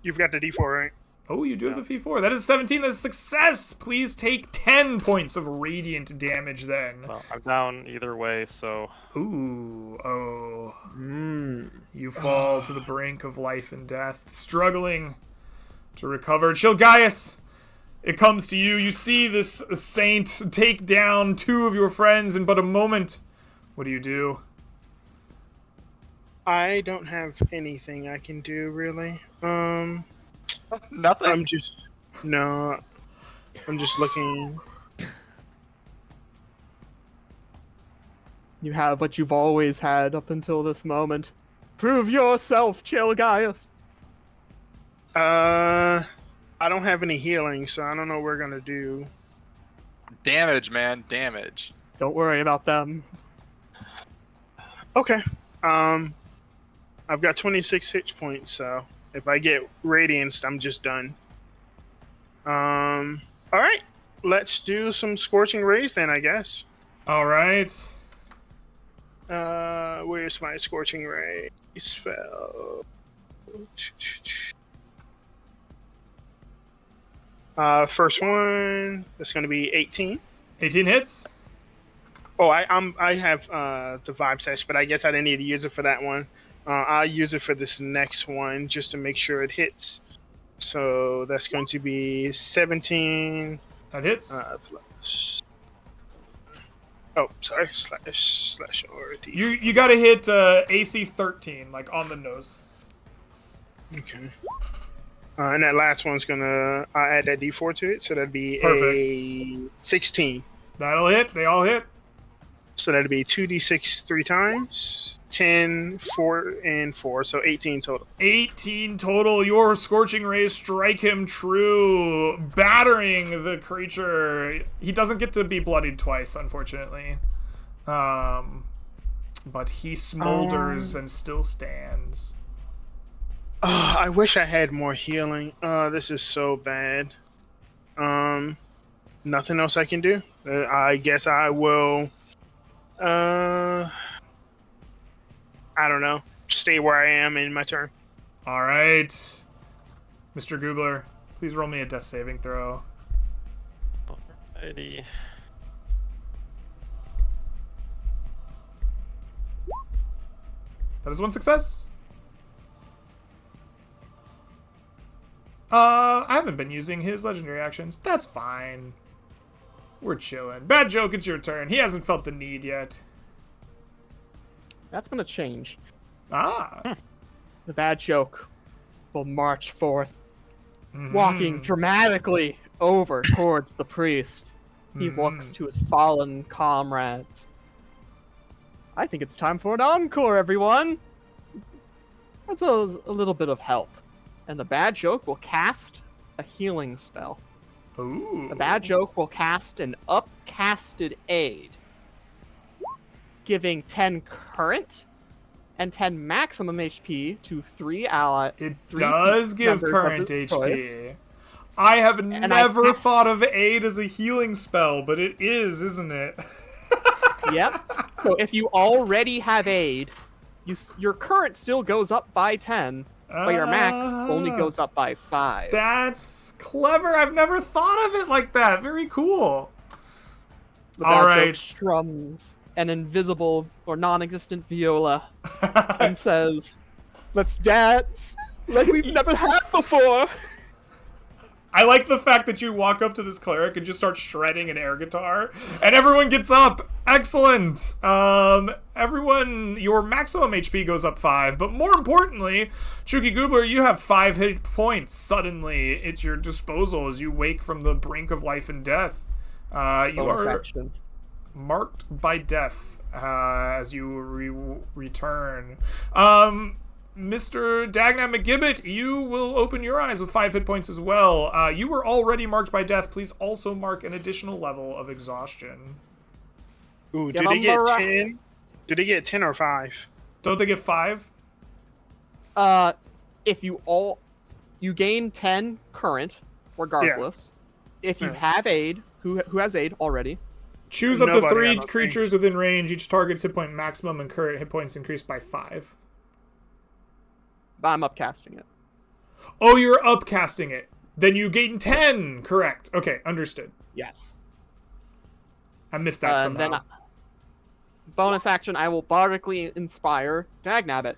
You've got the D4, right? Oh, you do have the V4. That is 17. That's a success. Please take 10 points of radiant damage then. Well, I'm down either way, so Ooh, oh. Mm. You fall to the brink of life and death, struggling to recover. Chilgaius, it comes to you. You see this saint take down 2 of your friends in but a moment. What do you do? I don't have anything I can do, really. Nothing. I'm just looking. You have what you've always had up until this moment. Prove yourself, Chilgaius. I don't have any healing, so I don't know what we're gonna do. Damage, man. Damage. Don't worry about them. Okay. I've got 26 hit points, so if I get radianced, I'm just done. All right. Let's do some scorching rays then, I guess. All right. Where's my scorching ray spell? First one, that's going to be 18. 18 hits. Oh, I have the vibe sash, but I guess I didn't need to use it for that one. I'll use it for this next one just to make sure it hits. So that's going to be 17. That hits. Plus... Oh, sorry. Slash or D. You got to hit AC 13, like on the nose. Okay. And that last one's gonna add that D4 to it, so that'd be Perfect. a 16. That'll hit. They all hit. So that'd be 2d6 3 times, 10, 4, and 4, so 18 total. 18 total. Your scorching rays strike him true, battering the creature. He doesn't get to be bloodied twice, unfortunately. But he smolders and still stands. I wish I had more healing. This is so bad. Nothing else I can do. I guess I will. I don't know. Stay where I am in my turn. All right, Mr. Goobler, please roll me a death saving throw. alrighty. That is 1 success. I haven't been using his legendary actions. That's fine. We're chilling. Bad joke, it's your turn. He hasn't felt the need yet. That's gonna change. Ah. The bad joke will march forth, walking dramatically over towards the priest. He looks to his fallen comrades. I think it's time for an encore, everyone. That's a little bit of help. And the bad joke will cast a healing spell. Ooh. The bad joke will cast an upcasted aid, giving 10 current and 10 maximum HP to 3 ally. It 3 does give members of current his HP. choice. I have I never cast- thought of aid as a healing spell, but it is, isn't it? Yep. So if you already have aid, your current still goes up by 10, but your max only goes up by 5. That's clever. I've never thought of it like that. Very cool. The all bad right. joke strums an invisible or non-existent viola and says, "Let's dance like we've never had before." I like the fact that you walk up to this cleric and just start shredding an air guitar, and everyone gets up. Excellent. Everyone, your maximum HP goes up 5, but more importantly, Chuki Goobler, you have 5 hit points suddenly at your disposal as you wake from the brink of life and death. You Bonus are action. marked by death as you return. Mr. Dagnab McGibbet, you will open your eyes with 5 hit points as well. You were already marked by death. Please also mark an additional level of exhaustion. Ooh, Give did they him get the 10? Did they get 10 or 5? Don't they get 5? If you gain 10 current, regardless. If you Yeah. have aid, who has aid already? Choose up to Nobody, I 3 don't think. creatures within range. Each target's hit point maximum and current hit points increased by 5. I'm upcasting it. Oh, you're upcasting it. Then you gain 10. Correct. Okay, understood. Yes. I missed that And somehow. then bonus action, I will bardically inspire Dagnabbit.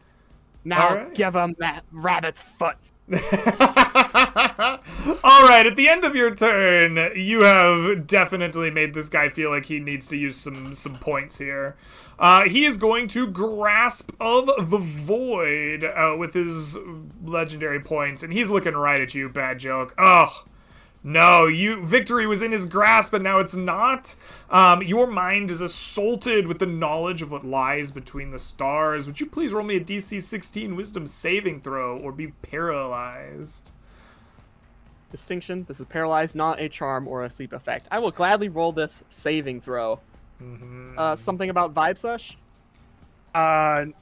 Now Alright. give him that rabbit's foot. All right, at the end of your turn, you have definitely made this guy feel like he needs to use some points here. He is going to Grasp of the Void with his legendary points, and he's looking right at you, Bad Joke. Oh, no, victory was in his grasp, and now it's not. Your mind is assaulted with the knowledge of what lies between the stars. Would you please roll me a DC 16 Wisdom saving throw, or be paralyzed? Distinction, this is paralyzed, not a charm or a sleep effect. I will gladly roll this saving throw. Something about Vibe Sesh?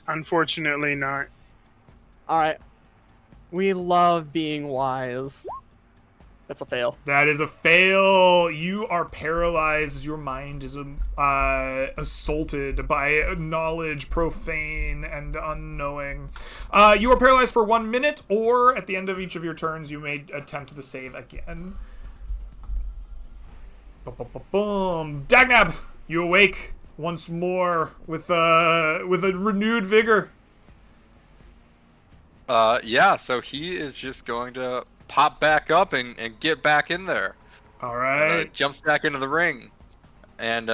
Unfortunately not. Alright. We love being wise. That's a fail. That is a fail. You are paralyzed as your mind is assaulted by knowledge profane and unknowing. You are paralyzed for 1 minute, or at the end of each of your turns, you may attempt the save again. Boom. Dagnab, you awake once more with a renewed vigor. Yeah, so he is just going to pop back up and get back in there. All right. Jumps back into the ring. And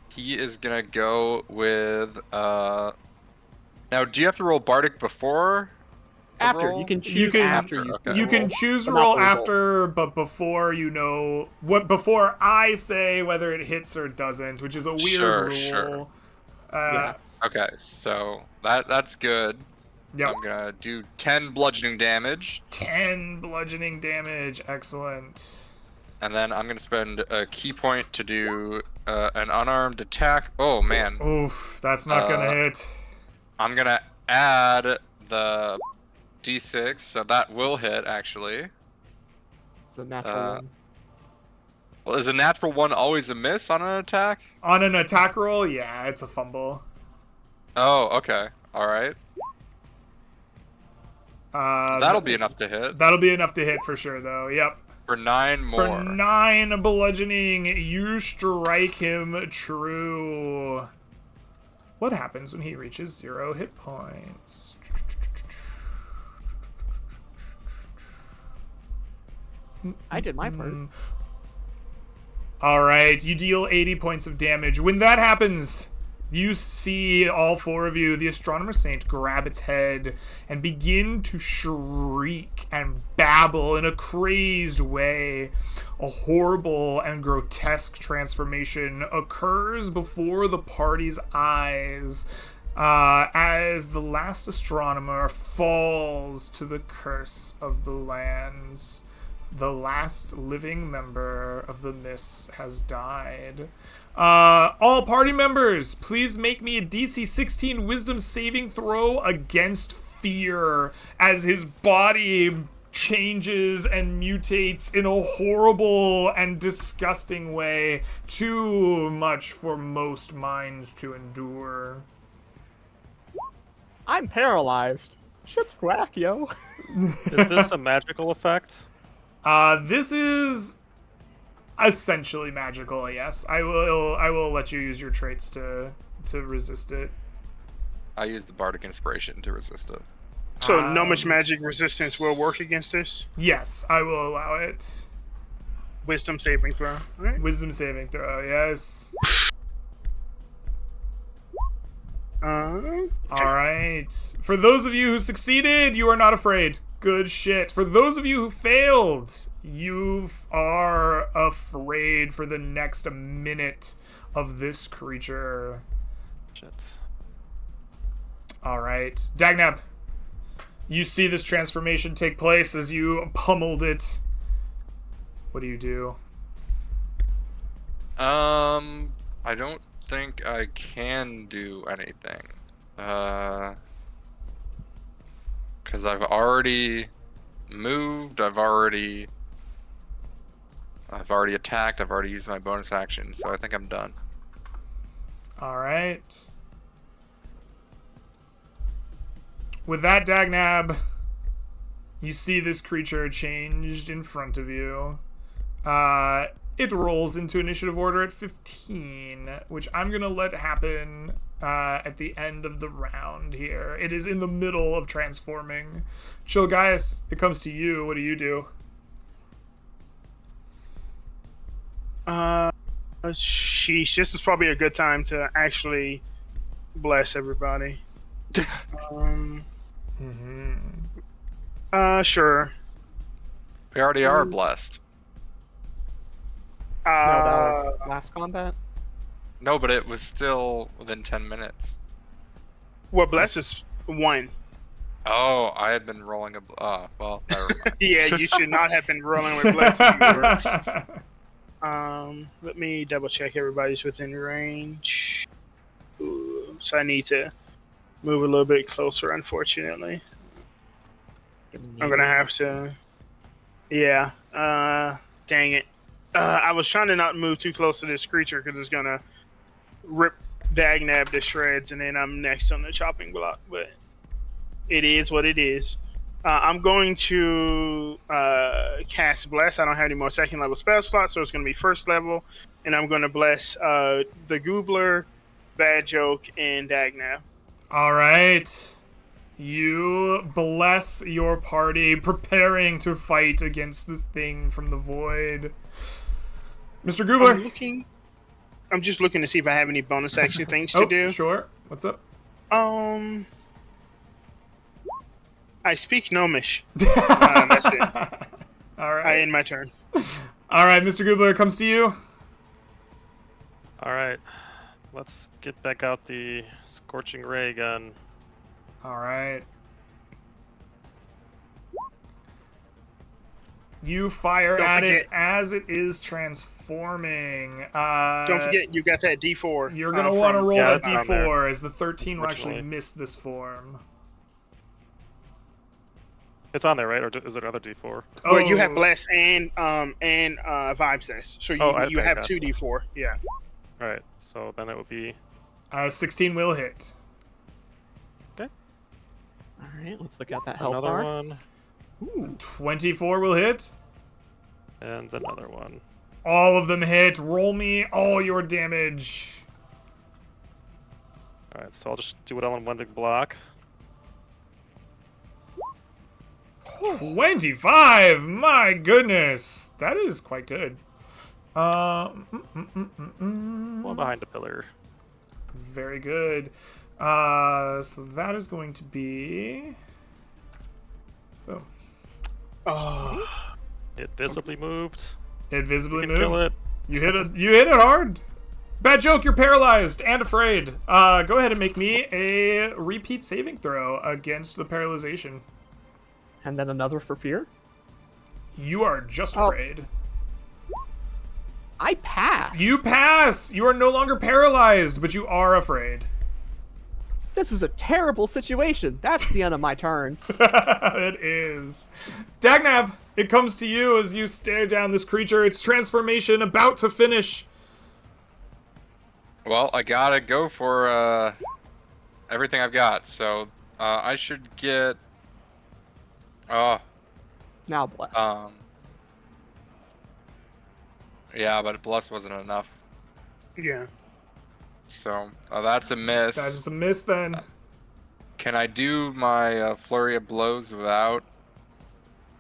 he is going to go with... Now, do you have to roll Bardic before? the After. roll? You can choose can- after you Okay. You can roll. choose to but not roll the result. after, but before you know before I say whether it hits or doesn't, which is a weird Sure, rule. sure. Yes. Okay, so that's good. Yep. I'm going to do 10 bludgeoning damage. 10 bludgeoning damage. Excellent. And then I'm going to spend a key point to do an unarmed attack. Oh, man. Oof, that's not gonna hit. I'm going to add the d6, so that will hit, actually. It's a natural Uh, one. Well, is a natural one always a miss on an attack? On an attack roll, yeah, it's a fumble. Oh, okay. All right. That'll be enough to hit. That'll be enough to hit for sure, though. Yep. For 9 more. For 9 bludgeoning, you strike him true. What happens when he reaches 0 hit points? I did my part. All right, you deal 80 points of damage. When that happens, you see all 4 of you, the Astronomer Saint, grab its head and begin to shriek and babble in a crazed way. A horrible and grotesque transformation occurs before the party's eyes as the last astronomer falls to the curse of the lands. The last living member of the Mists has died. All party members, please make me a DC 16 Wisdom saving throw against fear as his body changes and mutates in a horrible and disgusting way. Too much for most minds to endure. I'm paralyzed. Shit's crack, yo. Is this a magical effect? This is... essentially magical. Yes, I will let you use your traits to resist it. I use the bardic inspiration to resist it. So gnomish magic resistance will work against this. Yes, I will allow it. Wisdom saving throw. All right. Wisdom saving throw. Yes. All right. For those of you who succeeded, you are not afraid. Good shit. For those of you who failed, you are afraid for the next minute of this creature. Shit. All right. Dagnab, you see this transformation take place as you pummeled it. What do you do? I don't think I can do anything. Because I've already moved, I've already attacked, I've already used my bonus action, so I think I'm done. All right. With that, Dagnab, you see this creature changed in front of you. It rolls into initiative order at 15, which I'm going to let happen at the end of the round here. It is in the middle of transforming. Chilgaius, it comes to you. What do you do? Sheesh, this is probably a good time to actually bless everybody. Sure. We already are blessed. No, that was last combat. No, but it was still within 10 minutes. Well, bless is 1. Oh, I had been rolling a... well, never mind. Yeah, you should not have been rolling with bless. Let me double check everybody's within range. Ooh, so I need to move a little bit closer, unfortunately. I'm gonna have to... Yeah, dang it. I was trying to not move too close to this creature because it's gonna rip Dagnab to shreds, and then I'm next on the chopping block. But it is what it is. I'm going to cast Bless. I don't have any more second level spell slots, so it's going to be first level, and I'm going to bless the Goobler, Bad Joke, and Dagnab. All right. You bless your party, preparing to fight against this thing from the void. Mr. Goobler? I'm just looking to see if I have any bonus action things to do. Sure. What's up? I speak Gnomish. That's it. All right. I end my turn. All right, Mr. Goobler, comes to you. All right, let's get back out the scorching ray gun. All right. You fire at it as it is transforming. Don't forget, you got that D4. You're going to want to roll a D4 as the 13 will actually Originally. miss this form. It's on there, right? Or is it another D4? Oh, Well, you have Bless and Vibe Sense. So you I have got 2 it. D4. Yeah. All right, so then it would be 16 will hit. All right, let's look at that health another bar. one 24 will hit. and another one. All of them hit. Roll me all your damage. All right, so I'll just do it all in one big block. 25! My goodness! That is quite good. One behind the pillar. Very good. So that is going to be... Boom. Oh. It visibly moved. It visibly You can kill moved. it. You hit it hard. Bad Joke, you're paralyzed and afraid. Go ahead and make me a repeat saving throw against the paralyzation. And then another for fear. You are just Oh. afraid. I pass. You pass! You are no longer paralyzed, but you are afraid. This is a terrible situation. That's the end of my turn. It is. Dagnab, it comes to you as you stare down this creature, its transformation about to finish. Well, I gotta go for everything I've got, so I should get... Now bless. Yeah, but plus wasn't enough. Yeah. So that's a miss. That is a miss then. Can I do my flurry of blows without?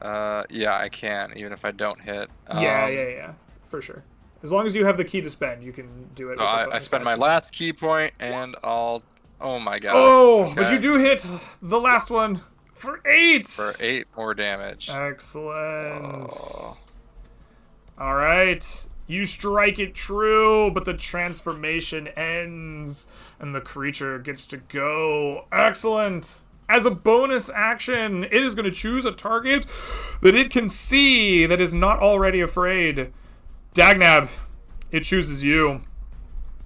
Yeah, I can, even if I don't hit. Yeah. For sure. As long as you have the key to spend, you can do it. So with a I bonus spend my action. last key point, and I'll. Oh my god. Oh, but Okay. you do hit the last one for 8. For 8 more damage. Excellent. Oh. All right. You strike it true, but the transformation ends and the creature gets to go. Excellent. As a bonus action, it is going to choose a target that it can see that is not already afraid. Dagnab, it chooses you.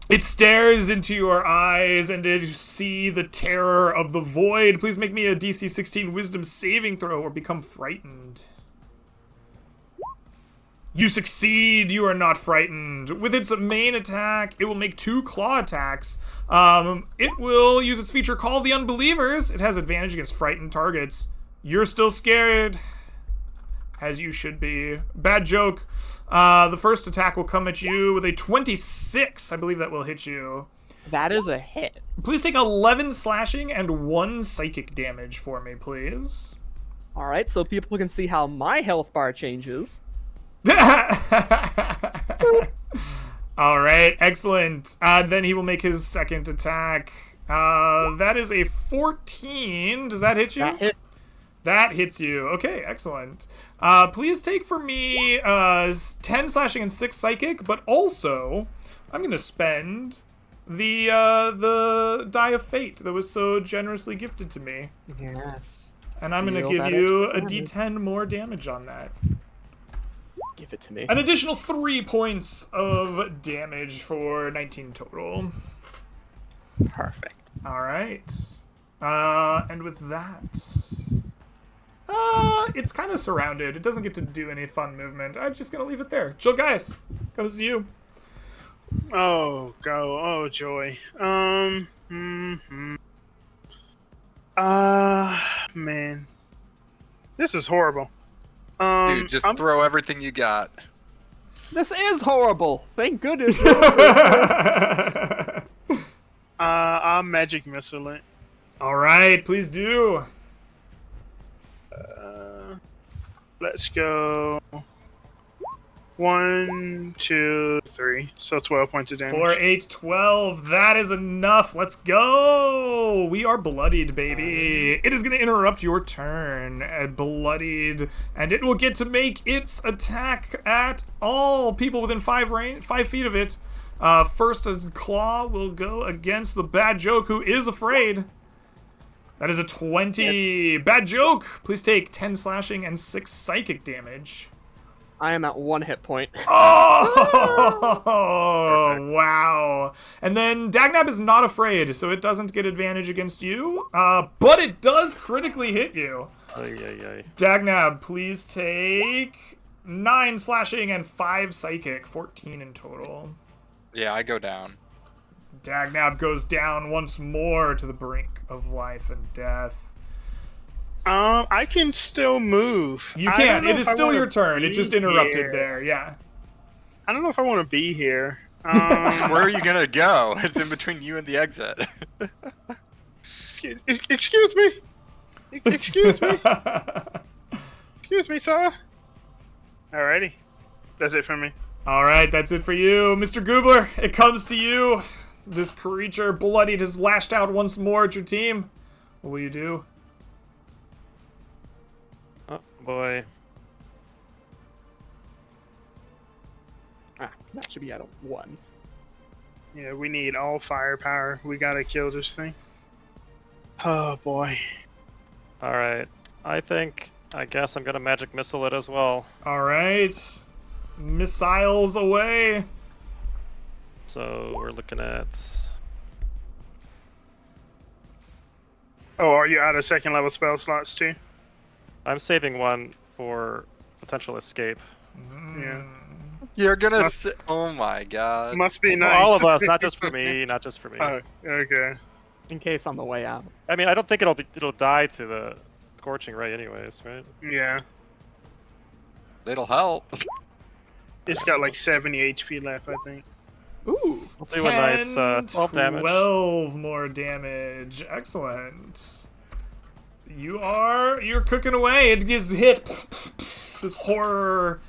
It stares into your eyes and you see the terror of the void. Please make me a DC 16 Wisdom saving throw or become frightened. You succeed. You are not frightened. With its main attack, it will make 2 claw attacks. It will use its feature Call the Unbelievers. It has advantage against frightened targets. You're still scared, as you should be. Bad joke. The first attack will come at you with a 26. I believe that will hit you. That is a hit. Please take 11 slashing and 1 psychic damage for me, please. All right, so people can see how my health bar changes. All right, excellent. Then he will make his second attack. That is a 14. Does that hit you? That hit. That hits you. Okay, excellent. Please take for me 10 slashing and 6 psychic, but also I'm going to spend the Die of Fate that was so generously gifted to me. Yes. And I'm going to Deal give that you a extra damage. d10 more damage on that. Give it to me. An additional 3 points of damage for 19 total. Perfect. All right. And with that, it's kind of surrounded. It doesn't get to do any fun movement. I'm just gonna leave it there. Jill, guys, comes to you. Oh, go. Oh, joy. Man. This is horrible. Dude, just throw everything you got. This is horrible. Thank goodness. I'm magic missile it. All right, please do. Let's go. 1, 2, 3. So 12 points of damage. 4, 8, 12. That is enough. Let's go. We are bloodied, baby. It is going to interrupt your turn. Bloodied. And it will get to make its attack at all people within 5 feet of it. First, a claw will go against the Bad Joke, who is afraid. That is a 20. Bad Joke, please take 10 slashing and 6 psychic damage. I am at 1 hit point. Oh, wow. And then Dagnab is not afraid, so it doesn't get advantage against you, but it does critically hit you. Ay. Dagnab, please take 9 slashing and 5 psychic, 14 in total. Yeah, I go down. Dagnab goes down once more to the brink of life and death. I can still move. You I can. don't know It if is I still wanna your turn. It be just interrupted here. there. Yeah. I don't know if I want to be here. Where are you gonna go? It's in between you and the exit. Excuse me. Excuse me. Excuse me, sir. Alrighty. That's it for me. All right, that's it for you, Mr. Goobler. It comes to you. This creature, bloodied, has lashed out once more at your team. What will you do? Oh boy. That should be at a 1. Yeah, we need all firepower. We gotta kill this thing. Oh boy. All right. I guess I'm gonna magic missile it as well. All right, missiles away. So we're looking at. Oh, are you out of second level spell slots too? I'm saving 1 for potential escape. Yeah. You're gonna. Oh my god. Must be For nice. all of us, not just for me. Not just for me. Oh, okay. In case on the way out. I mean, I don't think it'll die to the scorching ray, anyways, right? Yeah. It'll help. It's got like 70 HP left, I think. Ooh. We'll do a nice 12 damage. 12 more damage. Excellent. You're cooking away. It gets hit. This horror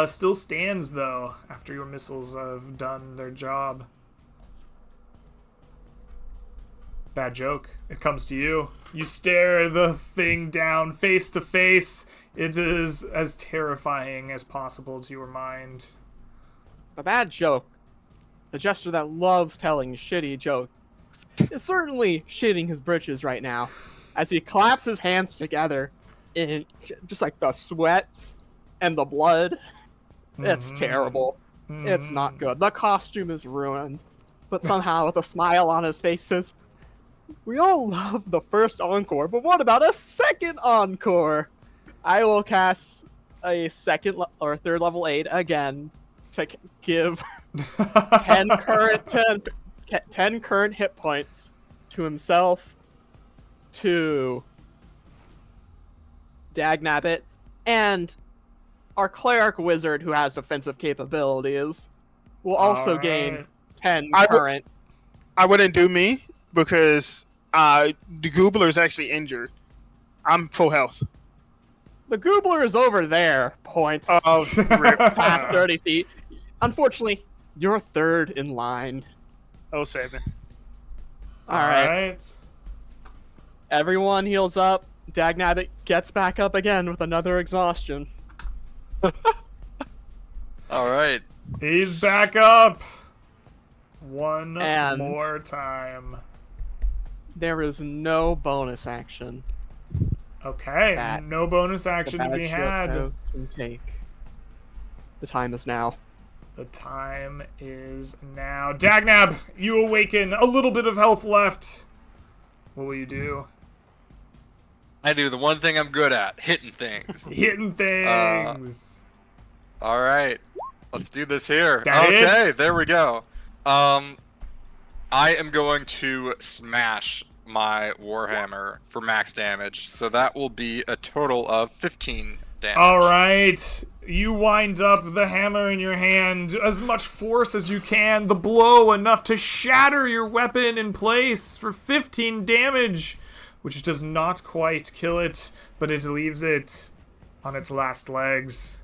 still stands though after your missiles have done their job. Bad joke. It comes to you. You stare the thing down face to face. It is as terrifying as possible to your mind. The bad joke, the jester that loves telling shitty jokes, is certainly shitting his britches right now as he claps his hands together in just like the sweats and the blood. It's terrible. It's not good. The costume is ruined. But somehow, with a smile on his face, says, "We all love the first encore, but what about a second encore? I will cast a second or third level aid again to give 10 current hit points to himself, to Dagnabbit, and our cleric wizard who has offensive capabilities will also gain 10 current." I wouldn't do me because the Goobler is actually injured. I'm full health. The Goobler is over there, points Oh, rip. past 30 feet. Unfortunately, you're third in line. 07. All right. Everyone heals up. Dagnabbit gets back up again with another exhaustion. All right. He's back up. One And- more time. There is no bonus action Okay, That- no bonus the action to bad be had. Shoko can take. The time is now. The time is now. Dagnab, you awaken. A little bit of health left. What will you do? I do the one thing I'm good at, hitting things. Hitting things. All right, let's do this here. That okay, hits. there we go. I am going to smash my Warhammer for max damage, so that will be a total of 15 damage. All right. You wind up the hammer in your hand, as much force as you can, the blow enough to shatter your weapon in place for 15 damage, which does not quite kill it, but it leaves it on its last legs.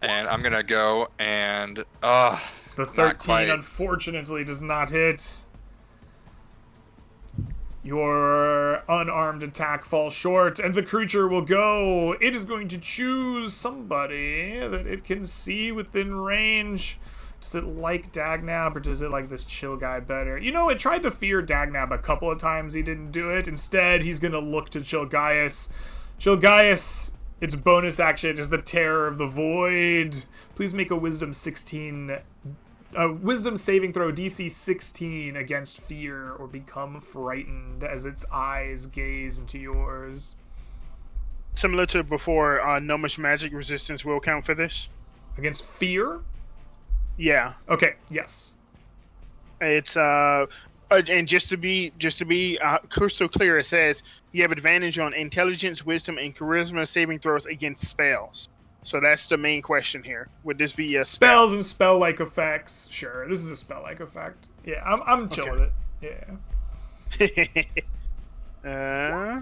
And I'm gonna go and The not 13 quite. unfortunately does not hit. Your unarmed attack falls short, and the creature will go. It is going to choose somebody that it can see within range. Does it like Dagnab, or does it like this chill guy better? You know, it tried to fear Dagnab a couple of times. He didn't do it. Instead, he's going to look to Chilgaius. Chilgaius, its bonus action is the Terror of the Void. Please make a Wisdom saving throw DC 16 against fear, or become frightened as its eyes gaze into yours. Similar to before, Gnomish magic resistance will count for this. Against fear? Yeah, Okay, yes. it's and just to be crystal clear, it says you have advantage on intelligence, wisdom, and charisma saving throws against spells. So that's the main question here. Would this be a spell? Spells and spell-like effects. Sure, this is a spell-like effect. Yeah, I'm chill with it. Yeah.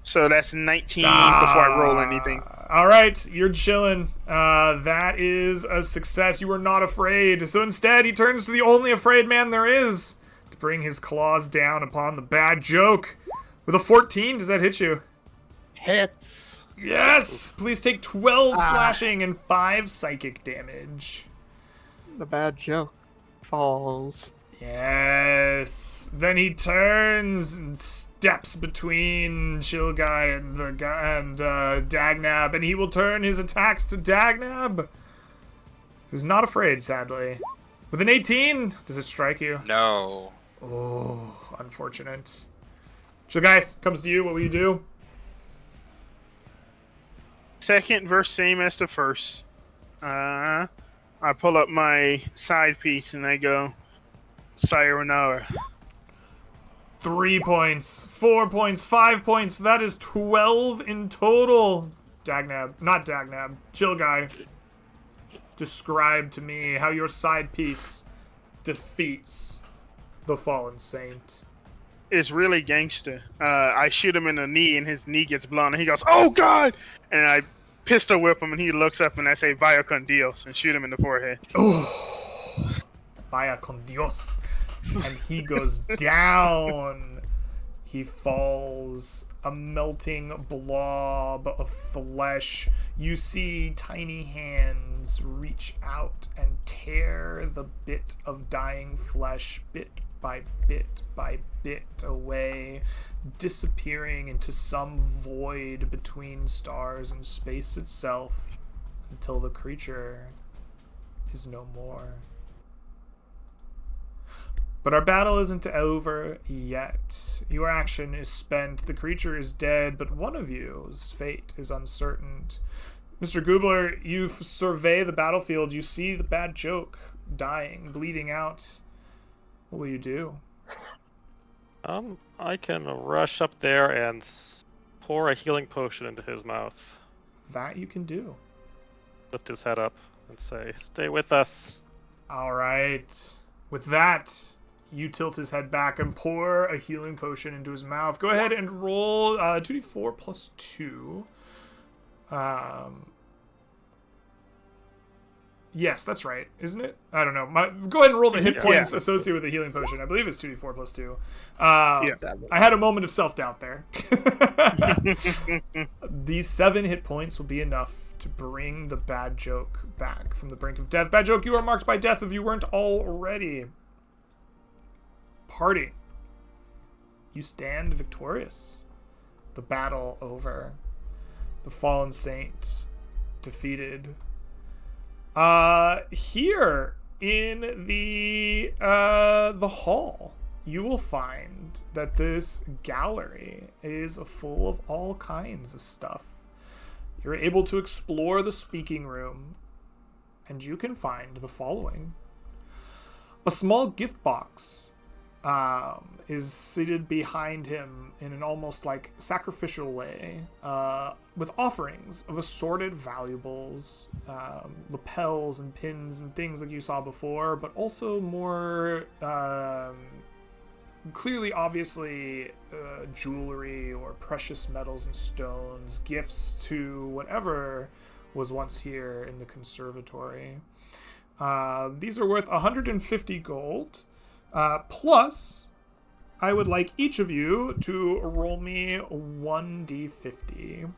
So that's 19 before I roll anything. All right, you're chilling. That is a success. You are not afraid. So instead, he turns to the only afraid man there is to bring his claws down upon the bad joke. With a 14, does that hit you? Hits. Yes! Please take 12 slashing and 5 psychic damage. The bad joke falls. Yes. Then he turns and steps between Chilgai and the guy and Dagnab, and he will turn his attacks to Dagnab, who's not afraid, sadly. With an 18, does it strike you? no. Oh, unfortunate. Chilgai comes to you. What will you do? Second verse same as the first. I pull up my side piece and I go, sayonara. 3 points, 4 points, 5 points. That is 12 in total. Dagnab, not Dagnab. Chilgai. describe to me how your side piece defeats the fallen saint. It's really gangster. I shoot him in the knee, and his knee gets blown, and he goes, "Oh God!" And I pistol whip him, and he looks up, and I say, "Vaya con Dios," and shoot him in the forehead. Oh, vaya con Dios. And he goes down. He falls, a melting blob of flesh. You see tiny hands reach out and tear the bit of dying flesh bit by bit by bit away, disappearing into some void between stars and space itself until the creature is no more. But our battle isn't over yet. Your action is spent, the creature is dead, but one of you's fate is uncertain. Mr. Goobler, you survey the battlefield, you see the bad joke dying, bleeding out. What will you do? I can rush up there and pour a healing potion into his mouth. That you can do. Lift his head up and say, "Stay with us." All right. With that, you tilt his head back and pour a healing potion into his mouth. Go ahead and roll 2d4 plus 2. Yes, that's right, isn't it? I don't know. Go ahead and roll the hit points associated with the healing potion. I believe it's 2d4 plus 2. I had a moment of self-doubt there. These 7 hit points will be enough to bring the bad joke back from the brink of death. Bad joke, you are marked by death if you weren't already. Party. You stand victorious. The battle over. The fallen saint defeated. Here in the hall, you will find that this gallery is full of all kinds of stuff. You're able to explore the speaking room, and you can find the following. A small gift box is seated behind him in an almost like sacrificial way, with offerings of assorted valuables, lapels and pins and things like you saw before, but also more clearly, obviously, jewelry or precious metals and stones, gifts to whatever was once here in the conservatory. These are worth 150 gold. Plus, I would like each of you to roll me 1d50.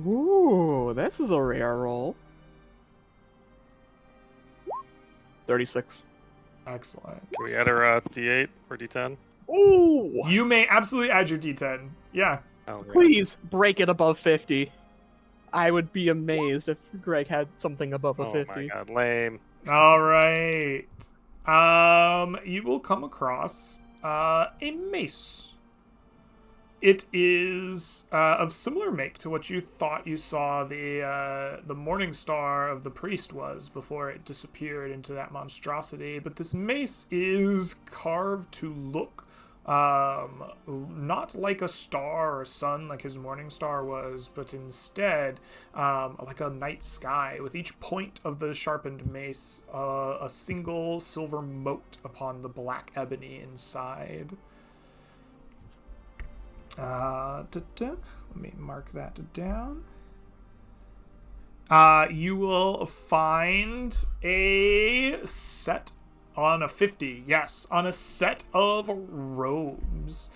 Ooh, this is a rare roll. 36. Excellent. Can we add our D8 or D10? Ooh! You may absolutely add your d10. Yeah. Oh, great. Please break it above 50. I would be amazed if Greg had something above a Oh 50. my god, lame. All right. You will come across a mace. It is of similar make to what you thought you saw the morning star of the priest was before it disappeared into that monstrosity. But this mace is carved to look not like a star or sun like his morning star was, but instead like a night sky, with each point of the sharpened mace a single silver mote upon the black ebony inside. Let me mark that down. You will find a set on a 50, yes, on a set of robes.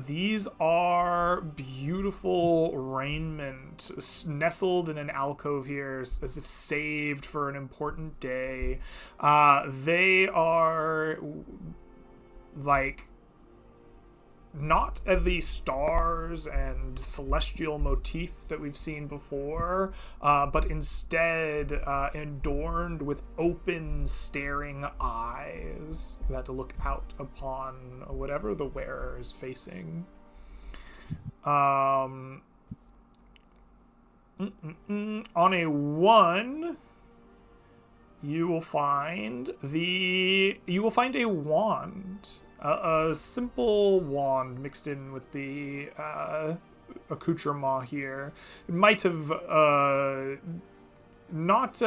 These are beautiful raiment nestled in an alcove here as if saved for an important day. They are like not the stars and celestial motif that we've seen before, but instead adorned with open, staring eyes that look out upon whatever the wearer is facing. On a 1, you will find a wand. A simple wand mixed in with the accoutrement here. It might have not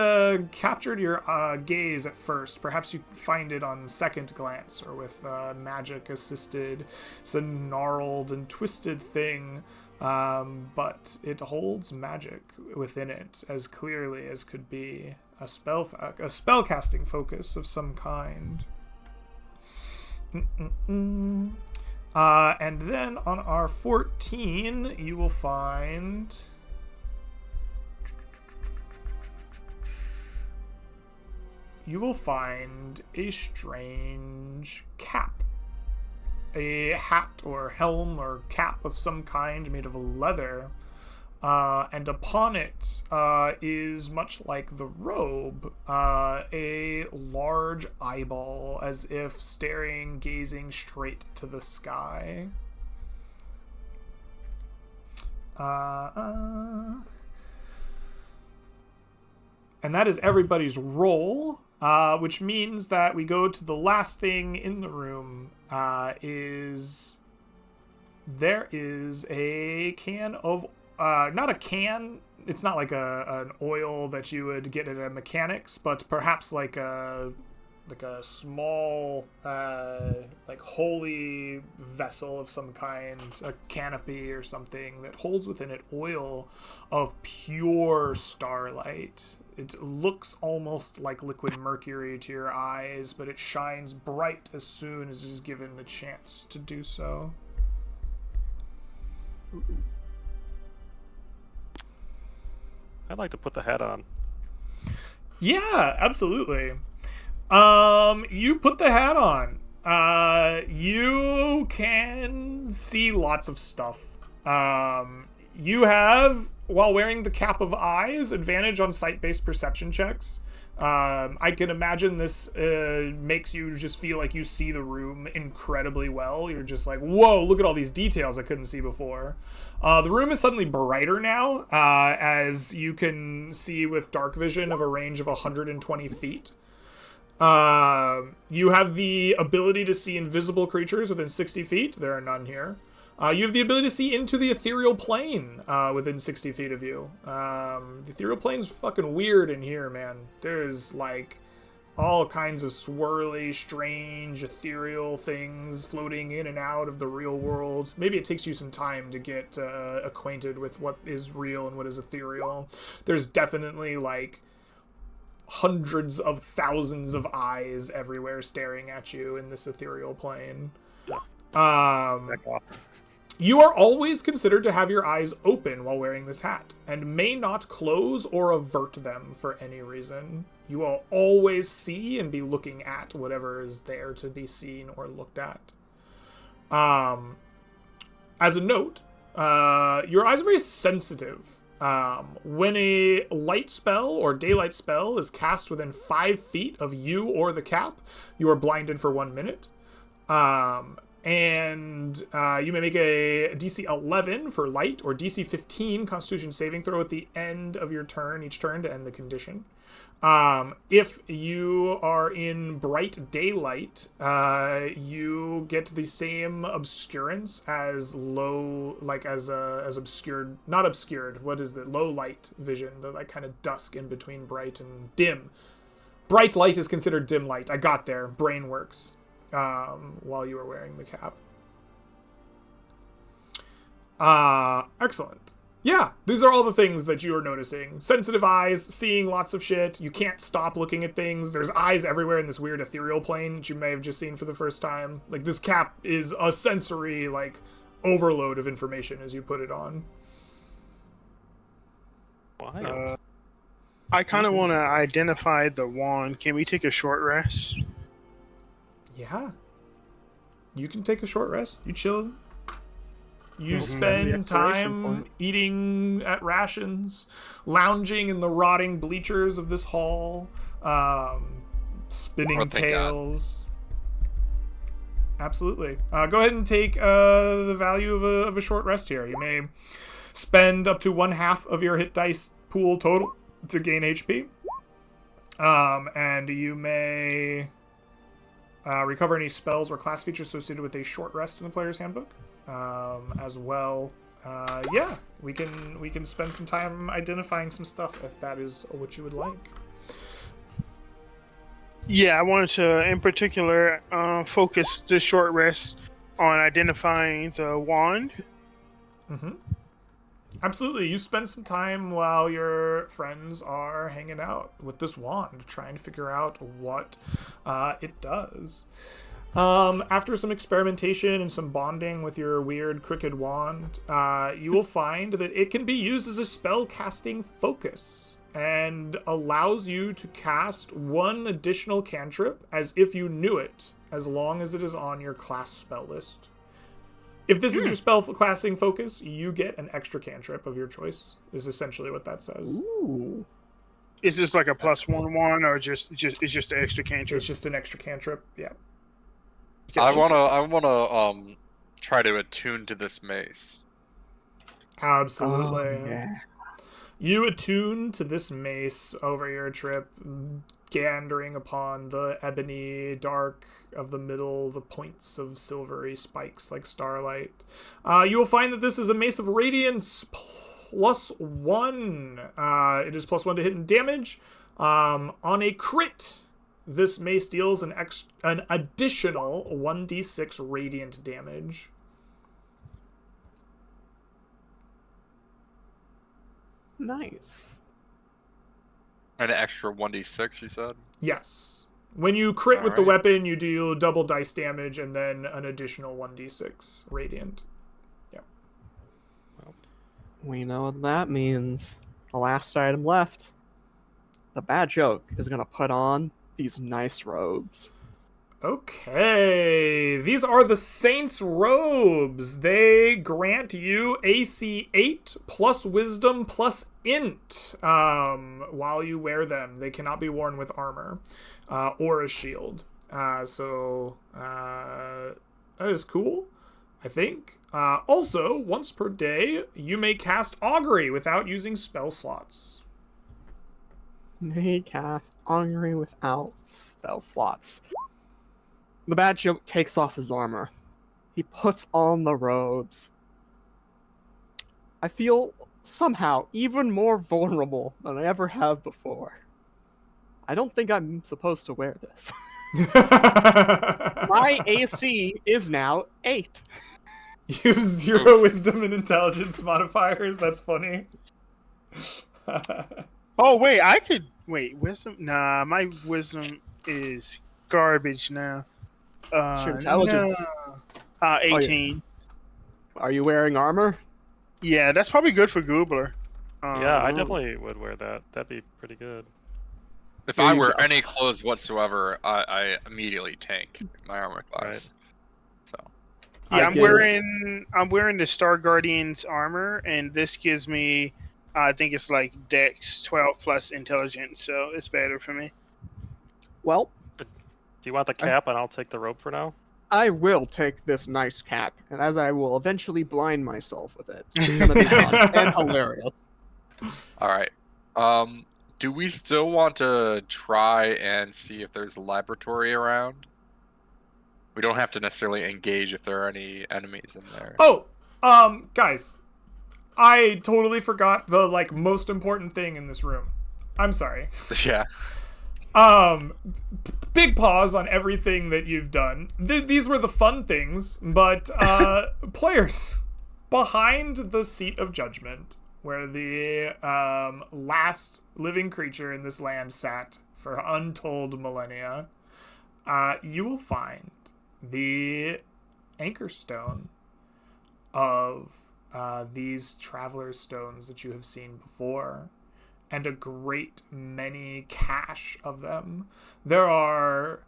captured your gaze at first. Perhaps you find it on second glance or with magic assisted. It's a gnarled and twisted thing, but it holds magic within it as clearly as could be. A spellcasting focus of some kind. And then on our 14, you will find... a strange cap. A hat or helm or cap of some kind made of leather. And upon it is, much like the robe, a large eyeball, as if gazing straight to the sky. And that is everybody's roll, which means that we go to the last thing in the room. There is a can of... not a can, it's not like an oil that you would get at a mechanics, but perhaps like a small like holy vessel of some kind, a canopy or something that holds within it oil of pure starlight. It looks almost like liquid mercury to your eyes, but it shines bright as soon as it is given the chance to do so. I'd like to put the hat on. Yeah, absolutely. You put the hat on. You can see lots of stuff. You have, while wearing the cap of eyes, advantage on sight-based perception checks. I can imagine this makes you just feel like you see the room incredibly well. You're just like, whoa, look at all these details I couldn't see before. The room is suddenly brighter now, as you can see with dark vision of a range of 120 feet. You have the ability to see invisible creatures within 60 feet. There are none here. You have the ability to see into the ethereal plane within 60 feet of you. The ethereal plane's fucking weird in here, man. There's, like, all kinds of swirly, strange, ethereal things floating in and out of the real world. Maybe it takes you some time to get acquainted with what is real and what is ethereal. There's definitely, like, hundreds of thousands of eyes everywhere staring at you in this ethereal plane. Back off. You are always considered to have your eyes open while wearing this hat, and may not close or avert them for any reason. You will always see and be looking at whatever is there to be seen or looked at. As a note, your eyes are very sensitive. When a light spell or daylight spell is cast within 5 feet of you or the cap, you are blinded for 1 minute. And you may make a DC 11 for light or DC 15 Constitution saving throw at the end of your turn, each turn, to end the condition. If you are in bright daylight, you get the same obscurance as low, like as obscured, not obscured. What is it? Low light vision, the like kind of dusk in between bright and dim. Bright light is considered dim light. I got there. Brain works. While you were wearing the cap. Excellent. Yeah, these are all the things that you are noticing. Sensitive eyes, seeing lots of shit. You can't stop looking at things. There's eyes everywhere in this weird ethereal plane that you may have just seen for the first time. Like, this cap is a sensory, like, overload of information as you put it on. Wild. I kind of want to identify the wand. Can we take a short rest? Yeah. You can take a short rest. You chill. You The spend exploration time point. eating at rations, lounging in the rotting bleachers of this hall, spinning Oh, thank God. tales. Absolutely. Go ahead and take the value of a short rest here. You may spend up to 1/2 of your hit dice pool total to gain HP. And you may recover any spells or class features associated with a short rest in the player's handbook. As well yeah, we can spend some time identifying some stuff if that is what you would like. Yeah, I wanted to, in particular, focus this short rest on identifying the wand. Mm-hmm. Absolutely. You spend some time while your friends are hanging out with this wand, trying to figure out what it does. After some experimentation and some bonding with your weird crooked wand, you will find that it can be used as a spell casting focus and allows you to cast one additional cantrip as if you knew it, as long as it is on your class spell list. If this is your spell classing focus, you get an extra cantrip of your choice, is essentially what that says. Ooh. Is this like a +1/1 or just it's just an extra cantrip? It's just an extra cantrip, yeah. I wanna try to attune to this mace. Absolutely. Oh, yeah. You attune to this mace over your trip, gandering upon the ebony dark of the middle, the points of silvery spikes like starlight. You will find that this is a Mace of Radiance +1. It is +1 to hit and damage. On a crit, this mace deals an additional 1d6 radiant damage. Nice. An extra 1d6, you said? Yes. When you crit with the Alright. weapon, you deal double dice damage and then an additional 1d6 radiant. We know what that means. The last item left. The bad joke is going to put on these nice robes. Okay, these are the Saints' robes. They grant you AC 8 plus Wisdom plus Int while you wear them. They cannot be worn with armor or a shield. So that is cool, I think. Also, once per day, you may cast Augury without using spell slots. They cast Augury without spell slots. The bad joke takes off his armor. He puts on the robes. I feel somehow even more vulnerable than I ever have before. I don't think I'm supposed to wear this. My AC is now 8. You have 0 wisdom and intelligence modifiers. That's funny. Oh wait, wisdom. Nah, my wisdom is garbage now. Your intelligence. No. 18. Are you wearing armor? Yeah, that's probably good for Goobler. Yeah, I definitely would wear that. That'd be pretty good. If There I you wear go. any clothes whatsoever, I immediately tank my armor class. Right. So Yeah, I I'm get wearing the Star Guardian's armor, and this gives me, I think it's like Dex 12 plus Intelligence, so it's better for me. Well, Do you want the cap, and I'll take the rope for now? I will take this nice cap, and as I will eventually blind myself with it. It's gonna be fun and hilarious. all right. Do we still want to try and see if there's a laboratory around? We don't have to necessarily engage if there are any enemies in there. Oh, guys, I totally forgot the most important thing in this room. I'm sorry. Yeah. Big pause on everything that you've done. These were the fun things, but players, behind the seat of judgment, where the last living creature in this land sat for untold millennia, you will find the anchor stone of these traveler's stones that you have seen before, and a great many cache of them. There are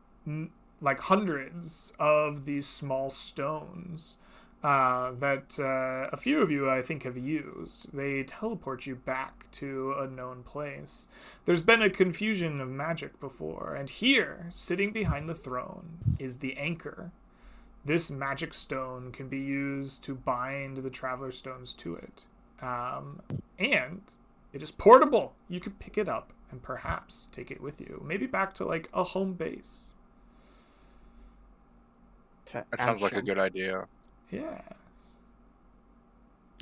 hundreds of these small stones that a few of you, I think, have used. They teleport you back to a known place. There's been a confusion of magic before, and here, sitting behind the throne, is the anchor. This magic stone can be used to bind the traveler stones to it. And it is portable. You can pick it up and perhaps take it with you. Maybe back to a home base. That sounds like a good idea. Yes.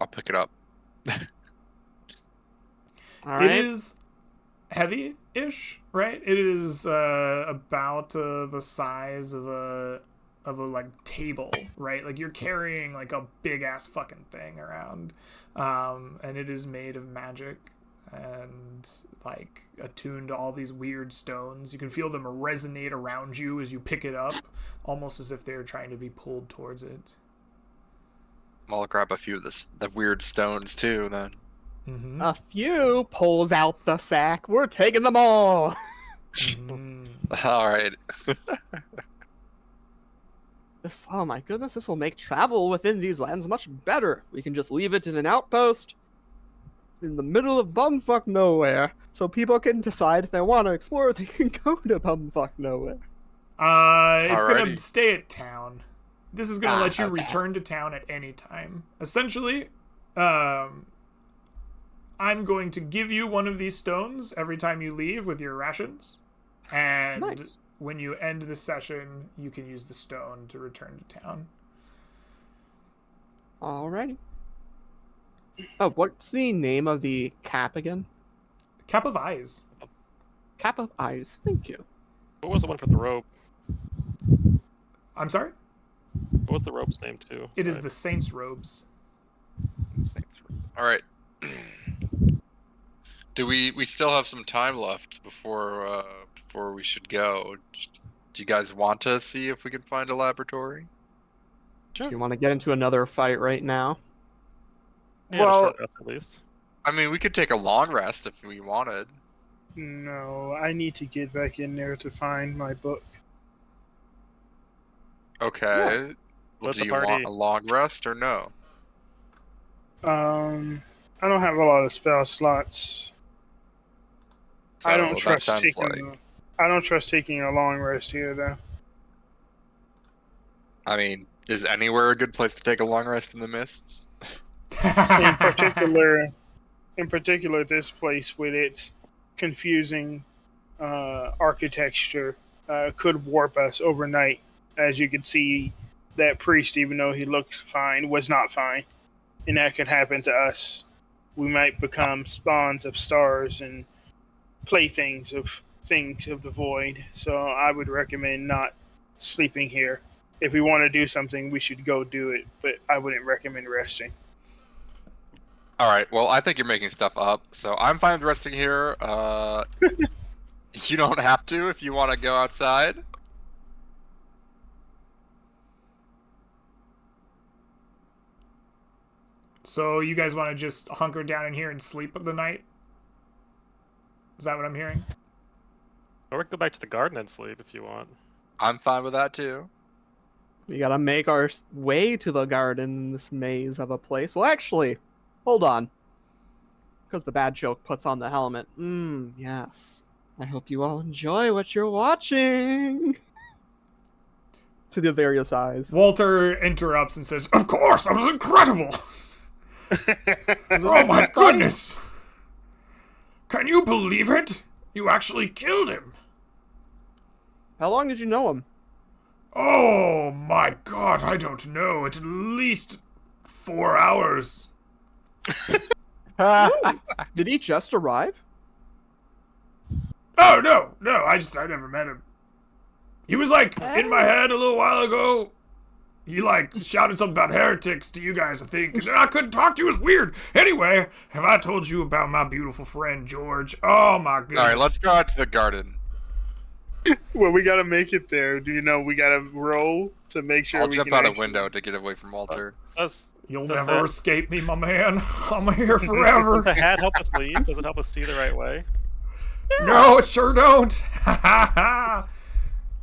I'll pick it up. All right. It is heavy-ish, right? It is about the size of a like table, right? Like you're carrying like a big ass fucking thing around, and it is made of magic and like attuned to all these weird stones. You can feel them resonate around you as you pick it up, almost as if they're trying to be pulled towards it. I'll grab a few of the weird stones too. Then. Mm-hmm. A few pulls out the sack. We're taking them all. All right. Oh my goodness, this will make travel within these lands much better. We can just leave it in an outpost in the middle of bumfuck nowhere, so people can decide if they want to explore, they can go to bumfuck nowhere. It's gonna Alrighty. stay at town. This is gonna let you okay. return to town at any time. Essentially, I'm going to give you one of these stones every time you leave with your rations, and Nice. when you end the session, you can use the stone to return to town. Alrighty. Oh, what's the name of the cap again? Cap of Eyes. Cap of Eyes. Thank you. What was the one for the robe? I'm sorry? What was the robe's name too? It is Sorry. the Saints' Robes. All right. Do we still have some time left before we should go? Do you guys want to see if we can find a laboratory? Do you want to get into another fight right now? Yeah, Well- a short rest at least. I mean, we could take a long rest if we wanted. No, I need to get back in there to find my book. Okay. Well, Let do the you want party- a long rest or no? I don't have a lot of spell slots. I So don't that trust sounds taking. like- I don't trust taking a long rest here, though. I mean, is anywhere a good place to take a long rest in the mists? In particular, this place with its confusing architecture could warp us overnight. As you can see, that priest, even though he looked fine, was not fine, and that could happen to us. We might become spawns of stars and playthings of things of the void. So I would recommend not sleeping here. If we want to do something, we should go do it, but I wouldn't recommend resting. All right. Well, I think you're making stuff up, so I'm fine with resting here. You don't have to if you want to go outside. So you guys want to just hunker down in here and sleep the night? Is that what I'm hearing? Or we can go back to the garden and sleep if you want. I'm fine with that too. We gotta make our way to the garden in this maze of a place. Well, actually, hold on. Because the bad joke puts on the helmet. Yes. I hope you all enjoy what you're watching. To the various eyes. Walter interrupts and says, "Of course, that was incredible! Oh my goodness! Can you believe it? You actually killed him! How long did you know him? Oh my god, I don't know. At least 4 hours. Did he just arrive? Oh, no, I never met him. He was like in my head a little while ago. He like shouted something about heretics to you guys, I think. And then I couldn't talk to you. It was weird. Anyway, have I told you about my beautiful friend George? Oh my goodness. All right, let's go out to the garden. Well, we gotta make it there. Do you know we gotta roll to make sure I'll we jump can out a actually- window to get away from Walter. You'll Does never that- escape me, my man. I'm here Does forever. the hat help us leave? Does it help us see the right way? No, it sure don't.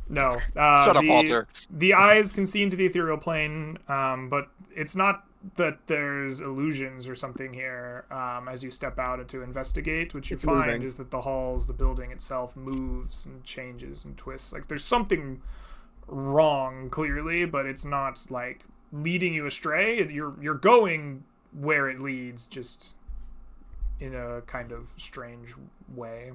No. Shut up, the- Walter. The eyes can see into the ethereal plane, but it's not that there's illusions or something here. As you step out to investigate, what you It's find moving. is that the halls, the building itself, moves and changes and twists. Like there's something wrong, clearly, but it's not like leading you astray. You're going where it leads, just in a kind of strange way.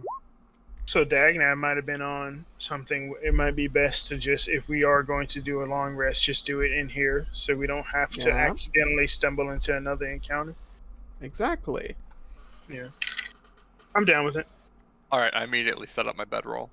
So Dagna might have been on something. It might be best to just, if we are going to do a long rest, just do it in here, so we don't have to Yeah. accidentally stumble into another encounter. Exactly. Yeah, I'm down with it. All right, I immediately set up my bedroll.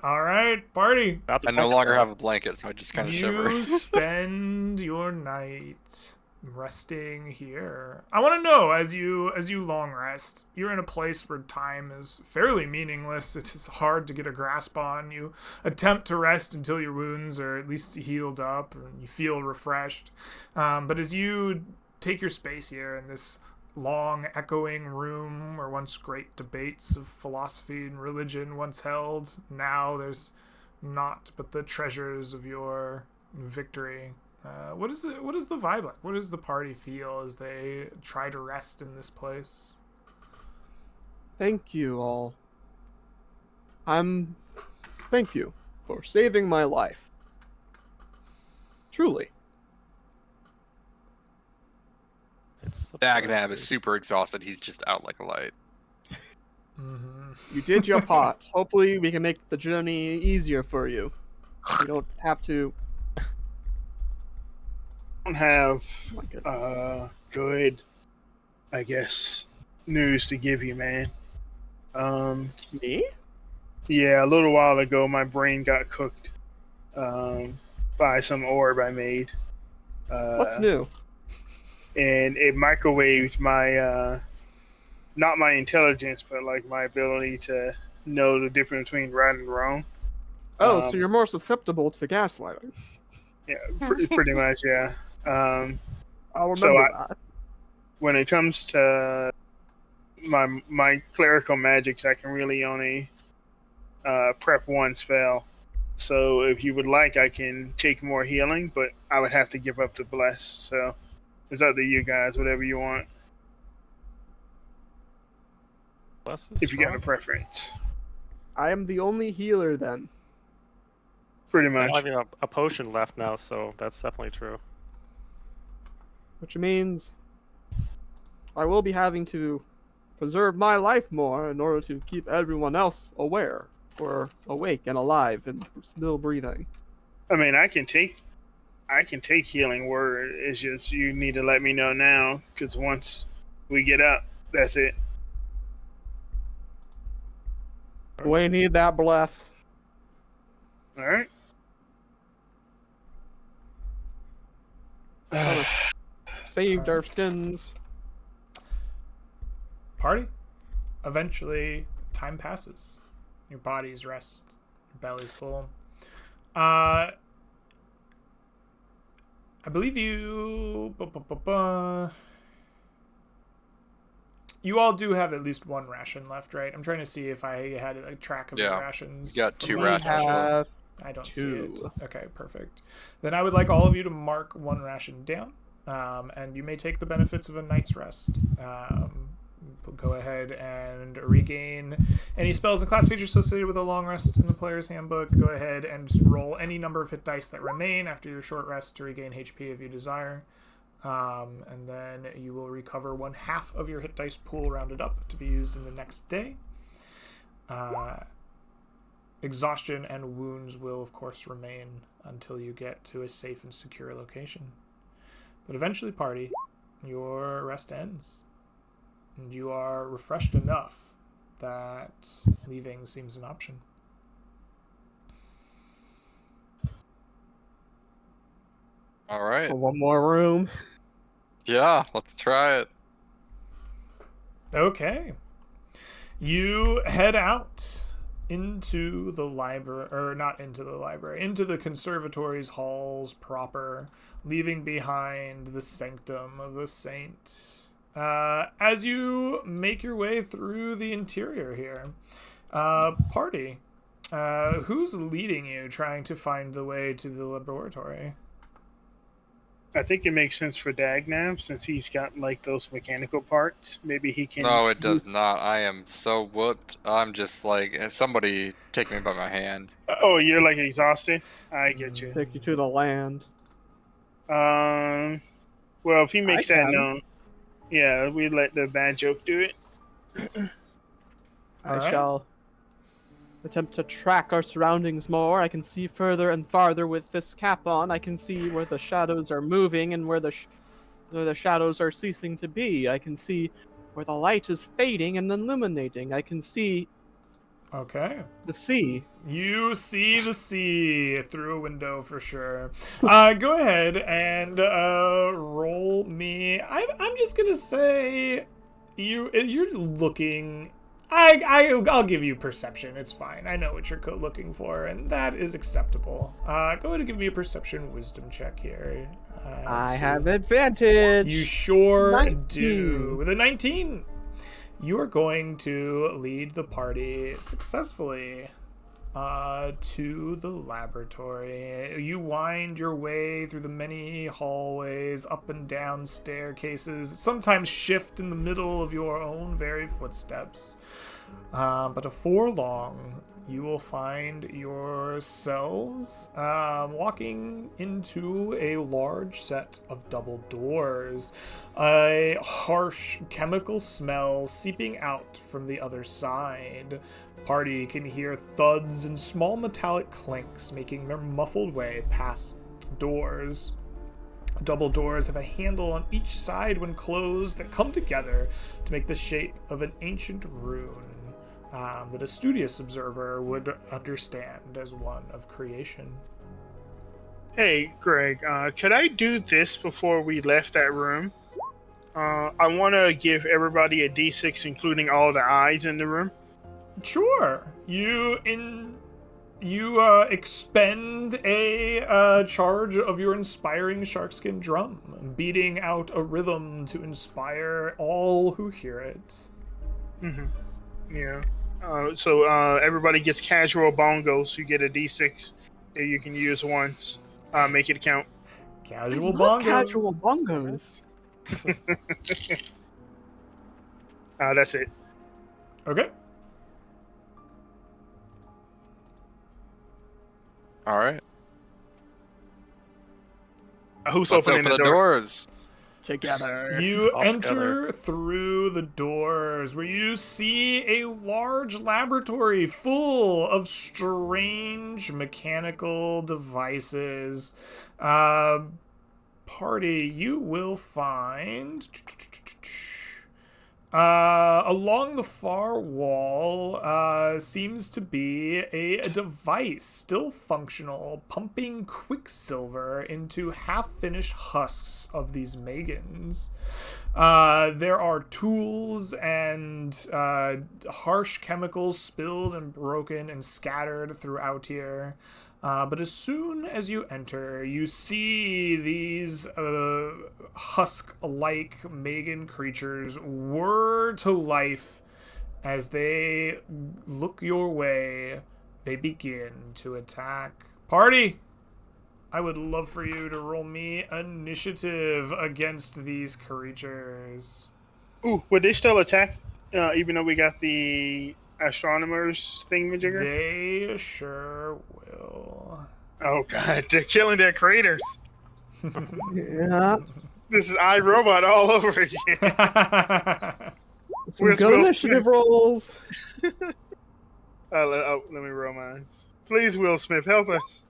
All right, party. Not the I no blanket, longer though. have a blanket, so I just kind of shiver. You spend your night resting here. I want to know, as you long rest, you're in a place where time is fairly meaningless. It is hard to get a grasp on. You attempt to rest until your wounds are at least healed up and you feel refreshed. But as you take your space here in this long echoing room where once great debates of philosophy and religion once held, now there's not but the treasures of your victory. What is the vibe like? What does the party feel as they try to rest in this place? Thank you all. Thank you for saving my life. Truly. It's a Dagnab pleasure. is super exhausted. He's just out like a light. Mm-hmm. You did your part. Hopefully we can make the journey easier for you. You don't have to. I don't have Oh my goodness. good, I guess, news to give you, man. Me? Yeah, a little while ago, my brain got cooked by some orb I made. What's new? And it microwaved my not my intelligence, but like my ability to know the difference between right and wrong. Oh, so you're more susceptible to gaslighting. Yeah, pretty much, yeah. I'll So remember that. When it comes to my clerical magics, I can really only prep one spell. So if you would like, I can take more healing, but I would have to give up the bless. So it's up to you guys, whatever you want. Bless is If you got a strong. preference, I am the only healer then. pretty I much. have a potion left now, so that's definitely true. Which means I will be having to preserve my life more in order to keep everyone else aware or awake and alive and still breathing. I mean, I can take healing word. It's just you need to let me know now, because once we get up, that's it. We need that bless. All right. Saved our skins. Party. Eventually, time passes. Your body's rest. Your belly's full. I believe you. You all do have at least one ration left, right? I'm trying to see if I had a track of the Yeah, rations. you got from two last We rations. session. have I don't see it. two. Okay, perfect. Then I would like all of you to mark one ration down, and you may take the benefits of a night's rest. Go ahead and regain any spells and class features associated with a long rest in the player's handbook. Go ahead and just roll any number of hit dice that remain after your short rest to regain HP if you desire. And then you will recover 1/2 of your hit dice pool rounded up to be used in the next day. Exhaustion and wounds will, of course, remain until you get to a safe and secure location. But eventually, party, your rest ends. And you are refreshed enough that leaving seems an option. All right. So one more room. Yeah, let's try it. Okay. You head out into the library, or not into the library, into the conservatory's halls proper, leaving behind the sanctum of the saint. As you make your way through the interior here, party, who's leading you trying to find the way to the laboratory? I think it makes sense for Dagnab since he's got like those mechanical parts. Maybe he can. No, it does not. I am so whooped. I'm just like, somebody take me by my hand. Oh, you're like exhausted. I get you. Take you to the land. Well, if he makes I that can. known, yeah, we let the bad joke do it. I Alright. shall attempt to track our surroundings more. I can see further and farther with this cap on. I can see where the shadows are moving and where the shadows are ceasing to be. I can see where the light is fading and illuminating. I can see Okay. the sea. You see the sea through a window for sure. Go ahead and roll me. I'm just gonna say you're looking. I'll give you perception. It's fine. I know what you're looking for, and that is acceptable. Go ahead and give me a perception wisdom check here. I have advantage. You sure 19. do. With a 19, you are going to lead the party successfully to the laboratory. You wind your way through the many hallways, up and down staircases, sometimes shift in the middle of your own very footsteps. But before long, you will find yourselves walking into a large set of double doors. A harsh chemical smell seeping out from the other side. Party can hear thuds and small metallic clinks making their muffled way past doors. Double doors have a handle on each side when closed that come together to make the shape of an ancient rune. That a studious observer would understand as one of creation. Hey, Greg, could I do this before we left that room? I want to give everybody a D6, including all the eyes in the room. Sure. You expend a charge of your inspiring sharkskin drum, beating out a rhythm to inspire all who hear it. Mm-hmm. Yeah. So everybody gets casual bongos. You get a D6 that you can use once. Make it count. Casual I love bongos. casual bongos. That's it. Okay. All right. Who's Let's opening open the the door? doors. Together. You All enter together. through the doors where you see a large laboratory full of strange mechanical devices. Party, you will find along the far wall seems to be a device, still functional, pumping quicksilver into half-finished husks of these Megans. There are tools and harsh chemicals spilled and broken and scattered throughout here. But as soon as you enter, you see these husk-like Megan creatures whir to life. As they look your way, they begin to attack. Party! I would love for you to roll me initiative against these creatures. Ooh, would they still attack? Even though we got the astronomers thingamajigger? They sure will. Oh god, they're killing their creators. Yeah. This is iRobot all over again. Some Where's good Will initiative rolls. Let me roll mine. Please, Will Smith, help us.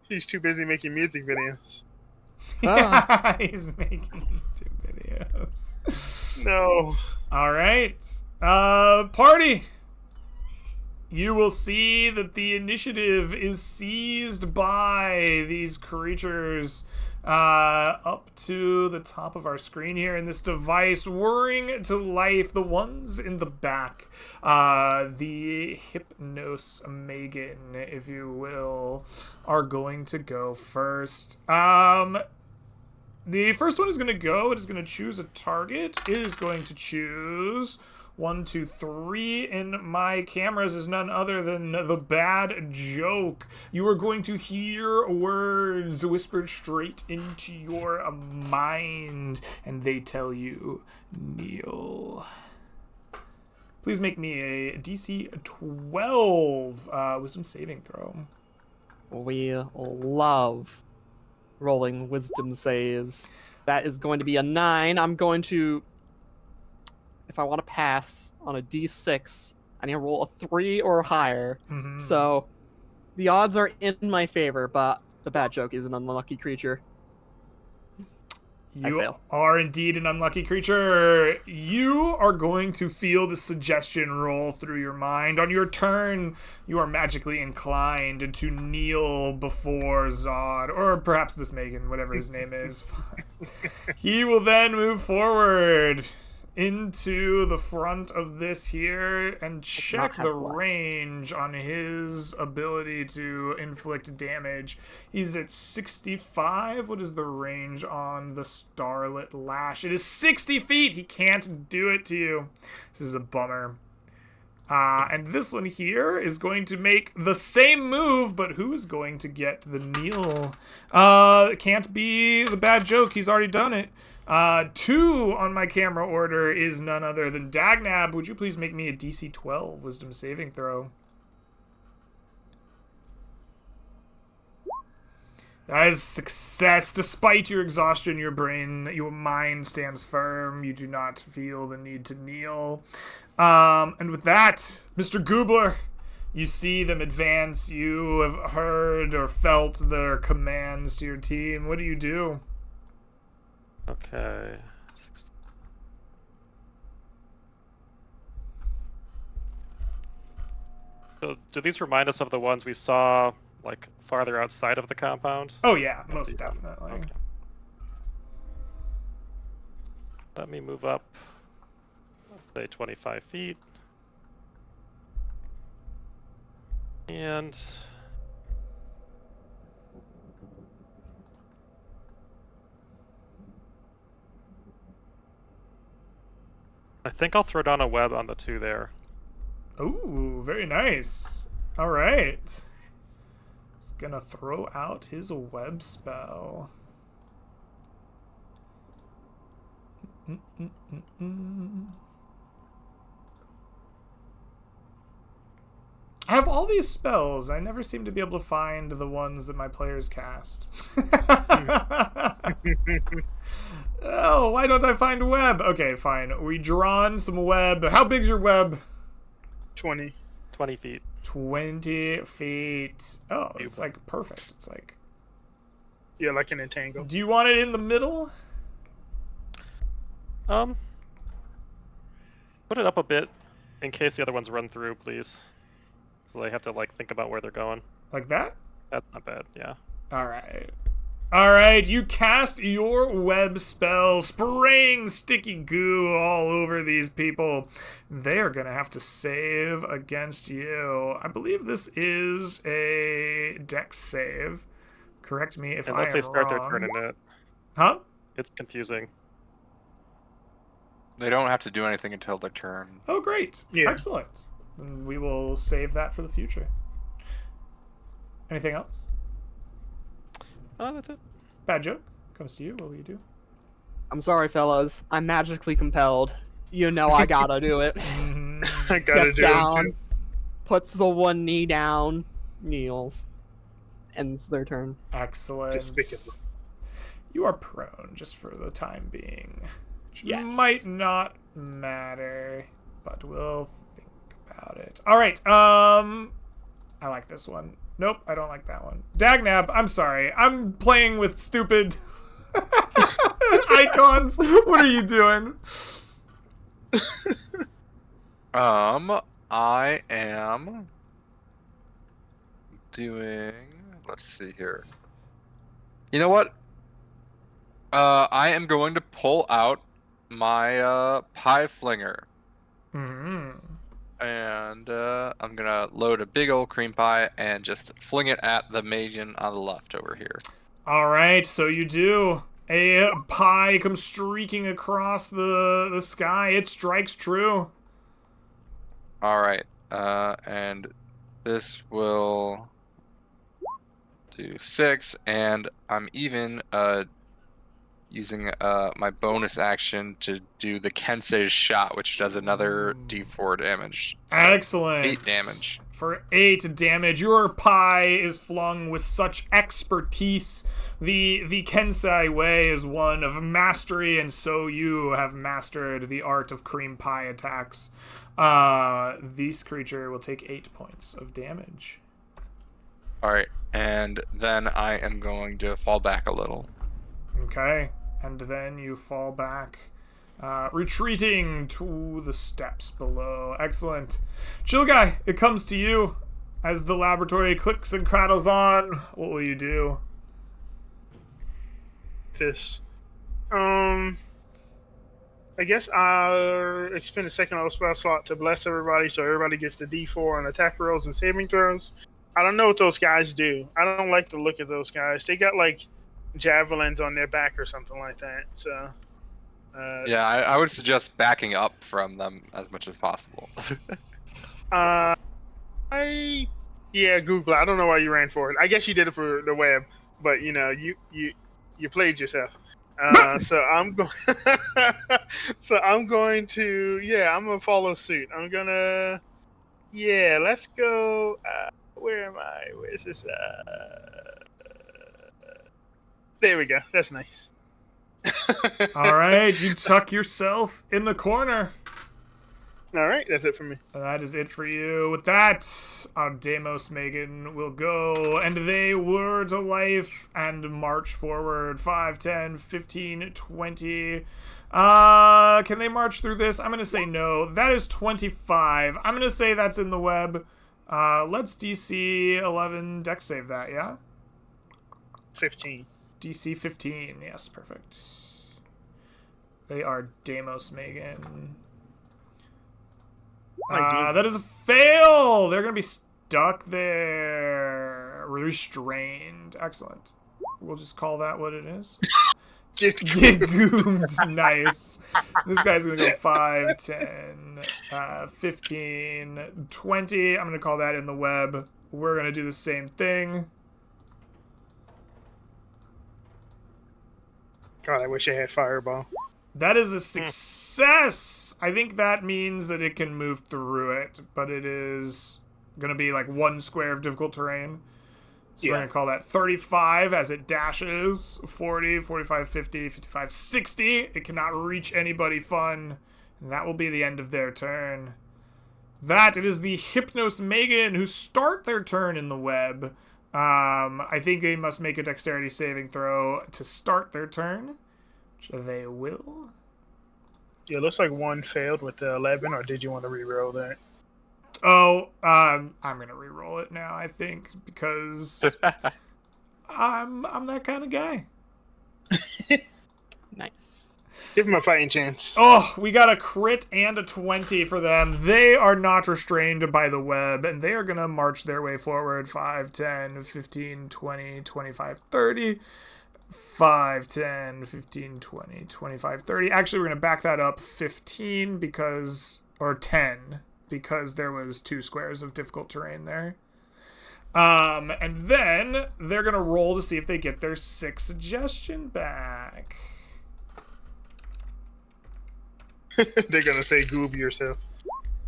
He's too busy making music videos. Ah. He's making YouTube videos. No. All right. Party. You will see that the initiative is seized by these creatures up to the top of our screen here in this device, whirring to life. The ones in the back, the Hypnos Megan, if you will, are going to go first. The first one is going to go. It is going to choose a target. It is going to choose 1, 2, 3 in my cameras is none other than the Bad Joke. You are going to hear words whispered straight into your mind, and they tell you, kneel. Please make me a DC 12 wisdom saving throw. We love rolling wisdom saves. That is going to be a 9. I'm going to, if I want to pass on a D6, I need to roll a 3 or higher. Mhm. So the odds are in my favor, but the bad joke is an unlucky creature. You fail. are indeed an unlucky creature. You are going to feel the suggestion roll through your mind. On your turn, you are magically inclined to kneel before Zod, or perhaps this Megan, whatever his name is. He will then move forward into the front of this here and check have the blessed. range on his ability to inflict damage. He's at 65. What is the range on the Starlit Lash? It is 60 feet. He can't do it to you. This is a bummer. And this one here is going to make the same move, but who's going to get the kneel? It can't be the bad joke. He's already done it. 2 on my camera order is none other than Dagnab. Would you please make me a DC 12 Wisdom saving throw? That is success. Despite your exhaustion, your mind stands firm. You do not feel the need to kneel. And with that, Mr. Goobler, you see them advance. You have heard or felt their commands to your team. What do you do? Okay. So, do these remind us of the ones we saw, like, farther outside of the compound? Oh yeah, most definitely. Okay. Let me move up, let's say 25 feet. And I think I'll throw down a web on the 2 there. Ooh, very nice. All right. He's gonna throw out his web spell. I have all these spells. I never seem to be able to find the ones that my players cast. Oh, why don't I find web? Okay, fine. We drawn some web. How big's your web? 20. 20 feet. 20 feet. Oh, it's like perfect. It's like. Yeah, like an entangle. Do you want it in the middle? Put it up a bit in case the other ones run through, please. So they have to, like, think about where they're going. Like that? That's not bad, yeah. Alright. Alright, you cast your web spell, spraying sticky goo all over these people. They are going to have to save against you. I believe this is a dex save. Correct me if I am Unless they start their wrong. turn in it. Huh? It's confusing. They don't have to do anything until their turn. Oh, great. Yeah. Excellent. Then we will save that for the future. Anything else? Oh, that's it. Bad joke comes to you. What will you do? I'm sorry, fellas. I'm magically compelled. You know I gotta do it. I gotta Gets do down, it. puts the one knee down, kneels, ends their turn. Excellent. Despicable. You are prone just for the time being. Which Yes. might not matter, but we'll think about it. All right. I like this one. Nope, I don't like that one. Dagnab, I'm sorry. I'm playing with stupid icons. What are you doing? I am doing. Let's see here. You know what? I am going to pull out my pie flinger, and I'm gonna load a big old cream pie and just fling it at the maiden on the left over here. All right, so you do. A pie comes streaking across the sky. It strikes true. All right, and this will do 6, and I'm even using my bonus action to do the Kensei's shot, which does another D4 damage. Excellent. 8 damage. For 8 damage, your pie is flung with such expertise. The Kensei way is one of mastery, and so you have mastered the art of cream pie attacks. This creature will take 8 points of damage. Alright, and then I am going to fall back a little. Okay, and then you fall back, retreating to the steps below. Excellent. Chill Guy, it comes to you. As the laboratory clicks and crattles on, what will you do? This. I guess I'll expend a second level spell slot to bless everybody, so everybody gets the D4 on attack rolls and saving throws. I don't know what those guys do. I don't like the look of those guys. They got like javelins on their back or something like that. So. Yeah, I would suggest backing up from them as much as possible. Google. I don't know why you ran for it. I guess you did it for the web, but you know, you played yourself. So I'm going. I'm going to follow suit. I'm gonna. Yeah, let's go. Where am I? Where's this? There we go. That's nice. All right, you tuck yourself in the corner. All right, that's it for me. That is it for you. With that, our Deimos Megan will go, and they whir to life and march forward. 5, 10, 15, 20. Can they march through this? I'm going to say no. That is 25. I'm going to say that's in the web. Let's DC 11 dex save that, yeah? 15. DC 15. Yes, perfect. They are Deimos Megan. That is a fail! They're going to be stuck there. Restrained. Excellent. We'll just call that what it is. Get goomed. Nice. This guy's going to go 5, 10, 15, 20. I'm going to call that in the web. We're going to do the same thing. God, I wish I had Fireball. That is a success! I think that means that it can move through it, but it is going to be like 1 square of difficult terrain. So we're going to call that 35 as it dashes. 40, 45, 50, 55, 60. It cannot reach anybody fun. And that will be the end of their turn. It is the Hypnos Megan who start their turn in the web. I think they must make a dexterity saving throw to start their turn. Which they will. Yeah, it looks like one failed with the 11, or did you want to re-roll that? Oh, I'm gonna re-roll it now, I think, because I'm that kind of guy. Nice. Give him a fighting chance. Oh, we got a crit and a 20 for them. They are not restrained by the web, and they are gonna march their way forward. 5, 10, 15, 20, 25, 30. 5, 10, 15, 20, 25, 30. Actually, we're going to back that up 15 because, or 10, because there was 2 squares of difficult terrain there. And then they're going to roll to see if they get their 6 suggestion back. They're going to say goob yourself.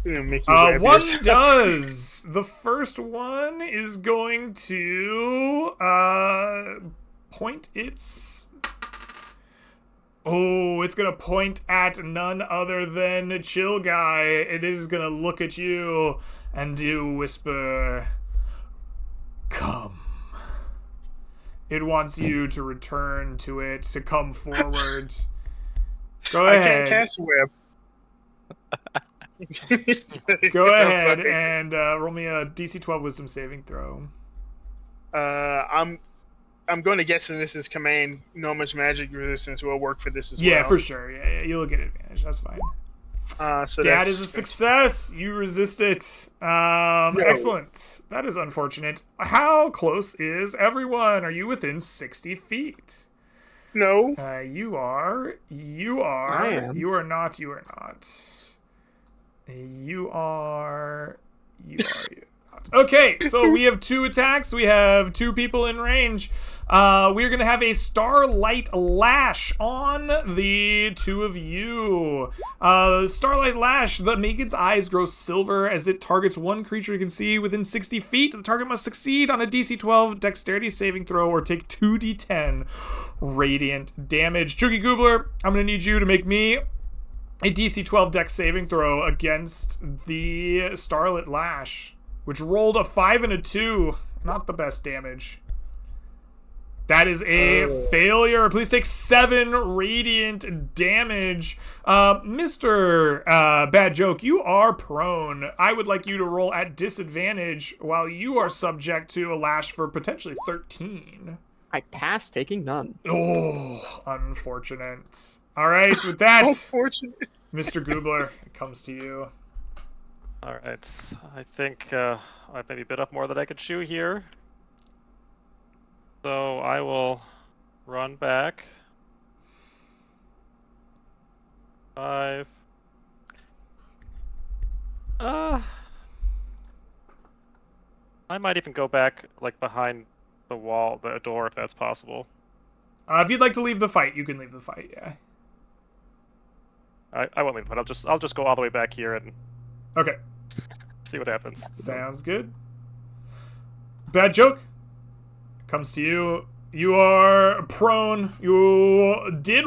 Make you One yourself. does. The first one is going to, point its... Oh, it's gonna point at none other than Chill Guy. It is gonna look at you and do whisper, "Come." It wants you to return to it, to come forward. Go ahead. I can't cast a web. Go ahead and roll me a DC 12 Wisdom saving throw. I'm going to guess that this is command. No much magic resistance will work for this as well. Yeah, for sure. Yeah, you'll get advantage. That's fine. So that is a success. You resist it. Excellent. That is unfortunate. How close is everyone? Are you within 60 feet? No. You are. I am. You are not. You are not. You are. You are. not. Okay, so we have 2 attacks. We have 2 people in range. We're going to have a Starlight Lash on the 2 of you. Starlight Lash, the Maid's eyes grow silver as it targets one creature you can see within 60 feet. The target must succeed on a DC 12 dexterity saving throw or take 2d10 radiant damage. Chooky Goobler, I'm going to need you to make me a DC 12 dex saving throw against the Starlight Lash, which rolled a 5 and a 2. Not the best damage. That is a failure. Please take 7 radiant damage. Mr. Bad Joke, you are prone. I would like you to roll at disadvantage while you are subject to a lash for potentially 13. I pass taking none. Oh, unfortunate. All right, with that, Unfortunate. Mr. Goobler, it comes to you. All right. I think I've maybe bit off more than I could chew here. So I will run back. 5. I might even go back, like, behind the wall, the door, if that's possible. If you'd like to leave the fight, you can leave the fight, yeah. I won't leave the fight. I'll just go all the way back here and Okay, see what happens. sounds good. Bad Joke, comes to you. You are prone. You did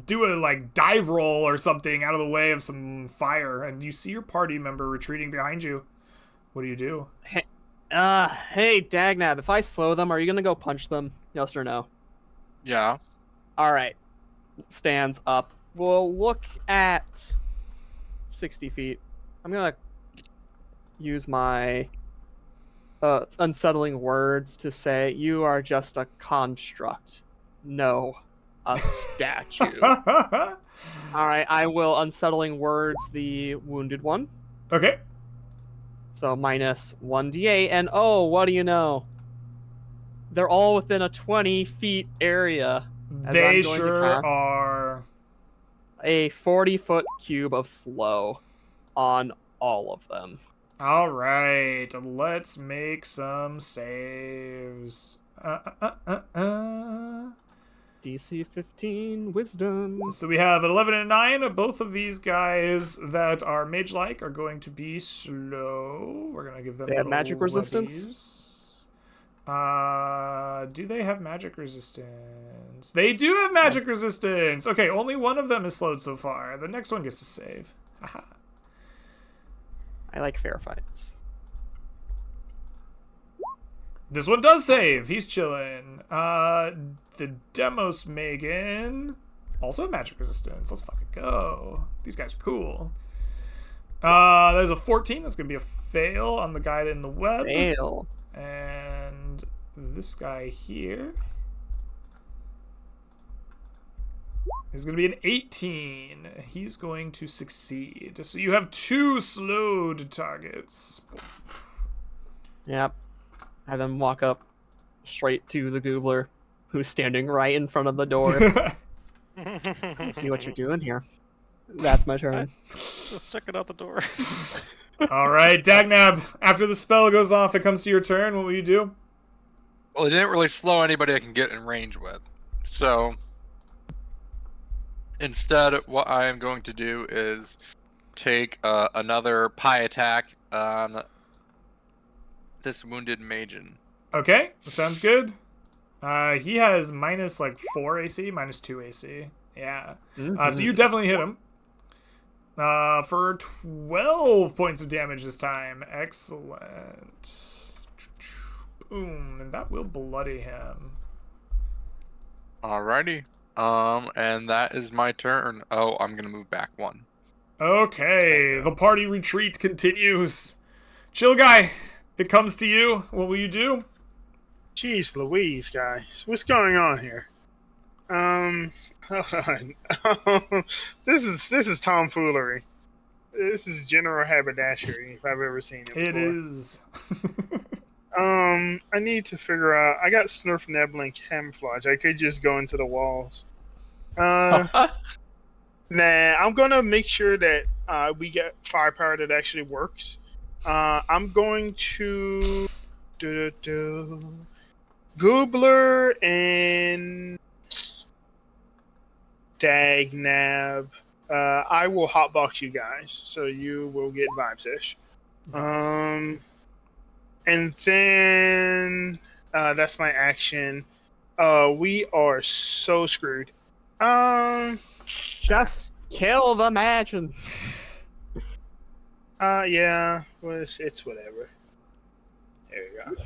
do a dive roll or something out of the way of some fire, and you see your party member retreating behind you. What do you do? Hey, Dagnab, if I slow them, are you gonna go punch them? Yes or no? Yeah. All right. Stands up. We'll look at 60 feet. I'm gonna use my unsettling words to say you are just a construct, no, a statue. All right, I will unsettling words the wounded one. Okay. So minus 1d8, and oh, what do you know? They're all within a 20 feet area. As They I'm going to sure cast are. a 40-foot cube of slow on all of them. All right, let's make some saves. DC 15 wisdom. So we have an 11 and a 9. Both of these guys that are mage-like are going to be slow. We're going to give them They have little magic resistance? webbies. Do they have magic resistance? They do have magic resistance. Okay, only one of them is slowed so far. The next one gets to save. Haha. I like fair fights. This one does save. He's chilling. The Demos Megan also have magic resistance. Let's fucking go. These guys are cool. There's a 14. That's gonna be a fail on the guy in the web. Fail. And this guy here is going to be an 18. He's going to succeed. So you have 2 slowed targets. Yep. Have them walk up straight to the Goobler, who's standing right in front of the door. See what you're doing here. That's my turn. Just checking out the door. All right, Dagnab, after the spell goes off, it comes to your turn. What will you do? Well, it didn't really slow anybody I can get in range with. So instead, what I am going to do is take another pie attack on this wounded Magen. Okay, sounds good. He has minus 4 AC, minus 2 AC. Yeah. So you definitely hit him. For 12 points of damage this time. Excellent. Boom, and that will bloody him. Alrighty. And that is my turn. Oh, I'm gonna move back 1. Okay, the party retreat continues. Chill guy, it comes to you. What will you do? Jeez Louise, guys. What's going on here? Hold on. This is tomfoolery. This is general haberdashery if I've ever seen it before. It is. I need to figure out. I got Snurf Nebula and Camouflage. I could just go into the walls. Nah, I'm gonna make sure that we get firepower that actually works. I'm going to Goobler and Dagnab. I will hotbox you guys, so you will get vibes-ish. Nice. And then that's my action. We are so screwed. Just kill the Magin. Yeah, well, it's whatever. There you go.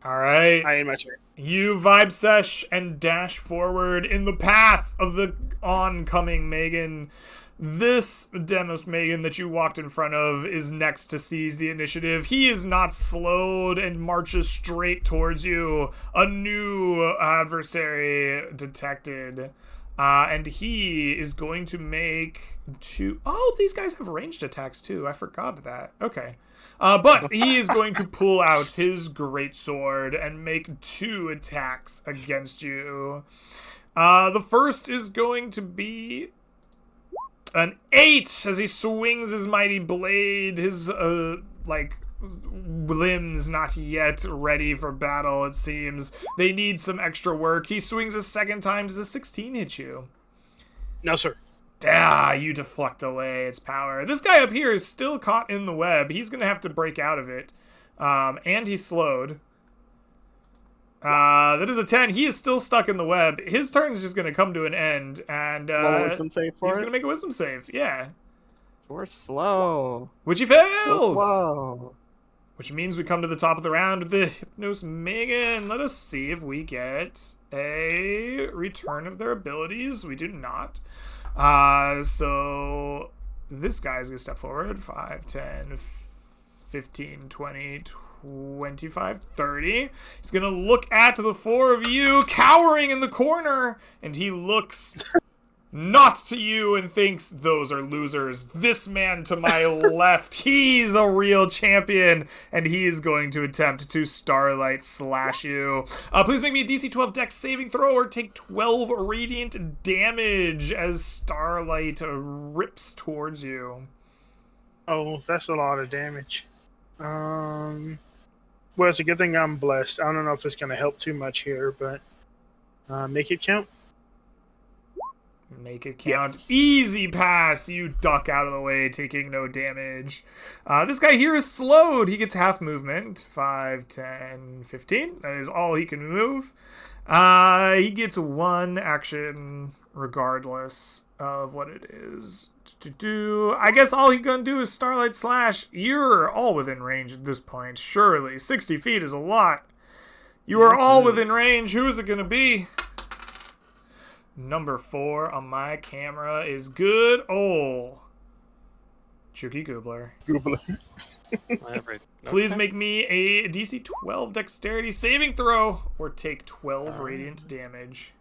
All right. I end my turn. You vibe sesh and dash forward in the path of the oncoming Megan. This Demos Megan that you walked in front of is next to seize the initiative. He is not slowed and marches straight towards you. A new adversary detected. And he is going to make two... Oh, these guys have ranged attacks too. I forgot that. Okay. But he is going to pull out his greatsword and make 2 attacks against you. The first is going to be an 8 as he swings his mighty blade. His, limbs not yet ready for battle, it seems. They need some extra work. He swings a second time. Does a 16 hit you? No, sir. You deflect away its power. This guy up here is still caught in the web. He's going to have to break out of it. And he's slowed. That is a 10. He is still stuck in the web. His turn is just going to come to an end. And Roll a wisdom save for he's it. going to make a wisdom save. Yeah. We're slow. Which he Still fails. slow. Which means we come to the top of the round with the Hypnos Megan. Let us see if we get a return of their abilities. We do not. So this guy's going to step forward. 5, 10, 15, 20, 25, 30. He's going to look at the 4 of you cowering in the corner. And he looks not to you and thinks, those are losers. This man to my left, he's a real champion, and he is going to attempt to Starlight slash you. Please make me a DC 12 Dex saving throw or take 12 radiant damage as Starlight rips towards you. Oh, that's a lot of damage. Well, it's a good thing I'm blessed. I don't know if it's going to help too much here, but make it count. Make it count. Yep. Easy pass. You duck out of the way, taking no damage. This guy here is slowed. He gets half movement. 5, 10, 15. That is all he can move. He gets 1 action regardless of what it is. I guess all he gonna do is Starlight Slash. You're all within range at this point. Surely. 60 feet is a lot. You are all within range. Who is it gonna be? Number 4 on my camera is good old Chucky Goobler. Please make me a DC 12 Dexterity saving throw or take 12 radiant damage.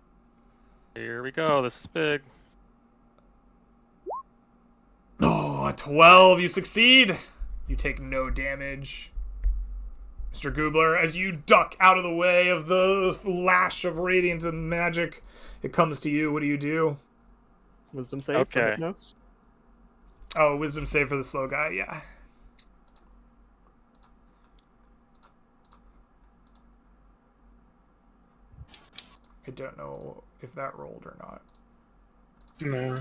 Here we go. This is big. Oh, a 12. You succeed. You take no damage. Mr. Goobler, as you duck out of the way of the lash of radiant and magic, it comes to you. What do you do? Wisdom save Okay. for Hypnos. Oh, wisdom save for the slow guy, yeah. I don't know if that rolled or not. No.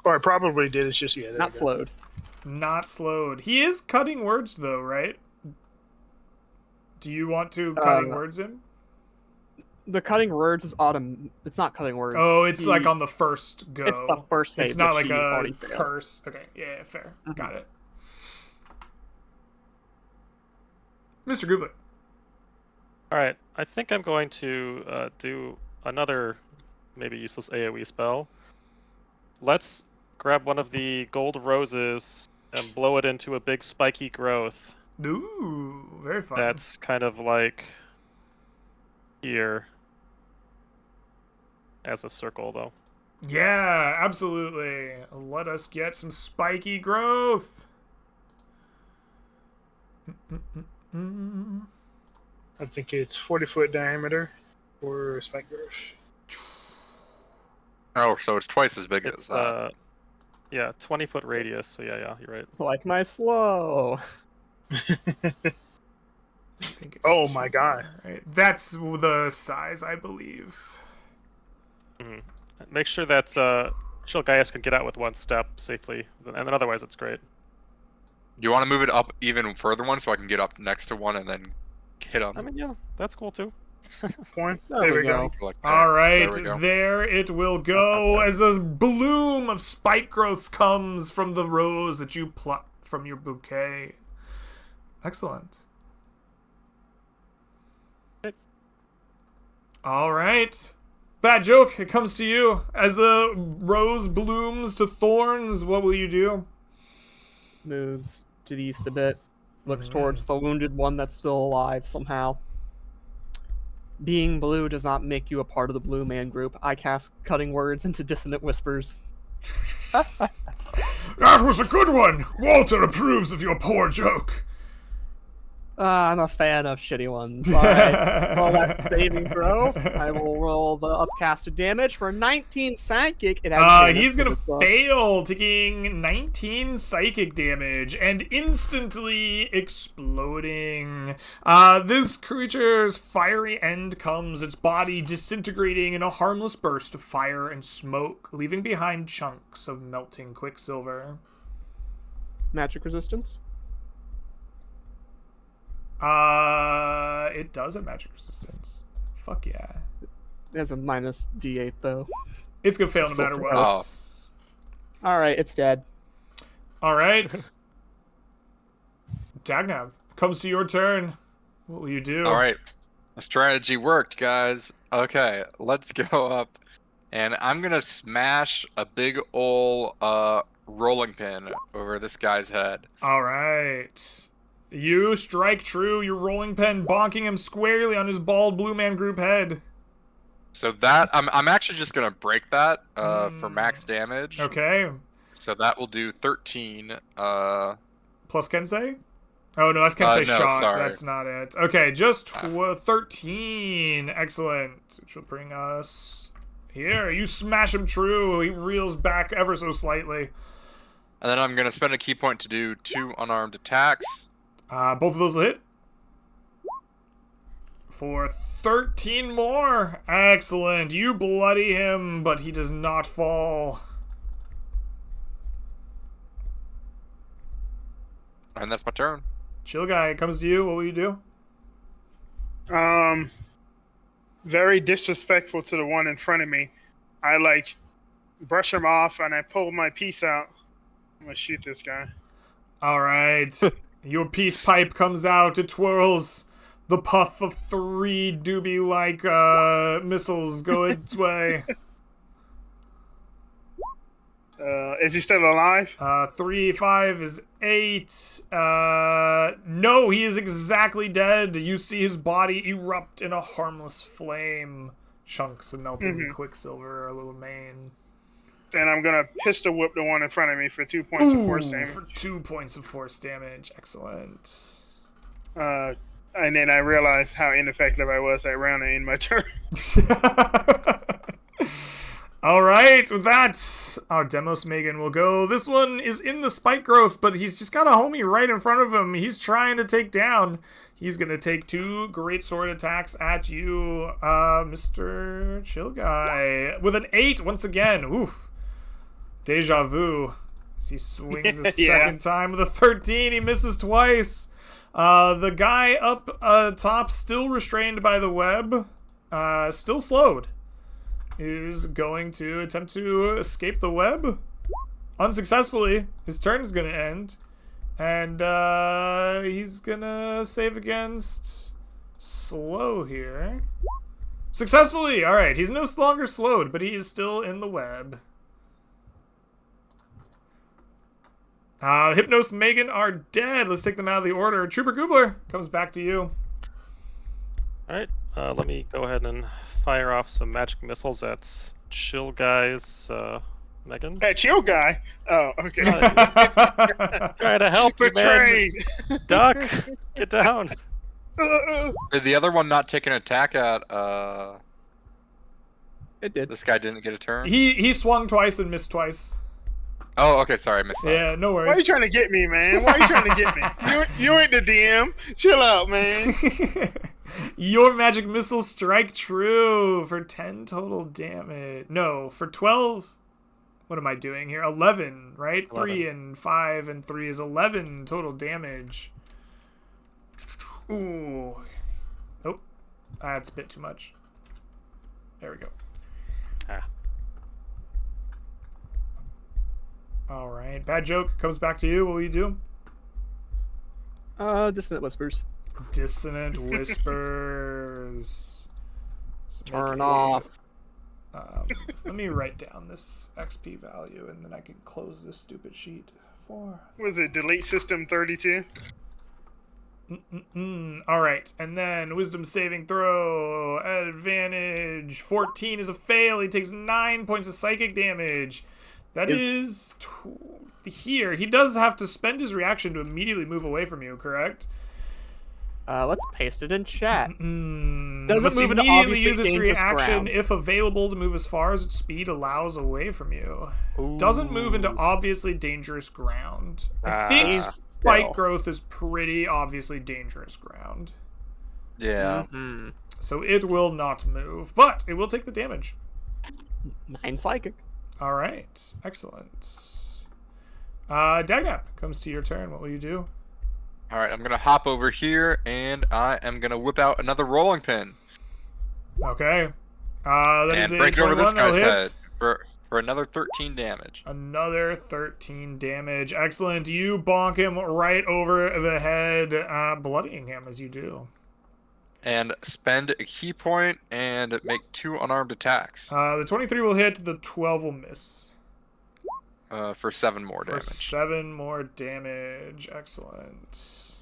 Or it probably did. It's just, yeah. Not slowed. Not slowed. He is cutting words, though, right? Do you want to cutting words in? The cutting words is autumn. It's not cutting words. Oh, it's like on the first go. It's the first save. It's not that like she a already failed. curse. Okay, yeah, fair. Got it. Mr. Goobler. Alright, I think I'm going to do another maybe useless AoE spell. Let's grab one of the gold roses and blow it into a big spiky growth. Ooh, very fun. That's kind of like here as a circle, though. Yeah, absolutely. Let us get some spiky growth. I think it's 40-foot diameter for spike growth. Oh, so it's twice as big It's as that. Yeah, 20-foot radius. So yeah, you're right. Like my slow. I think it's Oh my two God. more, right? That's the size, I believe. Mhm. Make sure that Chill Gaius can get out with one step safely, and then otherwise it's great. Do you want to move it up even further one so I can get up next to one and then hit I them? mean, yeah, that's cool too. Point. There we go. Like All right, There we go. there it will go as a bloom of spike growths comes from the rose that you plucked from your bouquet. Excellent. All right. Bad joke, it comes to you. As the rose blooms to thorns, what will you do? Moves to the east a bit. Looks towards the wounded one that's still alive somehow. Being blue does not make you a part of the Blue Man Group. I cast Cutting Words into Dissonant Whispers. That was a good one. Walter approves of your poor joke. I'm a fan of shitty ones. Alright, roll that saving throw. I will roll the upcasted damage for 19 psychic. It has advantage He's gonna because it's, fail, taking 19 psychic damage and instantly exploding. This creature's fiery end comes, its body disintegrating in a harmless burst of fire and smoke, leaving behind chunks of melting quicksilver. magic resistance. It does have magic resistance. Fuck yeah. It has a minus D8 though. It's gonna fail no So matter what. Oh. Alright, it's dead. Alright. Dagnav, comes to your turn. What will you do? All right, the strategy worked, guys. Okay, let's go up, and I'm gonna smash a big ol' rolling pin over this guy's head. Alright. You strike true, your rolling pin bonking him squarely on his bald Blue Man Group head. So that I'm actually just gonna break that for max damage. Okay. So that will do 13. Plus Kensei? Oh, no, that's Kensei no, shot. sorry. That's not it. Okay, just 13. Excellent. Which will bring us here. You smash him true. He reels back ever so slightly. And then I'm gonna spend a key point to do 2 unarmed attacks. Both of those will hit. For 13 more. Excellent. You bloody him, but he does not fall. And that's my turn. Chill guy, it comes to you. What will you do? Very disrespectful to the one in front of me. I brush him off and I pull my piece out. I'm gonna shoot this guy. All right. Your peace pipe comes out. It twirls. The puff of 3 doobie-like missiles go its way. Is he still alive? 3, 5 is 8. No, he is exactly dead. You see his body erupt in a harmless flame. Chunks of melting quicksilver remain. And I'm gonna pistol whip the one in front of me for 2 points of force damage. For 2 points of force damage. Excellent. And then I realized how ineffective I was that round and in my turn. All right, with that, our Demos Megan will go. This one is in the spike growth, but he's just got a homie right in front of him. He's trying to take down. He's going to take 2 great sword attacks at you, Mr. Chill Guy. With an 8, once again. Oof. Deja vu. As he swings a second time with a 13. He misses twice. The guy up top, still restrained by the web, still slowed, is going to attempt to escape the web. Unsuccessfully. His turn is going to end. And he's going to save against slow here. Successfully! Alright, he's no longer slowed, but he is still in the web. Hypnos and Megan are dead. Let's take them out of the order. Trooper Goobler comes back to you. Alright, let me go ahead and fire off some magic missiles at Chill Guy's Megan. Hey, chill guy. Oh, okay. Try to help you, man. Betrayed. Duck, get down. Did the other one not take an attack at It did. this guy didn't get a turn? He swung twice and missed twice. Oh, okay. Sorry, I missed that. Yeah, no Why are you worries. trying to get me, man? Why are you trying to get me? You ain't the DM. Chill out, man. Your magic missile strike true for 10 total damage. No, for 12. What am I doing here? 11, right? 3 and 5 and 3 is 11 total damage. Ooh. Nope. That's a bit too much. There we go. Ah. All right. Bad joke comes back to you. What will you do? Dissonant whispers. Dissonant whispers. So make Turn a- off. Let me write down this XP value, and then I can close this stupid sheet. 4. Was it delete system 32? All right, and then wisdom saving throw advantage. 14 is a fail. He takes 9 points of psychic damage. That is here. He does have to spend his reaction to immediately move away from you. Correct? Let's paste it in chat. Doesn't Doesn't move into immediately obviously use its dangerous reaction ground. if available to move as far as its speed allows away from you. Doesn't move into obviously dangerous ground. I think Ah. spike Still. growth is pretty obviously dangerous ground. Yeah. Mhm. So it will not move, but it will take the damage. 9 psychic. All right, excellent. Dagnap, comes to your turn. What will you do? All right, I'm gonna hop over here, and I am gonna whip out another rolling pin Okay. That is and a break it over this 21. That'll guy's hit. head for another 13 damage. Another 13 damage. Excellent. You bonk him right over the head, bloodying him as you do. And spend a key point and make 2 unarmed attacks The 23 will hit. The 12 will miss. for 7 more For damage. 7 more damage. Excellent.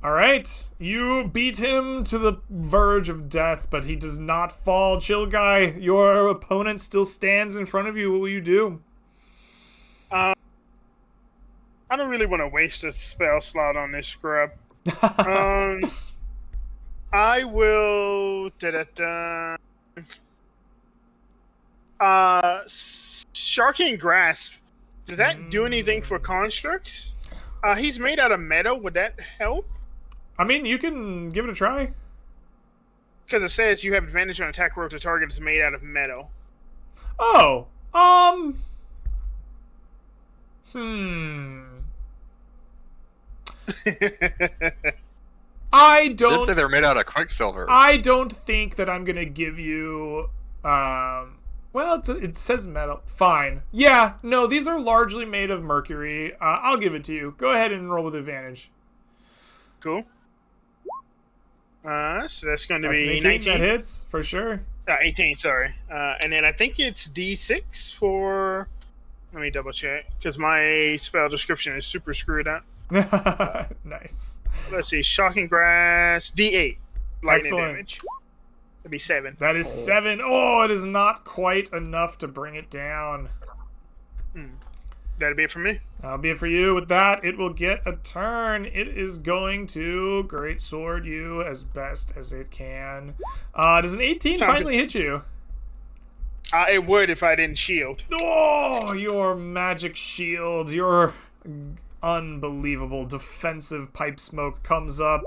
All right. You beat him to the verge of death, but he does not fall. Chill guy, your opponent still stands in front of you. What will you do? I don't really want to waste a spell slot on this scrub. I will. Sharking Grasp. Does that do anything for constructs? He's made out of metal. Would that help? I mean, you can give it a try. Because it says you have advantage on attack roll to target is made out of metal. Oh, I Did don't. say they're made out of quicksilver. I don't think that I'm gonna give you. Well, it says metal. Fine. Yeah. No, these are largely made of mercury. I'll give it to you. Go ahead and roll with advantage. Cool. So that's going to That's an be 18. 19. That hits for sure. 18, sorry. And then I think it's D6 for... Let me double check, because my spell description is super screwed up. Nice. Let's see, Shocking Grass, D8. Lightning Excellent. damage. That'd be 7. That is 7. Oh, it is not quite enough to bring it down. That'd be it for me. That'll be it for you. With that, it will get a turn. It is going to great sword you as best as it can. Does an 18 Time to- finally hit you? It would if I didn't shield. Oh, your magic shield, your unbelievable defensive pipe smoke comes up,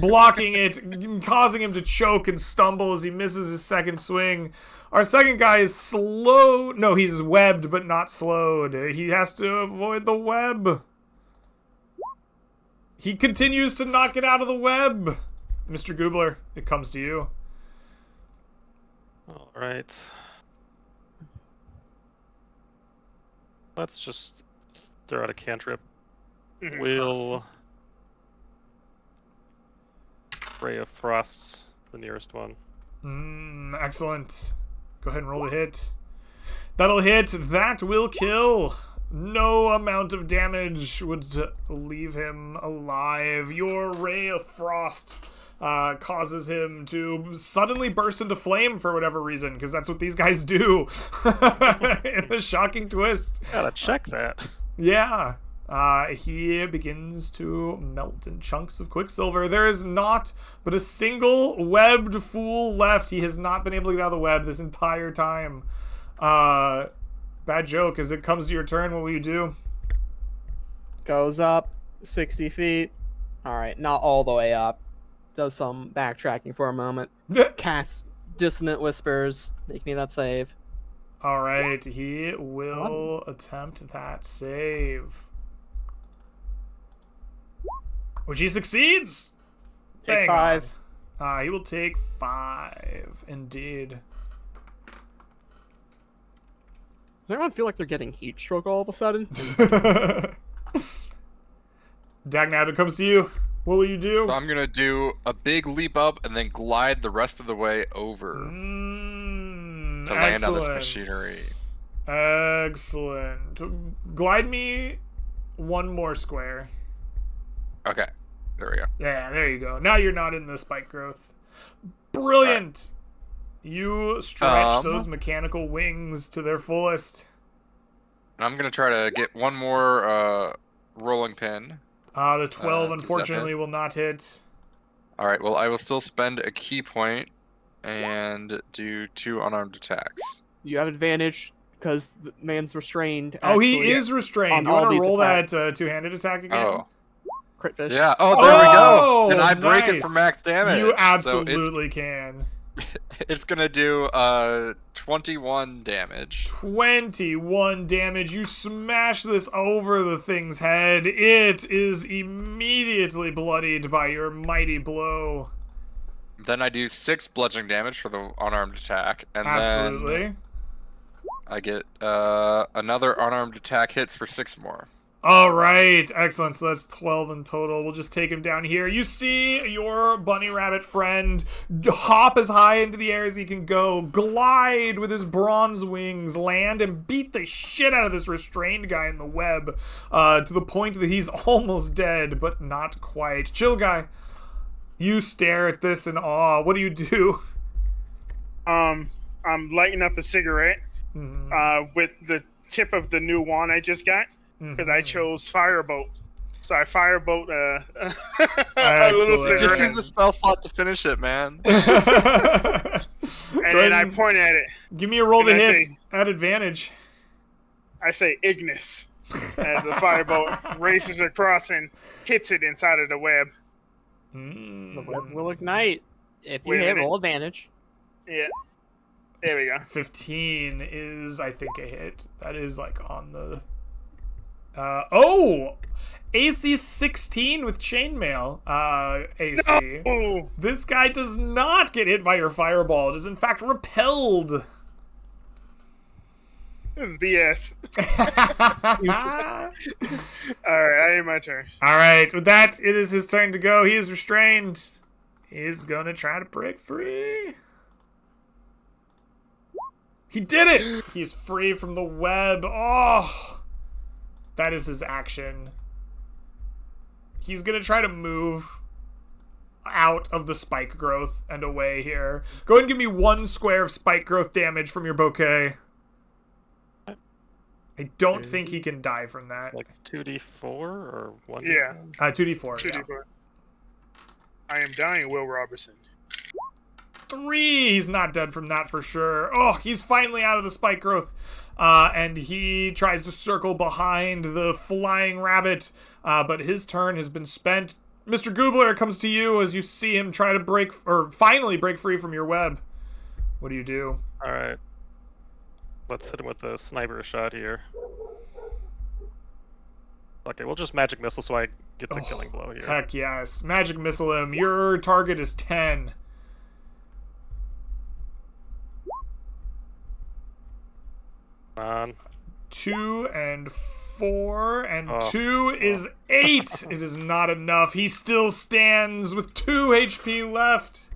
blocking it, causing him to choke and stumble as he misses his second swing. Our second guy is slow. No, he's webbed, but not slowed. He has to avoid the web. He continues to not get out of the web. Mr. Goobler, it comes to you. All right. Let's just throw out a cantrip. We'll Ray of Frost's the nearest one. Excellent. Go ahead and roll a hit. That'll hit. That will kill. No amount of damage would leave him alive. Your Ray of Frost causes him to suddenly burst into flame for whatever reason, because that's what these guys do. In a shocking twist. Gotta check that. Yeah. He begins to melt in chunks of quicksilver. There is not but a single webbed fool left. He has not been able to get out of the web this entire time. Bad Bad joke. As it comes to your turn, what will you do? Goes up 60 feet. All right, not all the way up. Does some backtracking for a moment. Casts Dissonant Whispers. Make me that save. All right, he will attempt that save. Which he succeeds. Take Bang 5. on. He will take 5, indeed. Does anyone feel like they're getting heat stroke all of a sudden? Dagnab, it comes to you. What will you do? So I'm gonna do a big leap up and then glide the rest of the way over to land on this machinery. Excellent. Glide me one more square. Okay, there we go. Yeah, there you go. Now you're not in the spike growth. Brilliant. You stretch those mechanical wings to their fullest. And I'm gonna try to get one more rolling pin. The 12 does that unfortunately hit? will not hit. All right. Well, I will still spend a key point and do 2 unarmed attacks. You have advantage because the man's restrained. Oh, he actually. is restrained. on Do you want all to these roll attacks. that two-handed attack again? Oh, Crit fish. yeah. Oh, there we Oh, go. And I break it for nice. max damage. You So absolutely can. it's gonna do 21 damage. 21 damage. You smash this over the thing's head. It is immediately bloodied by your mighty blow. Then I do 6 bludgeoning damage for the unarmed attack, and Absolutely. then I get another unarmed attack hits for 6 more. All right, excellent. So that's 12 in total. We'll just take him down here. You see your bunny rabbit friend hop as high into the air as he can go, glide with his bronze wings, land, and beat the shit out of this restrained guy in the web to the point that he's almost dead, but not quite. Chill guy, you stare at this in awe. What do you do? I'm lighting up a cigarette with the tip of the new wand I just got. Because I chose Firebolt. So I Firebolt a little Excellent. Just use cigarette. the spell slot to finish it, man. And then I point at it. Give me a roll to And I hit say- at advantage. I say Ignis. As the Firebolt races across and hits it inside of the web. The web will ignite. If you Wait a hit, minute. roll advantage. Yeah. There we go. 15 is, I think, a hit. That is like on the... AC 16 with chainmail. AC. Oh, This guy does not get hit by your fireball. It is in fact repelled. this is BS. All Alright, I am my turn. right, with that, it is his turn to go. He is restrained. He's gonna try to break free. He did it! He's free from the web. Oh! That is his action. He's gonna try to move out of the spike growth and away here. Go ahead and give me 1 square of spike growth damage from your bouquet. I don't think he can die from that. Like 2d4 or 1? Yeah. 2d4. Yeah. 2d4. I am dying, Will Robertson. 3. He's not dead from that for sure. Oh, he's finally out of the spike growth. And he tries to circle behind the flying rabbit, but his turn has been spent. Mr. Goobler, comes to you as you see him try to finally break free from your web. What do you do? Alright. Let's hit him with a sniper shot here. Okay, we'll just magic missile so I get the killing blow here. Heck yes. Magic missile him. Your target is 10. On. 2 and 4 and Oh. 2 is 8. It is not enough. He still stands with 2 HP left.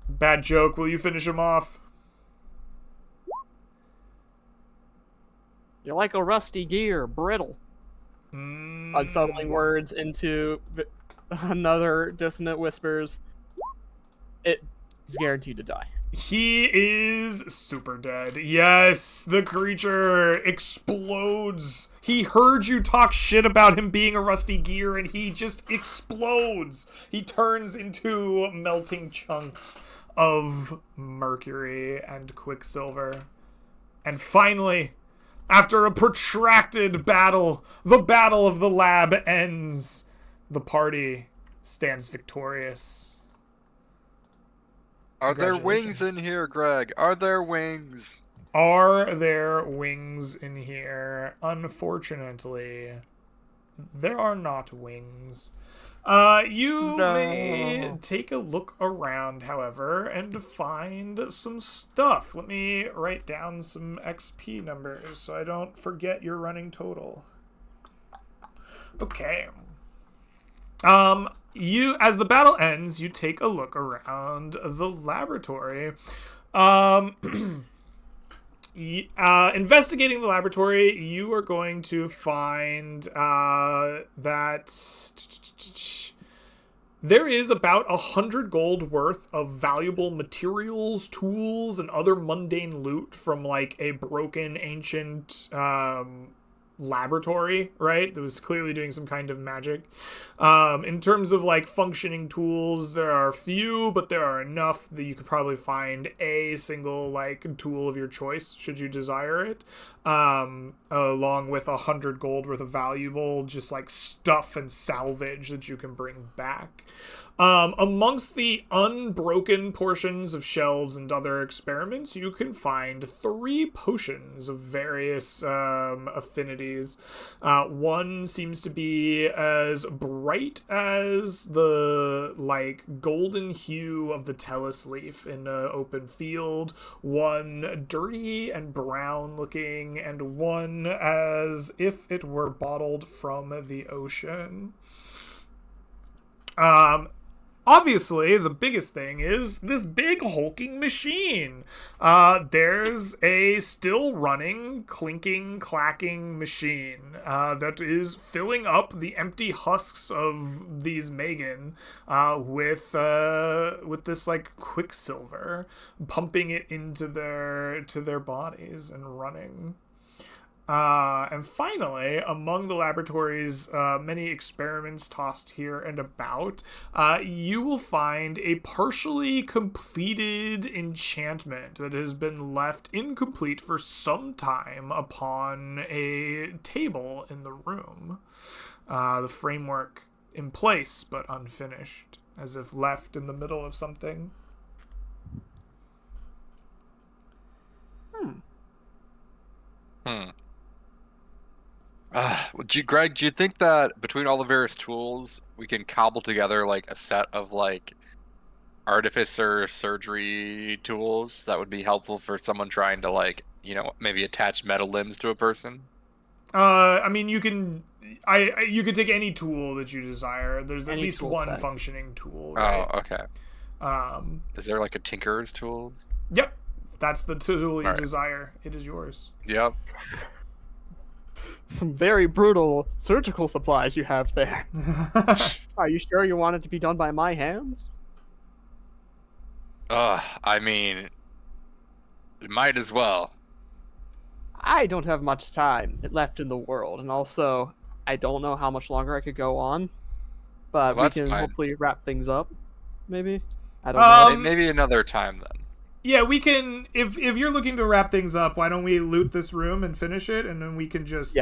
Bad joke. Will you finish him off? You're like a rusty gear, brittle. Unsettling words into another Dissonant Whispers. It is guaranteed to die. He is super dead. Yes, the creature explodes. He heard you talk shit about him being a rusty gear and he just explodes. He turns into melting chunks of mercury and quicksilver. And finally, after a protracted battle, the battle of the lab ends. The party stands victorious. Are there wings in Congratulations. here, Greg? Are there wings? Are there wings in here? Unfortunately, there are not wings. You may No. take a look around, however, and find some stuff. Let me write down some XP numbers so I don't forget your running total. Okay. You, as the battle ends, you take a look around the laboratory. Investigating the laboratory, you are going to find that there is about 100 gold worth of valuable materials, tools, and other mundane loot from like a broken ancient laboratory, right? That was clearly doing some kind of magic. In terms of like functioning tools, there are few, but there are enough that you could probably find a single like tool of your choice should you desire it, along with 100 gold worth of valuable just like stuff and salvage that you can bring back. Amongst the unbroken portions of shelves and other experiments, you can find 3 potions of various affinities. One seems to be as bright as the like golden hue of the Tellus leaf in an open field, one dirty and brown looking, and one as if it were bottled from the ocean. Obviously, the biggest thing is this big hulking machine. There's a still running, clinking, clacking machine that is filling up the empty husks of these Megan with this like quicksilver, pumping it into their bodies and running. And finally, among the laboratory's many experiments tossed here and about, you will find a partially completed enchantment that has been left incomplete for some time upon a table in the room. The framework in place, but unfinished, as if left in the middle of something. Greg, do you think that between all the various tools, we can cobble together like a set of like artificer surgery tools that would be helpful for someone trying to like, maybe attach metal limbs to a person? I mean, you could take any tool that you desire. There's at Any least tool one set. functioning tool, right? Oh, okay. Is there like a tinkerer's tools? Yep. If that's the tool you Alright. desire, it is yours. Yep. Some very brutal surgical supplies you have there. Are you sure you want it to be done by my hands? I mean, it might as well. I don't have much time left in the world, and also, I don't know how much longer I could go on. But Well, we that's can fine. hopefully wrap things up, maybe? I don't know. Maybe another time then. Yeah, we can. If you're looking to wrap things up, why don't we loot this room and finish it, and then we can just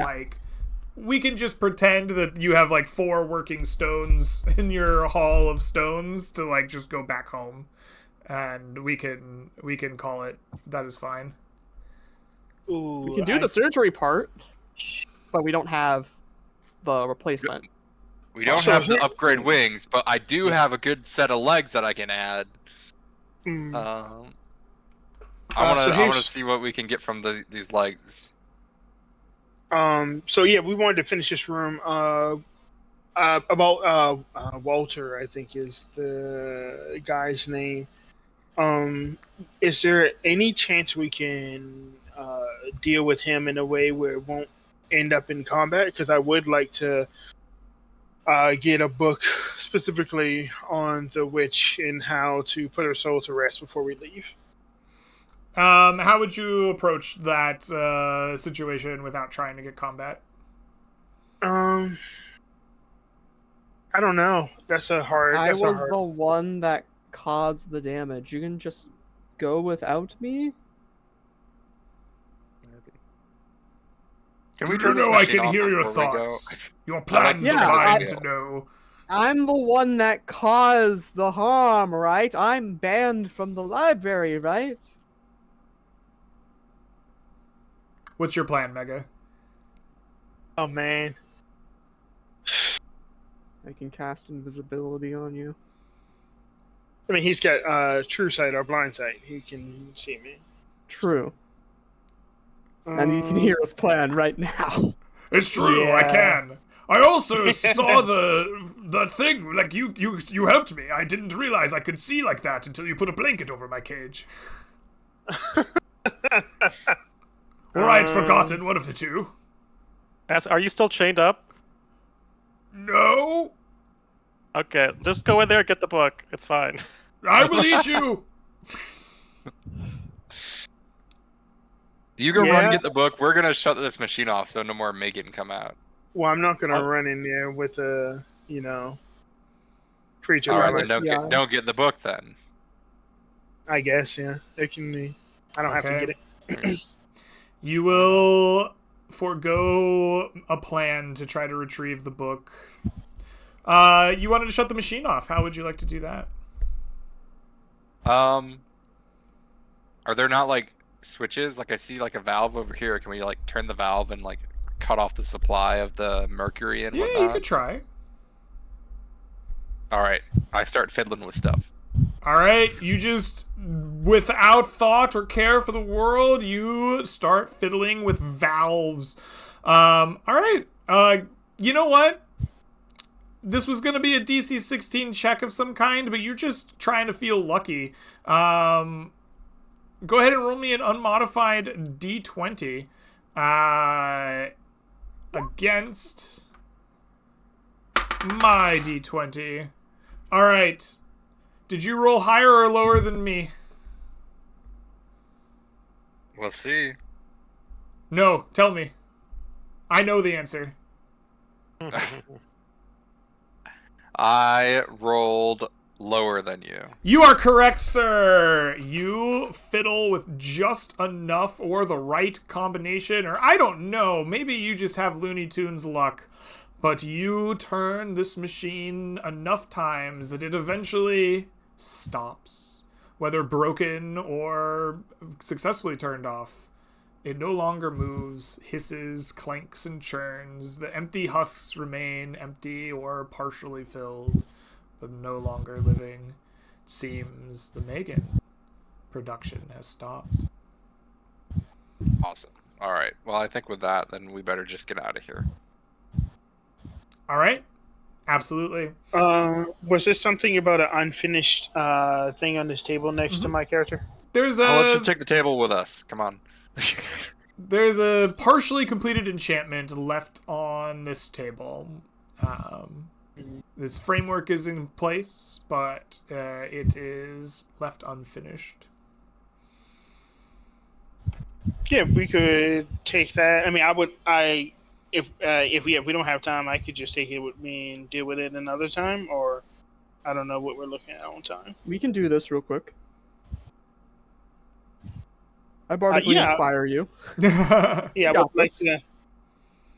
we can just pretend that you have like 4 working stones in your hall of stones to like just go back home, and we can call it. That is fine. Ooh, We can do the surgery part, but we don't have the replacement. We don't Also, have the here- upgrade wings, but I do have a good set of legs that I can add. Mm. I want to so here's- see what we can get from these legs. So yeah, we wanted to finish this room. About Walter, I think is the guy's name. Is there any chance we can deal with him in a way where it won't end up in combat? Because I would like to get a book specifically on the witch and how to put her soul to rest before we leave. How would you approach that situation without trying to get combat? I don't know. That's a hard. I That's was a hard. the one that caused the damage. You can just go without me? Can we You turn this know I machine can off hear your before we go? thoughts. Your plans Yeah, are mine I- to know. I'm the one that caused the harm, right? I'm banned from the library, right? What's your plan, Mega? Oh man. I can cast invisibility on you. I mean, he's got true sight or blind sight. He can see me. True. And you can hear us plan right now. It's true, I Yeah. can. I also saw the thing, like you helped me. I didn't realize I could see like that until you put a blanket over my cage. Or I'd forgotten one of the two. Are you still chained up? No, Okay, just go in there and get the book. It's fine. I will eat you. You go run Yeah. and get the book. We're gonna shut this machine off so no more Megan can come out. Well, I'm not gonna Oh. run in there with a creature. All right, by then myself. don't get the book then. I guess, yeah. It can. I don't have to Okay. get it. You will forego a plan to try to retrieve the book. You wanted to shut the machine off. How would you like to do that? Are there not like switches? Like I see like a valve over here. Can we like turn the valve and like cut off the supply of the mercury and Yeah, whatnot? you could try. All right, I start fiddling with stuff. All right, you just, without thought or care for the world, you start fiddling with valves. All right, you know what? This was going to be a DC 16 check of some kind, but you're just trying to feel lucky. Go ahead and roll me an unmodified D20 against my D20. All right. Did you roll higher or lower than me? We'll see. No, tell me. I know the answer. I rolled lower than you. You are correct, sir. You fiddle with just enough or the right combination, or I don't know. Maybe you just have Looney Tunes luck. But you turn this machine enough times that it eventually stops. Whether broken or successfully turned off. It no longer moves, hisses, clanks, and churns. The empty husks remain empty or partially filled, but no longer living. It seems the Megan production has stopped. Awesome. All right. Well, I think with that, then we better just get out of here. All right? Absolutely. Was there something about an unfinished thing on this table next to my character? There's Let's a just take the table with us. Come on. there's a partially completed enchantment left on this table. Its framework is in place, but it is left unfinished. Yeah, we could take that. I mean, if we don't have time, I could just take it with me and deal with it another time, or I don't know what we're looking at on time. We can do this real quick. I bardically yeah. inspire you. Yeah, this.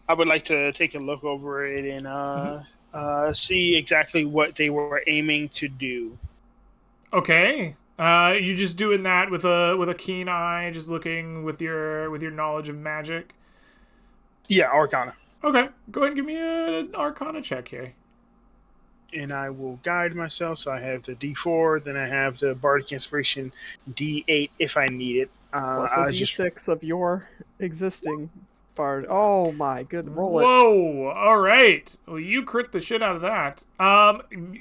I would like to take a look over it and see exactly what they were aiming to do. Okay. You just doing that with a keen eye, just looking with your knowledge of magic. Yeah, Arcana. Okay, go ahead and give me an Arcana check here. And I will guide myself. So I have the D4, then I have the Bardic Inspiration D8 if I need it. Plus a I just d6 of your existing bard. Oh my good, roll it. Whoa! All right. Well, you crit the shit out of that.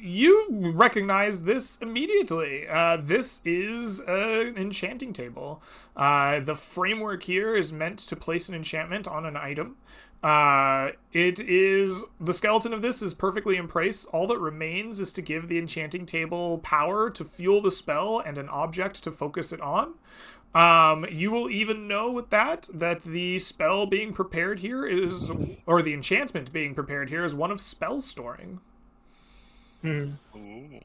You recognize this immediately. This is an enchanting table. The framework here is meant to place an enchantment on an item. It is the skeleton of this is perfectly in place. All that remains is to give the enchanting table power to fuel the spell and an object to focus it on. You will even know with that the spell being prepared here is, or the enchantment being prepared here is one of spell storing. Hmm. Ooh.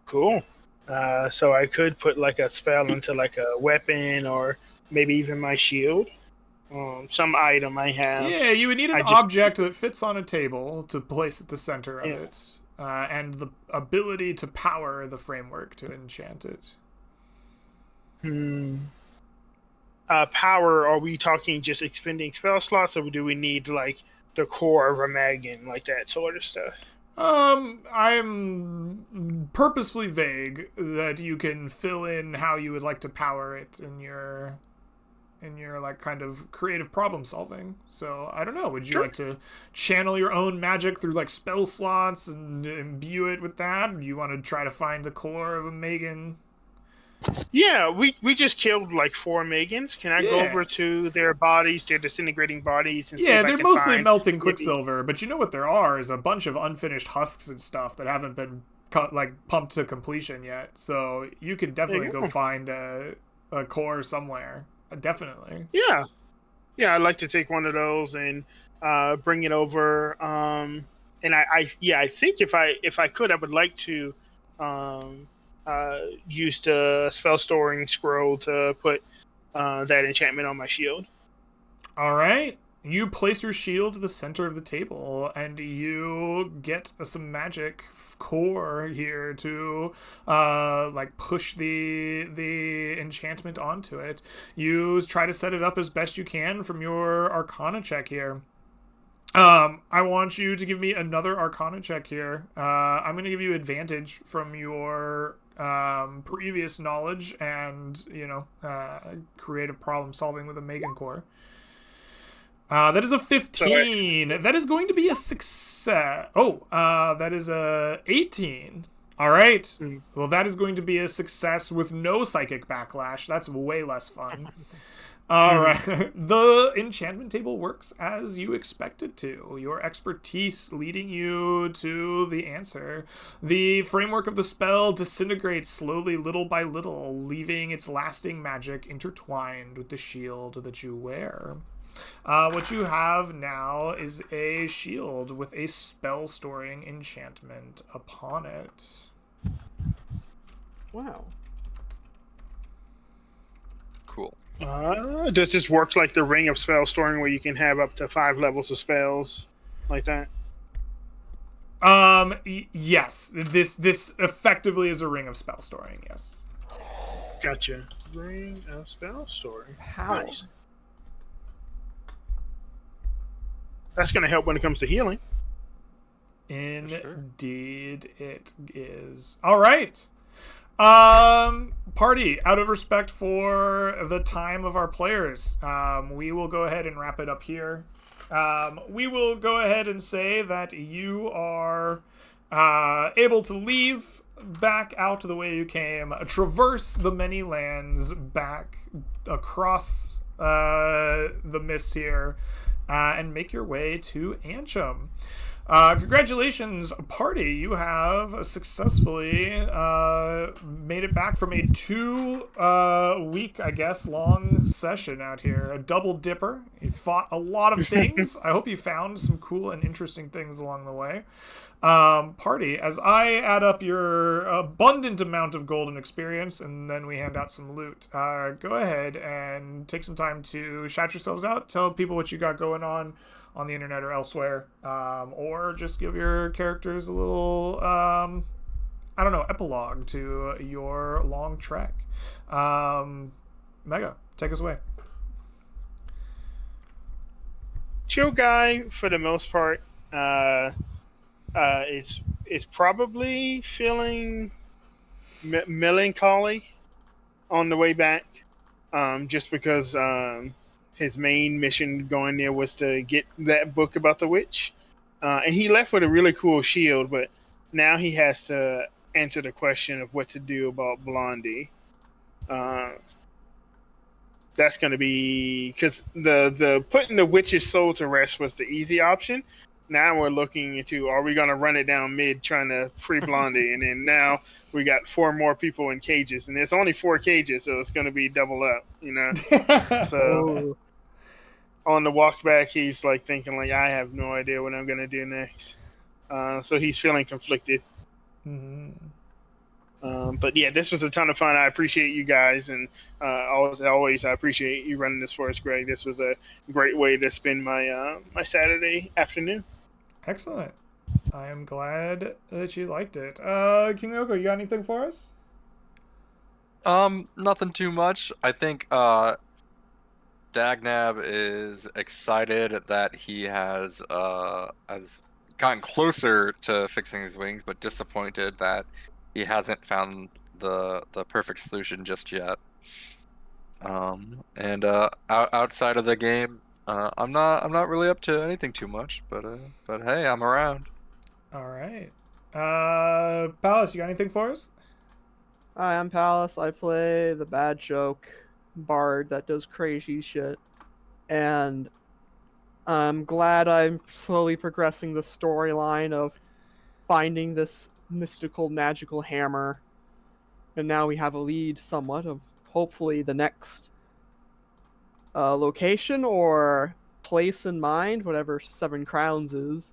Cool. So I could put like a spell into like a weapon or maybe even my shield. some item I have. Yeah, you would need an I just- object that fits on a table to place at the center of Yeah. it, and the ability to power the framework to enchant it. Power, are we talking just expending spell slots, or do we need like the core of a Megan, like that sort of stuff? I'm purposefully vague that you can fill in how you would like to power it in your like kind of creative problem solving. So I don't know, would you Sure. like to channel your own magic through like spell slots and imbue it with that? Do you want to try to find the core of a Megan? Yeah, we just killed like 4 Megans. Can I go Yeah. over to their bodies, their disintegrating bodies, and see Yeah, if I they're can mostly find melting maybe- quicksilver, but you know what there are is a bunch of unfinished husks and stuff that haven't been pumped to completion yet. So you could definitely you go go. find a core somewhere. Definitely. Yeah, I'd like to take one of those and bring it over. And I think if I could, I would like to use the spell storing scroll to put that enchantment on my shield. All right. You place your shield at the center of the table, and you get some magic core here to like push the enchantment onto it. You try to set it up as best you can from your Arcana check here. I want you to give me another Arcana check here. I'm going to give you advantage from your previous knowledge and creative problem solving with a Megan core. That is a 15. That is going to be a success. Oh, that is a 18. All right. Mm. Well, that is going to be a success with no psychic backlash. That's way less fun. All right. The enchantment table works as you expected to. Your expertise leading you to the answer. The framework of the spell disintegrates slowly, little by little, leaving its lasting magic intertwined with the shield that you wear. What you have now is a shield with a spell storing enchantment upon it. Wow. Cool. Does this work like the Ring of Spell Storing, where you can have up to 5 levels of spells like that? Yes. This effectively is a ring of spell storing. Yes. Gotcha. Ring of Spell Storing. How? Nice. That's going to help when it comes to healing. Indeed, it is. All right. Party, out of respect for the time of our players, we will go ahead and wrap it up here. We will go ahead and say that you are able to leave back out the way you came, traverse the many lands back across the mist here, and make your way to Ansham. Congratulations, party. You have successfully made it back from a 2-week, I guess, long session out here. A double dipper. You fought a lot of things. I hope you found some cool and interesting things along the way. Party, as I add up your abundant amount of golden experience and then we hand out some loot, go ahead and take some time to shout yourselves out. Tell people what you got going on the internet or elsewhere, or just give your characters a little epilogue to your long trek. Mega, take us away. Chill guy, for the most part, is probably feeling melancholy on the way back, just because his main mission going there was to get that book about the witch, and he left with a really cool shield, but now he has to answer the question of what to do about Blondie. That's going to be because the putting the witch's soul to rest was the easy option. Now we're looking into, are we going to run it down mid trying to free Blondie? And then now we got 4 more people in cages, and there's only 4 cages, so it's going to be double up, So on the walk back, he's like thinking like, I have no idea what I'm going to do next. So he's feeling conflicted. Mm-hmm. But yeah, this was a ton of fun. I appreciate you guys, and always, I appreciate you running this for us, Greg. This was a great way to spend my Saturday afternoon. Excellent. I am glad that you liked it. King Oko, you got anything for us? Nothing too much. I think Dagnab is excited that he has gotten closer to fixing his wings, but disappointed that he hasn't found the perfect solution just yet. And outside of the game, I'm not really up to anything too much, but hey, I'm around. All right. Palace, you got anything for us? Hi, I'm Palace. I play the bad joke bard that does crazy shit. And I'm glad I'm slowly progressing the storyline of finding this mystical, magical hammer. And now we have a lead somewhat of hopefully the next location or place in mind, whatever Seven Crowns is.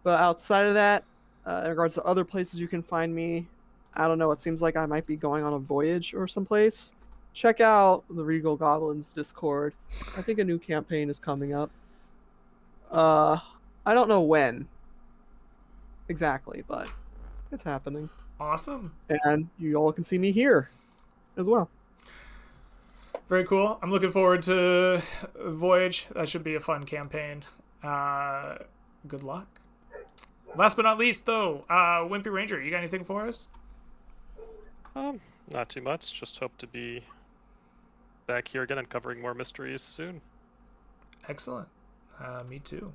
But outside of that, in regards to other places you can find me, I don't know, it seems like I might be going on a voyage or someplace. Check out the Regal Goblins Discord. I think a new campaign is coming up. I don't know when exactly, but it's happening. Awesome. And you all can see me here as well. Very cool. I'm looking forward to Voyage. That should be a fun campaign. Good luck. Last but not least, though, Wimpy Ranger, you got anything for us? Not too much. Just hope to be back here again and covering more mysteries soon. Excellent. Me too.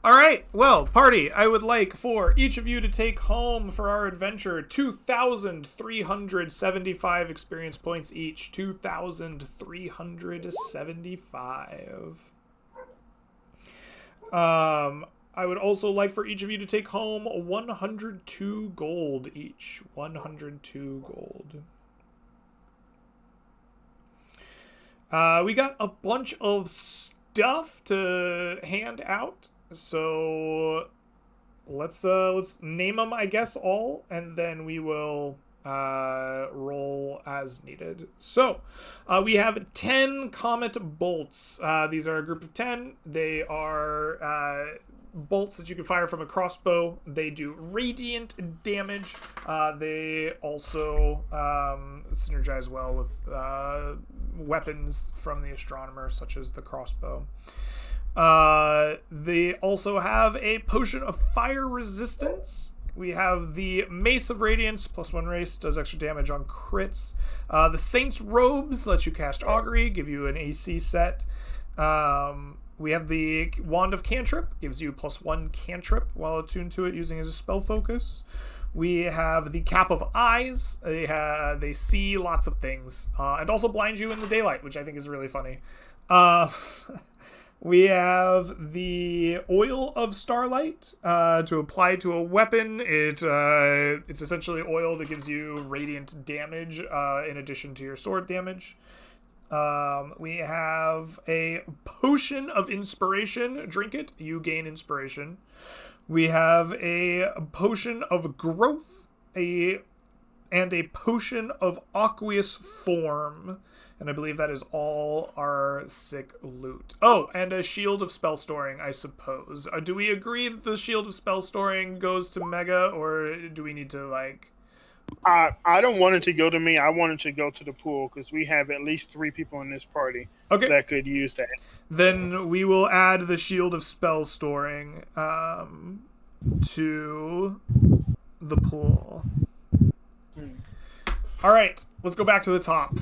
All right. Well, party, I would like for each of you to take home for our adventure 2,375 experience points each. 2,375. I would also like for each of you to take home 102 gold each. 102 gold. We got a bunch of stuff to hand out, so let's name them, I guess, all, and then we will roll as needed. So we have 10 comet bolts. These are a group of 10. They are bolts that you can fire from a crossbow. They do radiant damage. They also synergize well with weapons from the astronomer, such as the crossbow. They also have a potion of fire resistance. We have the Mace of Radiance, +1 race, does extra damage on crits. The Saint's Robes lets you cast Augury, give you an AC set. We have the Wand of Cantrip, gives you +1 cantrip while attuned to it using as a spell focus. We have the Cap of Eyes. They see lots of things, and also blind you in the daylight, which I think is really funny. We have the Oil of Starlight to apply to a weapon. It's essentially oil that gives you radiant damage in addition to your sword damage. We have a Potion of Inspiration. Drink it, you gain inspiration. We have a Potion of Growth, and a Potion of Aqueous Form. And I believe that is all our sick loot. Oh, and a Shield of Spell Storing, I suppose. Do we agree that the Shield of Spell Storing goes to Mega, or do we need to, like... I don't want it to go to me. I want it to go to the pool, because we have at least 3 people in this party that could use that. Then we will add the Shield of Spell Storing to the pool. All right, let's go back to the top.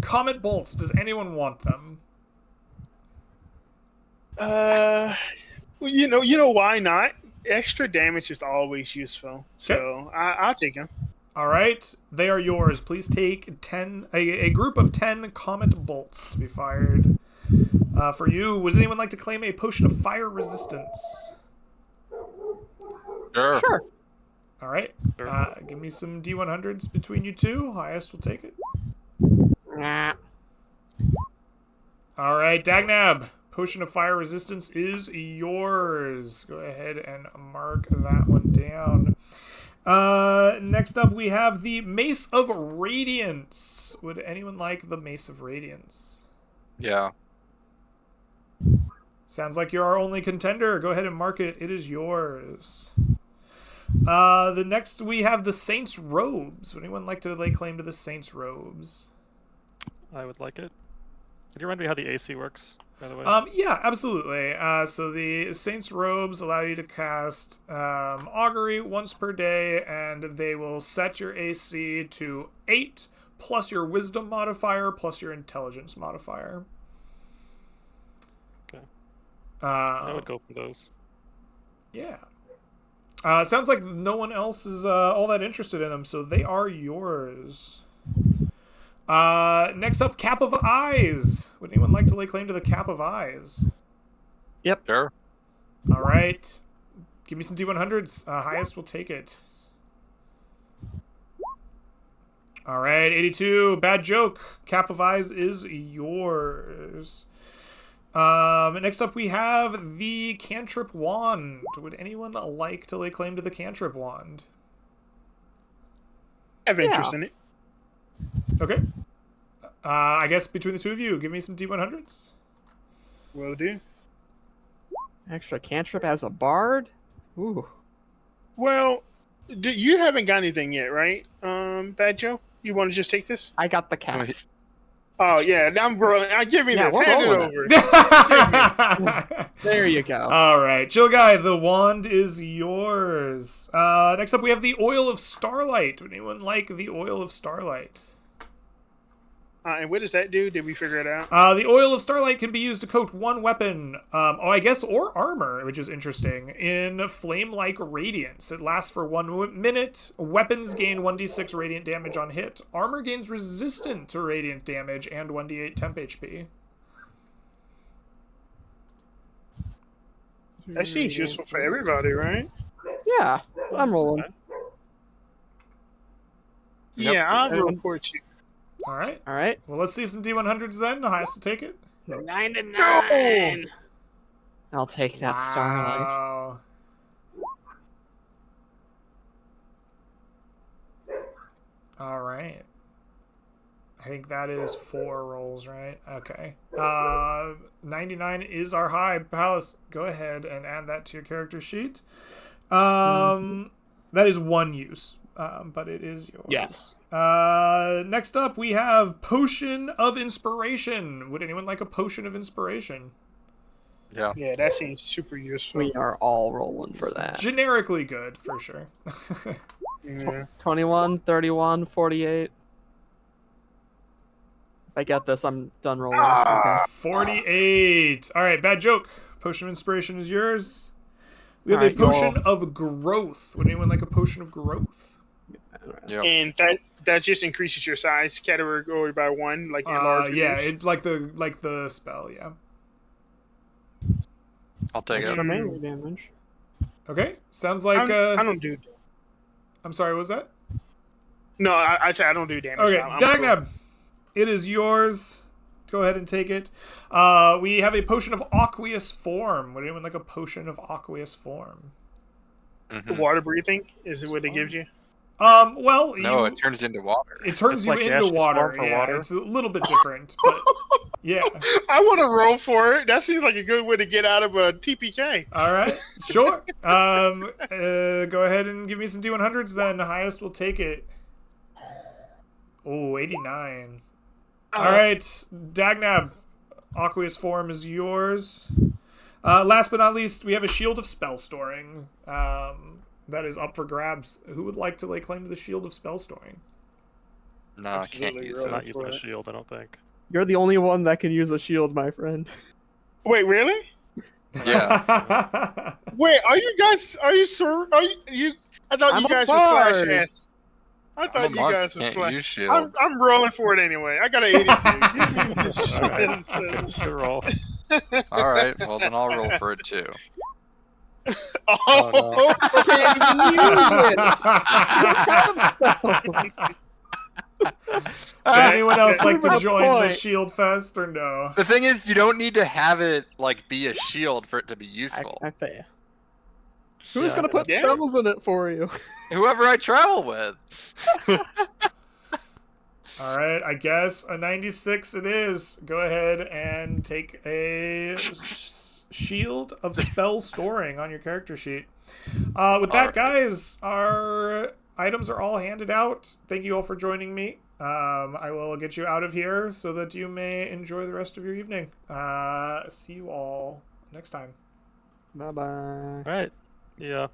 Comet bolts. Does anyone want them? You know why not? Extra damage is always useful, so I'll take them. All right, they are yours. Please take a group of 10 comet bolts to be fired. For you, would anyone like to claim a potion of fire resistance? Sure. All right, give me some D100s between you two. Highest will take it. Nah. All right, Dagnab, potion of fire resistance is yours. Go ahead and mark that one down. Next up, we have the Mace of Radiance. Would anyone like the Mace of Radiance? Yeah. Sounds like you're our only contender. Go ahead and mark it. It is yours. The next, we have the Saints' Robes. Would anyone like to lay claim to the Saints' Robes? I would like it. Can you remind me how the AC works, by the way? Yeah, absolutely. So the Saints' Robes allow you to cast Augury once per day, and they will set your AC to 8, plus your Wisdom modifier, plus your Intelligence modifier. Okay. I would go for those. Yeah. Sounds like no one else is all that interested in them, so they are yours. Next up, Cap of Eyes. Would anyone like to lay claim to the Cap of Eyes? Yep. Sure. All right. Give me some D100s. Highest will take it. All right, 82. Bad joke. Cap of Eyes is yours. Next up, we have the Cantrip Wand. Would anyone like to lay claim to the Cantrip Wand? I have interest in it. Okay. I guess between the two of you, give me some D100s. Will do. Extra cantrip as a bard? Ooh. Well, you haven't got anything yet, right, Bad Joe? You want to just take this? I got the cap. Wait. Oh, yeah. Now I'm rolling. Give me Yeah, this. we're Hand it rolling over. There you go. All right, Chill Guy, the wand is yours. Next up, we have the Oil of Starlight. Would anyone like the Oil of Starlight? And what does that do? Did we figure it out? The Oil of Starlight can be used to coat one weapon, or armor, which is interesting, in flame-like radiance. It lasts for 1 minute. Weapons gain 1d6 radiant damage on hit. Armor gains resistant to radiant damage and 1d8 temp HP. That seems useful for everybody, right? Yeah, I'm rolling. Yep. Yeah, I'll report you. All right. All right. Well, let's see some D100s then. The highest to take it. 99. I'll take that starlight. Wow. All right. I think that is 4 rolls, right? Okay. 99 is our high. Palace, go ahead and add that to your character sheet. That is 1 use, but it is yours. Yes. Next up, we have Potion of Inspiration. Would anyone like a Potion of Inspiration? Yeah. Yeah, that seems super useful. We are all rolling for that. Generically good, for sure. Yeah. 21, 31, 48. If I get this, I'm done rolling. Okay. 48. All right, bad joke. Potion of Inspiration is yours. We have All right, a Potion y'all. of Growth. Would anyone like a Potion of Growth? Yep. And that just increases your size category by 1, like your large. Yeah, reduce. it like the spell. Yeah. I'll take Extra it. melee damage. Okay. Sounds like. I don't do. I'm sorry. What was that? No, I said I don't do damage. Okay, I'm Dagnab, it is yours. Go ahead and take it. We have a Potion of Aqueous Form. Would anyone like a Potion of Aqueous Form? Mhm. Water breathing is what it gives you. Well, No, you, it turns into water. it turns It's you like into gaseous water. form for Yeah, water. it's a little bit different, but yeah. I want to roll for it. That seems like a good way to get out of a TPK. All right, sure. Go ahead and give me some D100s then. The highest will take it. Oh, 89. All right, Dagnab, Aqueous Form is yours. Last but not least, we have a Shield of Spell Storing. That is up for grabs. Who would like to lay claim to the Shield of Spell Storing? No, I can't Absolutely, use really. I'm it. not using a shield, I don't think. You're the only one that can use a shield, my friend. Wait, really? Yeah. Wait, are you guys? Are you sure? Are you? I thought I'm you a guys were slash bard. ass. I I'm thought a you monk, guys were can't slash. use shields. I'm rolling for it anyway. I got an 82. Alright. Good roll. All right, well then I'll roll for it too. Oh, Anyone else like to Good join the point. Shield Fest or no? The thing is, you don't need to have it like be a shield for it to be useful. I fair. Who's gonna put Yeah. spells in it for you? Whoever I travel with. All right, I guess a 96 it is. Go ahead and take a shield of spell storing on your character sheet. With that, Alright. guys, our items are all handed out. Thank you all for joining me. I will get you out of here so that you may enjoy the rest of your evening. See you all next time. Bye bye. All right. Yeah.